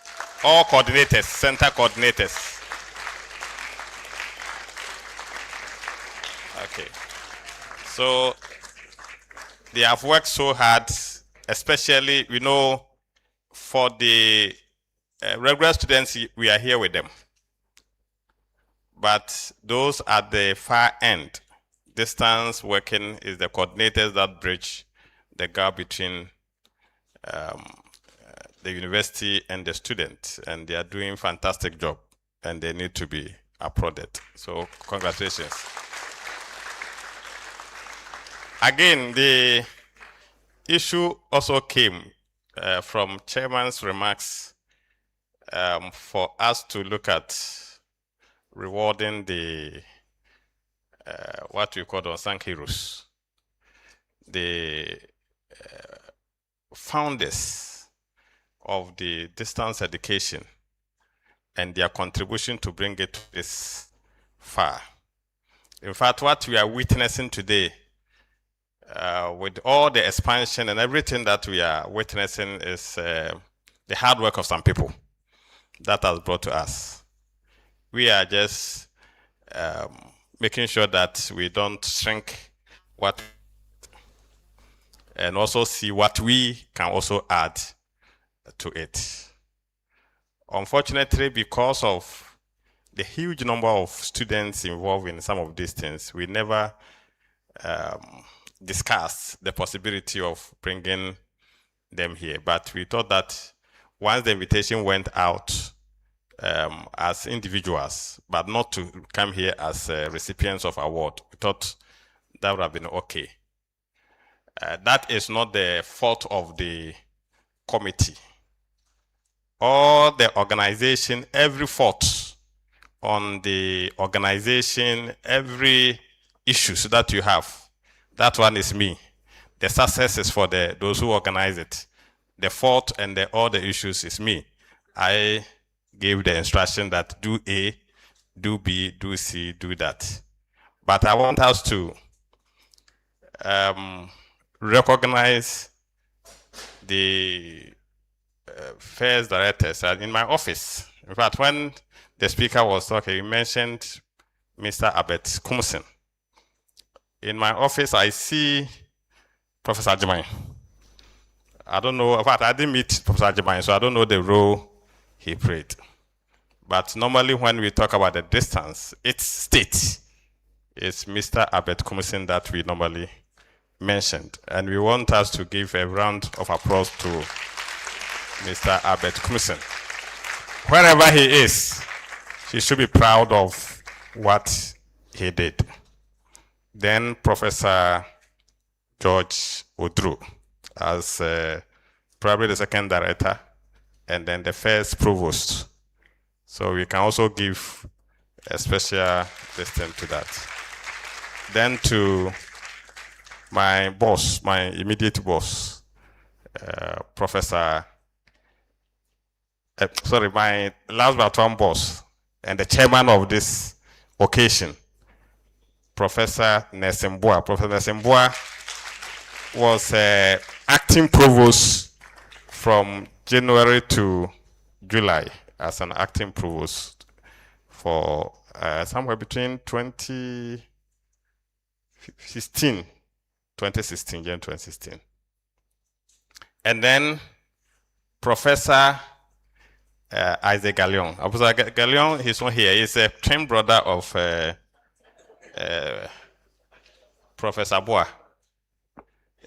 all coordinators, center coordinators. Okay. So they have worked so hard, especially, for the regular students, we are here with them. But those at the far end, distance working is the coordinators that bridge the gap between the university and the student, and they are doing a fantastic job, and they need to be applauded. So congratulations. Again, the issue also came from chairman's remarks for us to look at rewarding the what we call unsung heroes, the founders of the distance education and their contribution to bring it this far. In fact, what we are witnessing today, with all the expansion and everything that we are witnessing, is the hard work of some people that has brought to us. We are just making sure that we don't shrink what, and also see what we can also add to it. Unfortunately, because of the huge number of students involved in some of these things, we never discussed the possibility of bringing them here. But we thought that once the invitation went out as individuals, but not to come here as recipients of award, we thought that would have been okay. That is not the fault of the committee. All the organization, every fault on the organization, every issues that you have, that one is me. The success is for those who organize it. The fault and all the issues is me. I gave the instruction that do A, do B, do C, do that. But I want us to recognize the first directors in my office. In fact, when the speaker was talking, he mentioned Mr. Abet Kumsen. In my office, I see Professor Ajimai. I don't know, in fact, I didn't meet Professor Ajimai, so I don't know the role he played. But normally when we talk about the distance, its state is Mr. Abet Kumsen that we normally mentioned. And we want us to give a round of applause to Mr. Abet Kumsen. Wherever he is, he should be proud of what he did. Then Professor George Odru as probably the second director, and then the first provost. So we can also give a special listing to that. Then to my boss, my immediate boss, my last but one boss, and the chairman of this occasion, Professor Nesembua. Professor Nesembua was acting provost from January to July as an acting provost for somewhere between 2016, January 2016. And then Professor Isaac Gallion. Professor Gallion, he's not here. He's a twin brother of Professor Boa.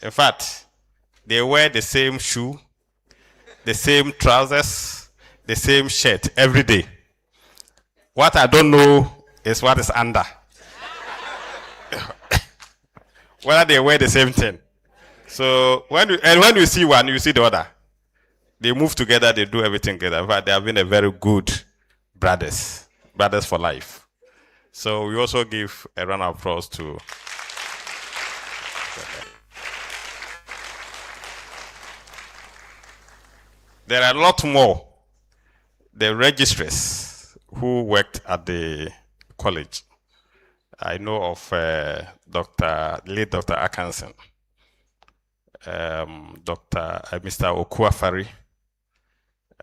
In fact, they wear the same shoe, the same trousers, the same shirt every day. What I don't know is what is under. Whether they wear the same thing. So when you see one, you see the other. They move together, they do everything together. In fact, they have been a very good brothers for life. So we also give a round of applause to there are a lot more. The registrars who worked at the college. I know of late Dr. Akansen, Mr. Okuafari,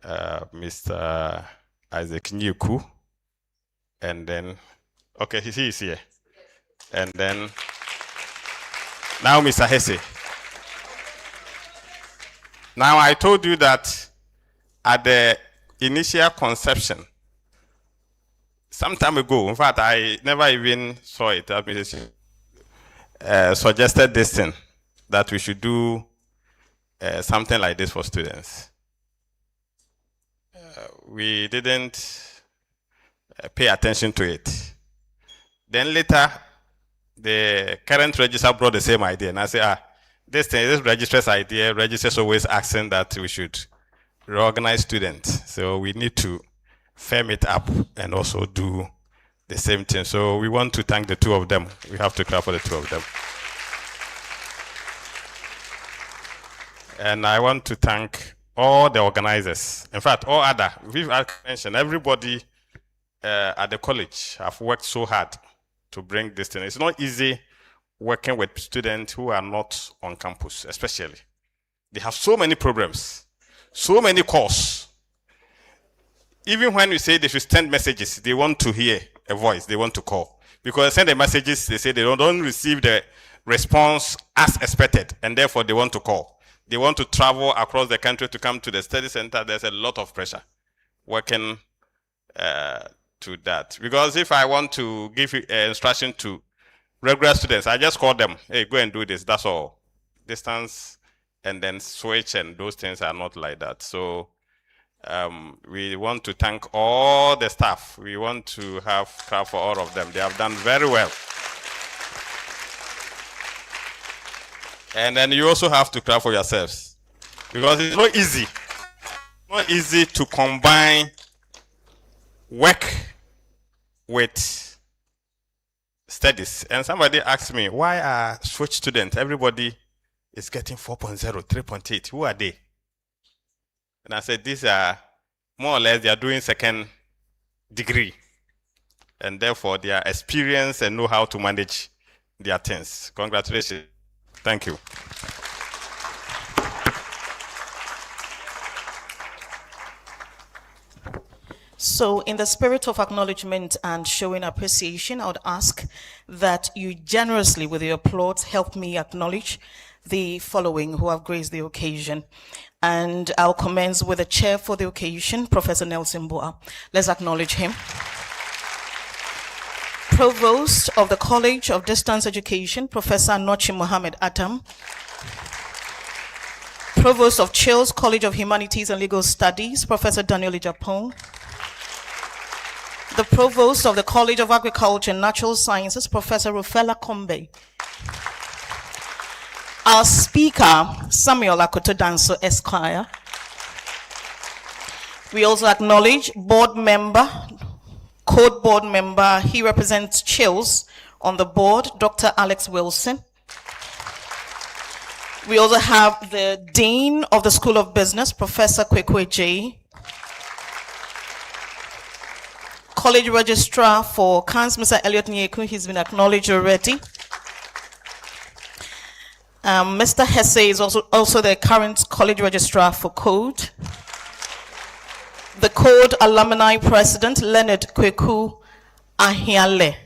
Mr. Isaac Nyuku, and then, okay, he is here. And then, now Mr. Hesse. Now, I told you that at the initial conception, some time ago, in fact, I never even saw it, suggested this thing, that we should do something like this for students. We didn't pay attention to it. Then later, the current registrar brought the same idea, and I said, this registrar's idea, registrar's always asking that we should reorganize students. So we need to firm it up and also do the same thing. So we want to thank the two of them. We have to clap for the two of them. And I want to thank all the organizers. In fact, all other, we've mentioned, everybody at the college have worked so hard to bring this thing. It's not easy working with students who are not on campus, especially. They have so many problems, so many calls. Even when we say they should send messages, they want to hear a voice, they want to call. Because they send the messages, they say they don't receive the response as expected, and therefore they want to call. They want to travel across the country to come to the study center. There's a lot of pressure working to that. Because if I want to give instruction to regular students, I just call them, hey, go and do this, that's all. Distance and then switch, and those things are not like that. So we want to thank all the staff. We want to have clap for all of them. They have done very well. And then you also have to clap for yourselves, because it's not easy. Not easy to combine work with studies. And somebody asked me, why are switch students, everybody is getting 4.0, 3.8, who are they? And I said, these are more or less, they are doing second degree. And therefore, they are experienced and know how to manage their things. Congratulations. Thank you. So in the spirit of acknowledgement and showing appreciation, I would ask that you generously, with your applause, help me acknowledge the following who have graced the occasion. And I'll commence with the chair for the occasion, Professor Nelson Boa. Let's acknowledge him. Provost of the College of Distance Education, Professor Anokye Mohammed Atam. Provost of Chills College of Humanities and Legal Studies, Professor Daniel Ijapong. The Provost of the College of Agriculture and Natural Sciences, Professor Rufella Kombe. Our speaker, Samuel Akoto Danso Esquire. We also acknowledge board member, code board member, he represents Chills on the board, Dr. Alex Wilson. We also have the Dean of the School of Business, Professor Kwekwe J. College Registrar for CANS, Mr. Elliot Nyeku, he's been acknowledged already. Mr. Hesse is also the current College Registrar for Code. The Code Alumni President, Leonard Kweku Ahiale.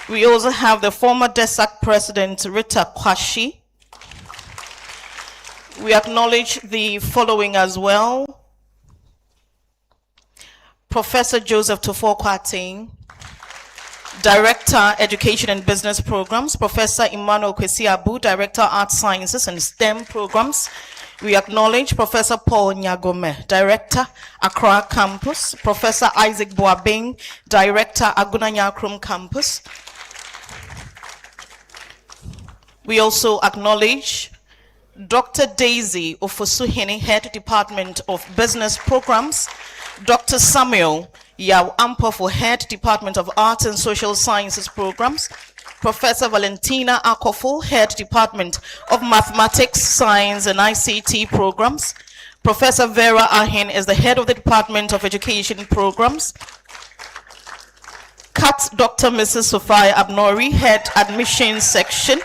We also have the former DESAC President, Rita Kwashi. We acknowledge the following as well. Professor Joseph Tufo Kwating, Director, Education and Business Programs. Professor Emmanuel Kwesi Abu, Director, Art Sciences and STEM Programs. We acknowledge Professor Paul Nyagome, Director, Accra Campus. Professor Isaac Boabing, Director, Aguna Nyakrum Campus. We also acknowledge Dr. Daisy Ofosuhene, Head Department of Business Programs. Dr. Samuel Yao Ampofo, Head Department of Arts and Social Sciences Programs. Professor Valentina Akofo, Head Department of Mathematics, Science and ICT Programs. Professor Vera Ahin is the Head of the Department of Education Programs. Kat Dr. Mrs. Sophia Abnori, Head Admissions Section.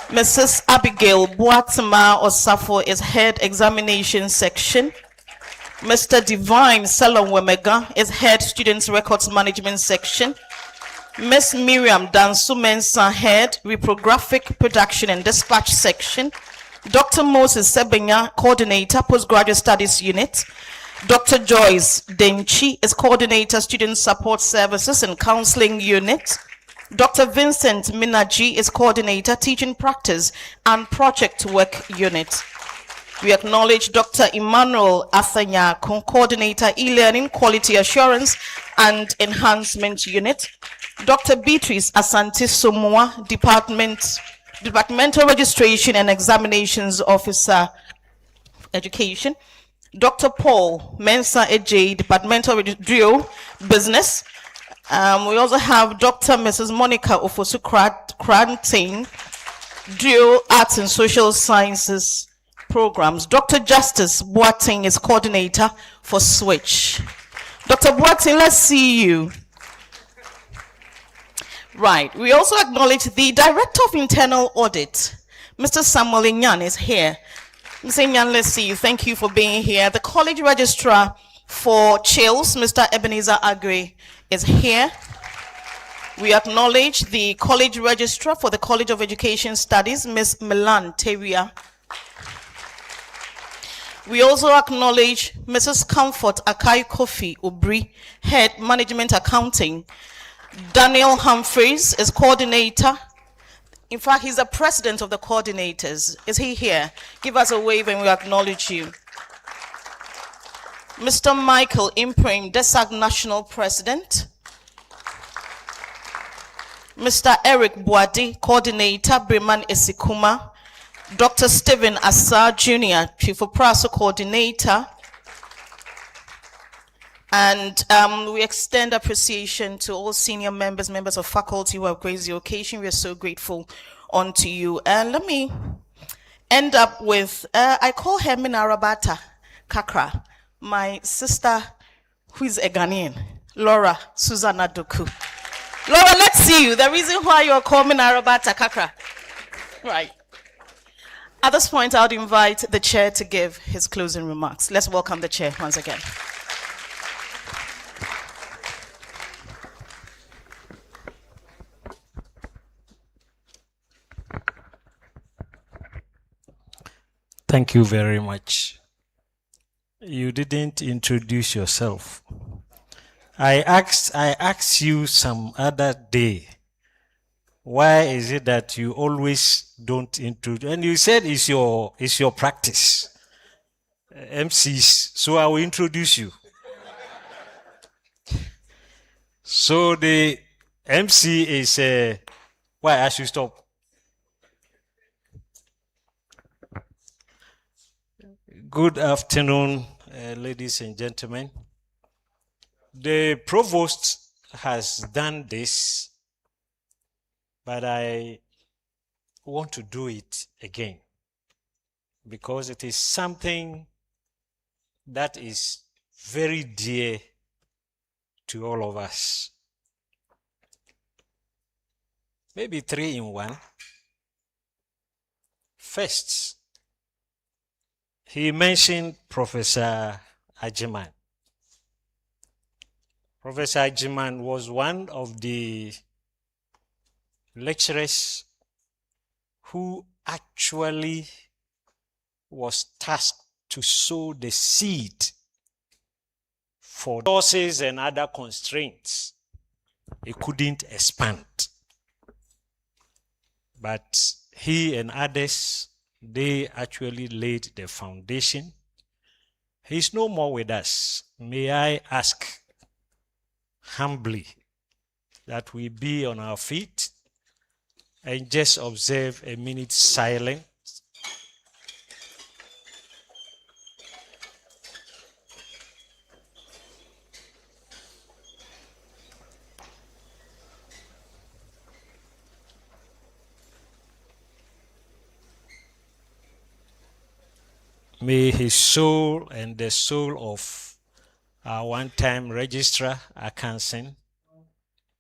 Mrs. Abigail Boatema Osafo is head examination section. Mr. Divine Salomwemega is head students records management section. Miss Miriam Danso Mensah, head reprographic production and dispatch section. Dr. Moses Sebenya, coordinator postgraduate studies unit. Dr. Joyce Denchi is coordinator student support services and counseling unit. Dr. Vincent Minaji is coordinator teaching practice and project work unit. We acknowledge Dr. Emmanuel Athanya, coordinator e-learning quality assurance and enhancement unit. Dr. Beatrice Asante Somoa, departmental registration and examinations officer education. Dr. Paul Mensah Ej, departmental drill business. We also have Dr. Mrs. Monica Ofosu Kranting, drill arts and social sciences programs. Dr. Justice Boating is coordinator for Switch. Dr. Boating, let's see you. Right. We also acknowledge the Director of Internal Audit, Mr. Samuel Inyan, is here. Mr. Inyan, let's see you. Thank you for being here. The College Registrar for Chills, Mr. Ebenezer Agre, is here. We acknowledge the College Registrar for the College of Education Studies, Ms. Milan Teria. We also acknowledge Mrs. Comfort Akai Kofi Ubri, Head Management Accounting. Daniel Humphreys is coordinator. In fact, he's the president of the coordinators. Is he here? Give us a wave and we acknowledge you. Mr. Michael Imprim, DESAG National President. Mr. Eric Boadi, coordinator, Breman Esikuma. Dr. Stephen Assar Jr., Chief of Praso coordinator. And we extend appreciation to all senior members of faculty who have graced the occasion. We are so grateful unto you. And let me end up with, I call her Minarabata Kakra, my sister who is a Ghanaian, Laura Susanna Doku. Laura, let's see you. The reason why you are called Minarabata Kakra. Right. At this point, I would invite the chair to give his closing remarks. Let's welcome the chair once again. Thank you very much. You didn't introduce yourself. I asked you some other day, why is it that you always don't introduce? And you said it's your practice, MCs. So I will introduce you. So the MC is why I should stop. Good afternoon, ladies and gentlemen. The provost has done this, but I want to do it again because it is something that is very dear to all of us. Maybe 3 in 1. First, he mentioned Professor Ajiman. Professor Ajiman was one of the lecturers who actually was tasked to sow the seed for resources and other constraints. It couldn't expand. But he and others, they actually laid the foundation. He's no more with us. May I ask humbly that we be on our feet and just observe a minute silence. May his soul and the soul of our one-time registrar, Akansen,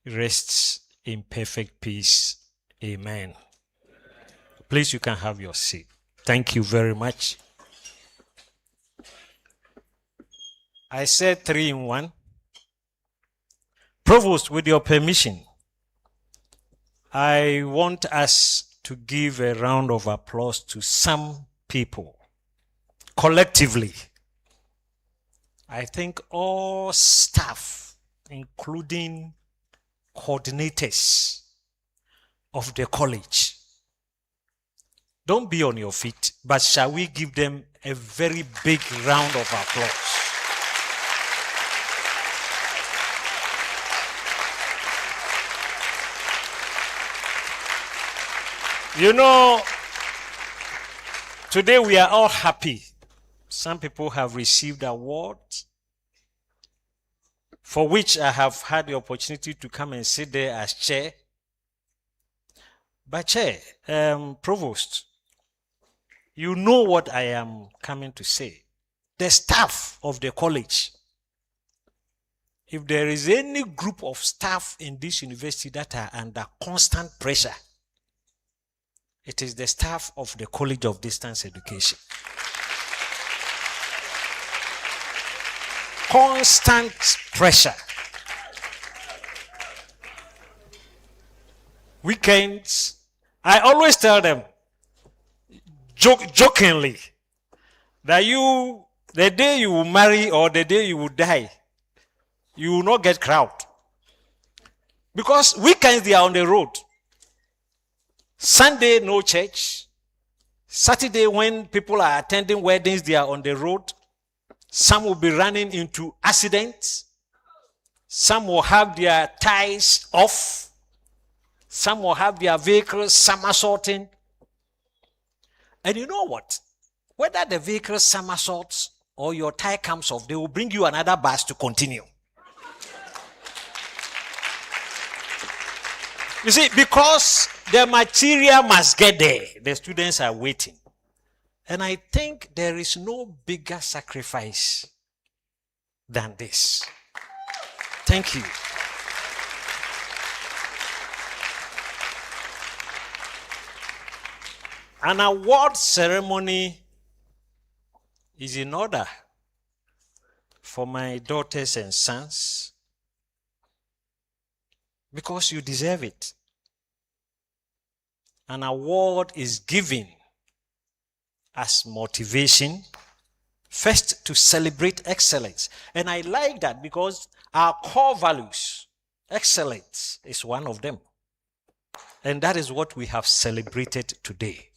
rests in perfect peace. Amen. Please, you can have your seat. Thank you very much. I said 3 in 1. Provost, with your permission, I want us to give a round of applause to some people collectively. I think all staff, including coordinators of the college. Don't be on your feet, but shall we give them a very big round of applause? You know, today we are all happy. Some people have received awards for which I have had the opportunity to come and sit there as chair. But chair, provost, you know what I am coming to say. The staff of the college, if there is any group of staff in this university that are under constant pressure, it is the staff of the College of Distance Education. Constant pressure. Weekends, I always tell them, jokingly, that the day you will marry or the day you will die, you will not get crowd. Because weekends they are on the road. Sunday, no church. Saturday, when people are attending weddings, they are on the road. Some will be running into accidents. Some will have their tires off. Some will have their vehicles somersaulting. And you know what? Whether the vehicle somersaults or your tire comes off, they will bring you another bus to continue. You see, because the material must get there, the students are waiting. And I think there is no bigger sacrifice than this. Thank you. An award ceremony is in order for my daughters and sons because you deserve it. An award is given as motivation, first to celebrate excellence. And I like that because our core values, excellence is one of them. And that is what we have celebrated today.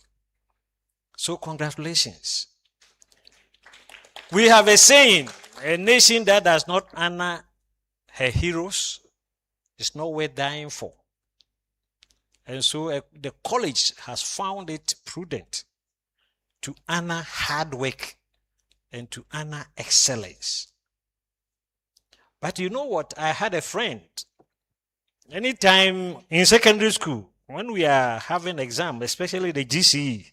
So congratulations. We have a saying, a nation that does not honor her heroes is not worth dying for. And so the college has found it prudent to honor hard work and to honor excellence. But you know what? I had a friend. Anytime in secondary school, when we are having exam, especially the GCE,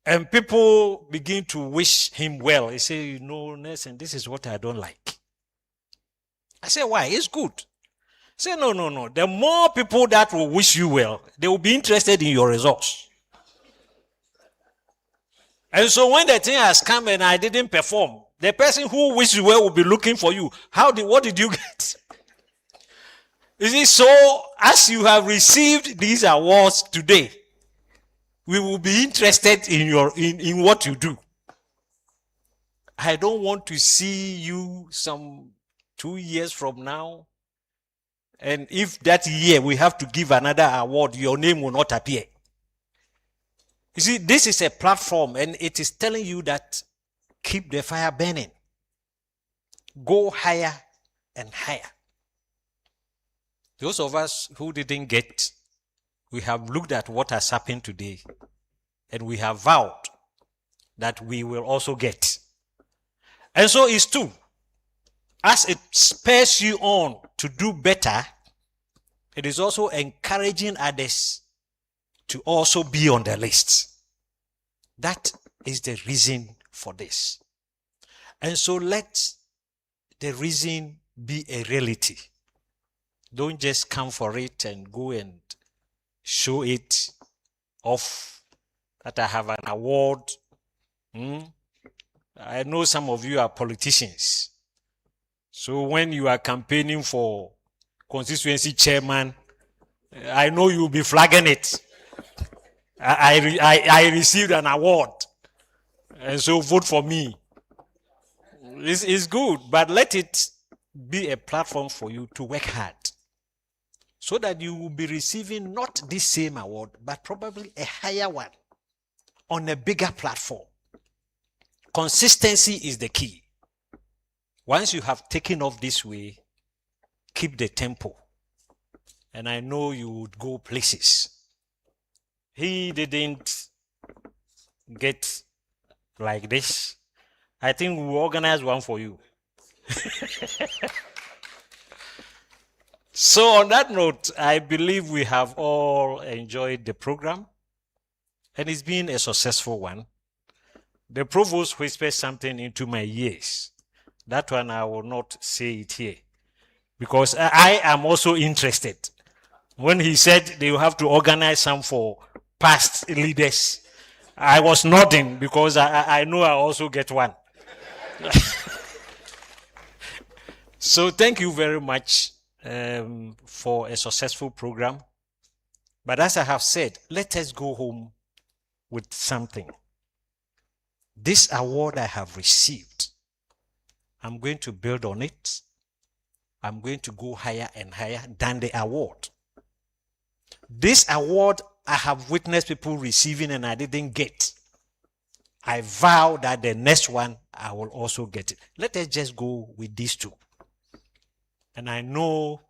and people begin to wish him well, he say, you know, Nelson, this is what I don't like. I say, why? It's good. Say, no. The more people that will wish you well, they will be interested in your results. And so when the thing has come and I didn't perform, the person who wished you well will be looking for you. What did you get? You see, so as you have received these awards today, we will be interested in what you do. I don't want to see you some 2 years from now. And if that year we have to give another award, your name will not appear. You see, this is a platform and it is telling you that keep the fire burning. Go higher and higher. Those of us who didn't get, we have looked at what has happened today and we have vowed that we will also get. And so it's true. As it spurs you on to do better, it is also encouraging others to also be on the list. That is the reason for this. And so let the reason be a reality. Don't just come for it and go and show it of that I have an award. I know some of you are politicians. So when you are campaigning for constituency chairman, I know you'll be flagging it. I received an award. And so vote for me. It's good, but let it be a platform for you to work hard, so that you will be receiving not this same award, but probably a higher one on a bigger platform. Consistency is the key. Once you have taken off this way, keep the tempo. And I know you would go places. He didn't get like this. I think we'll organize one for you. So on that note, I believe we have all enjoyed the program, and it's been a successful one. The provost whispered something into my ears. That one I will not say it here, because I am also interested. When he said they will have to organize some for past leaders, I was nodding because I know I also get one. So thank you very much for a successful program. But as I have said, let us go home with something. This award I have received, I'm going to build on it. I'm going to go higher and higher than the award. This award I have witnessed people receiving and I didn't get. I vow that the next one I will also get it. Let us just go with these two. And I know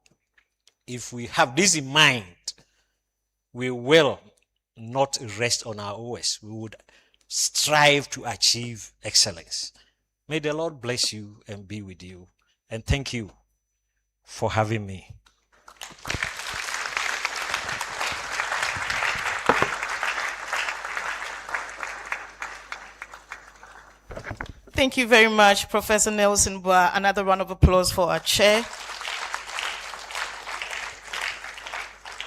if we have this in mind, we will not rest on our OS. We would strive to achieve excellence. May the Lord bless you and be with you. And thank you for having me. Thank you very much, Professor Nelson Boa. Another round of applause for our chair.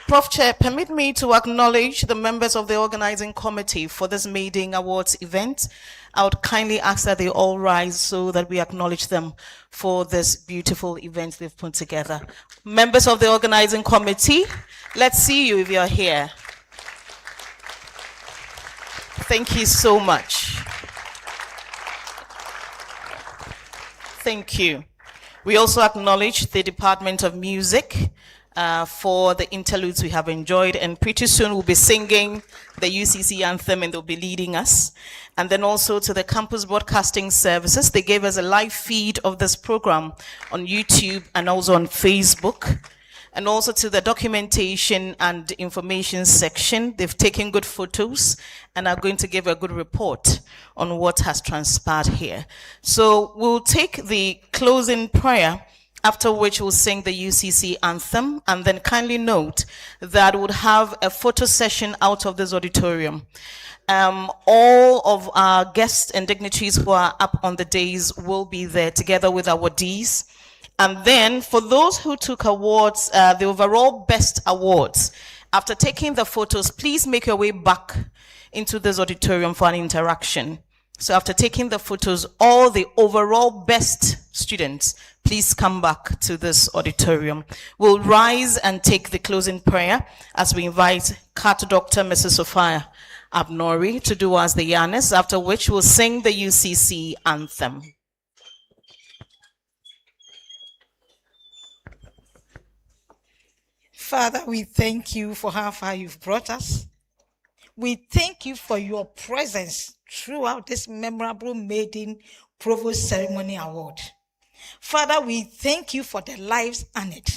Prof. Chair, permit me to acknowledge the members of the organizing committee for this Maiden Awards event. I would kindly ask that they all rise so that we acknowledge them for this beautiful event they've put together. Members of the organizing committee, let's see you if you're here. Thank you so much. Thank you. We also acknowledge the Department of Music for the interludes we have enjoyed, and pretty soon we'll be singing the UCC anthem and they'll be leading us. And then also to the campus broadcasting services. They gave us a live feed of this program on YouTube and also on Facebook. And also to the documentation and information section. They've taken good photos and are going to give a good report on what has transpired here. So we'll take the closing prayer, after which we'll sing the UCC anthem, and then kindly note that we'll have a photo session out of this auditorium. All of our guests and dignitaries who are up on the days will be there together with our awardees. And then for those who took awards, the overall best awards, after taking the photos, please make your way back into this auditorium for an interaction. So after taking the photos, all the overall best students, please come back to this auditorium. We'll rise and take the closing prayer as we invite Cat Dr. Mrs. Sophia Abnori to do us the honors, after which we'll sing the UCC anthem. Father, we thank you for how far you've brought us. We thank you for your presence throughout this memorable Maiden Provost Ceremony Award. Father, we thank you for the lives honored,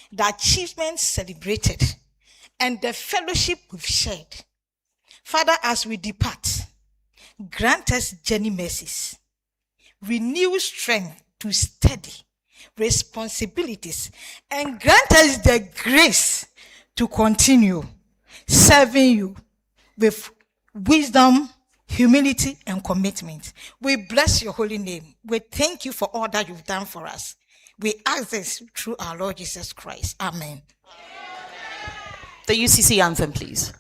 the achievements celebrated, and the fellowship we've shared. Father, as we depart, grant us journey mercies, renew strength to steady responsibilities, and grant us the grace to continue serving you with wisdom, humility, and commitment. We bless your holy name. We thank you for all that you've done for us. We ask this through our Lord Jesus Christ. Amen. The UCC anthem, please.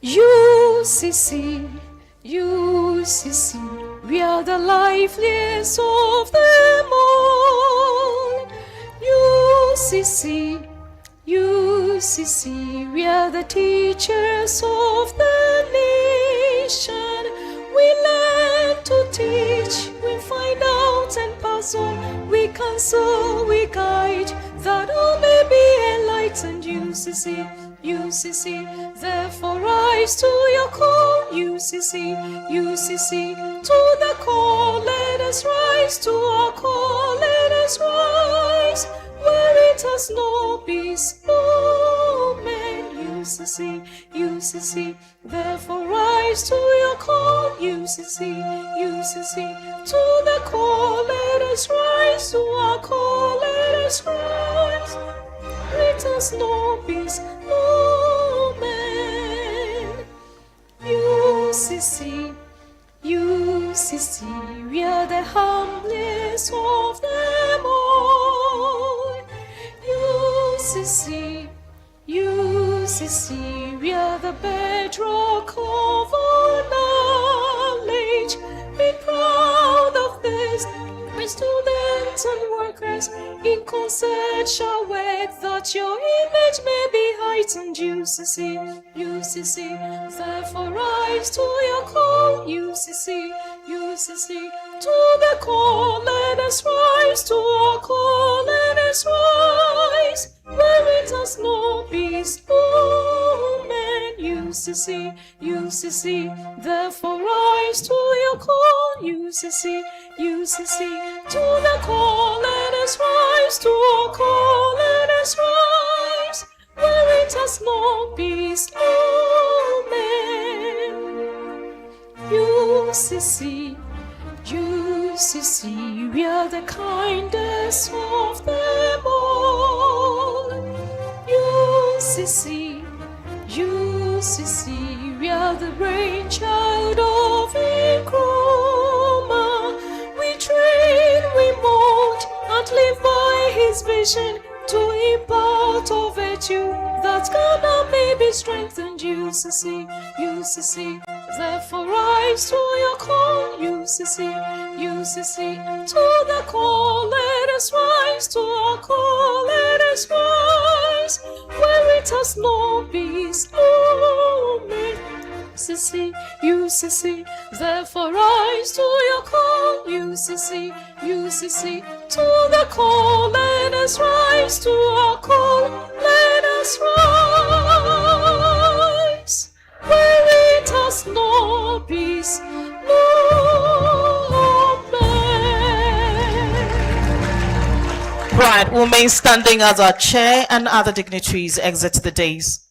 UCC, UCC, we are the liveliest of them all. UCC, UCC, we are the teachers of the nation. We learn to teach, we find out and pass on, we counsel, we guide, that all may be enlightened. UCC, UCC, therefore rise to your call. UCC, UCC, to the call, let us rise to our call, let us rise, where it has no peace, no man. UCC, UCC, therefore rise to your call. UCC, UCC, to the call, let us rise to our call, let us rise, it has no peace, no man. UCC, UCC, we are the humblest of them all. UCC, UCC, we are the bedrock of all knowledge. Be proud of this, we students and workers in concert shall work, that your image may be heightened. UCC, UCC, therefore rise to your call. UCC, UCC, to the call, let us rise to our call, let us rise, where it has no peace, no man. UCC, UCC, therefore rise to your call. UCC, UCC, to the call, let us rise to our call, let us rise, where it has no peace, no man. UCC, UCC, we are the kindest of them all. UCC, UCC, we are the brainchild of Nkrumah. We train, we mold, and live by his vision to impart of virtue that Ghana may be strengthened. UCC, UCC, therefore rise to your call. UCC, UCC, to the call, let us rise to our call, let us rise, where it has no peace, no man. UCC, UCC, therefore rise to your call. UCC, UCC, to the call, let us rise to our call, let us rise, where it has no peace, no man. Right, we'll remain standing as our chair and other dignitaries exit the dais.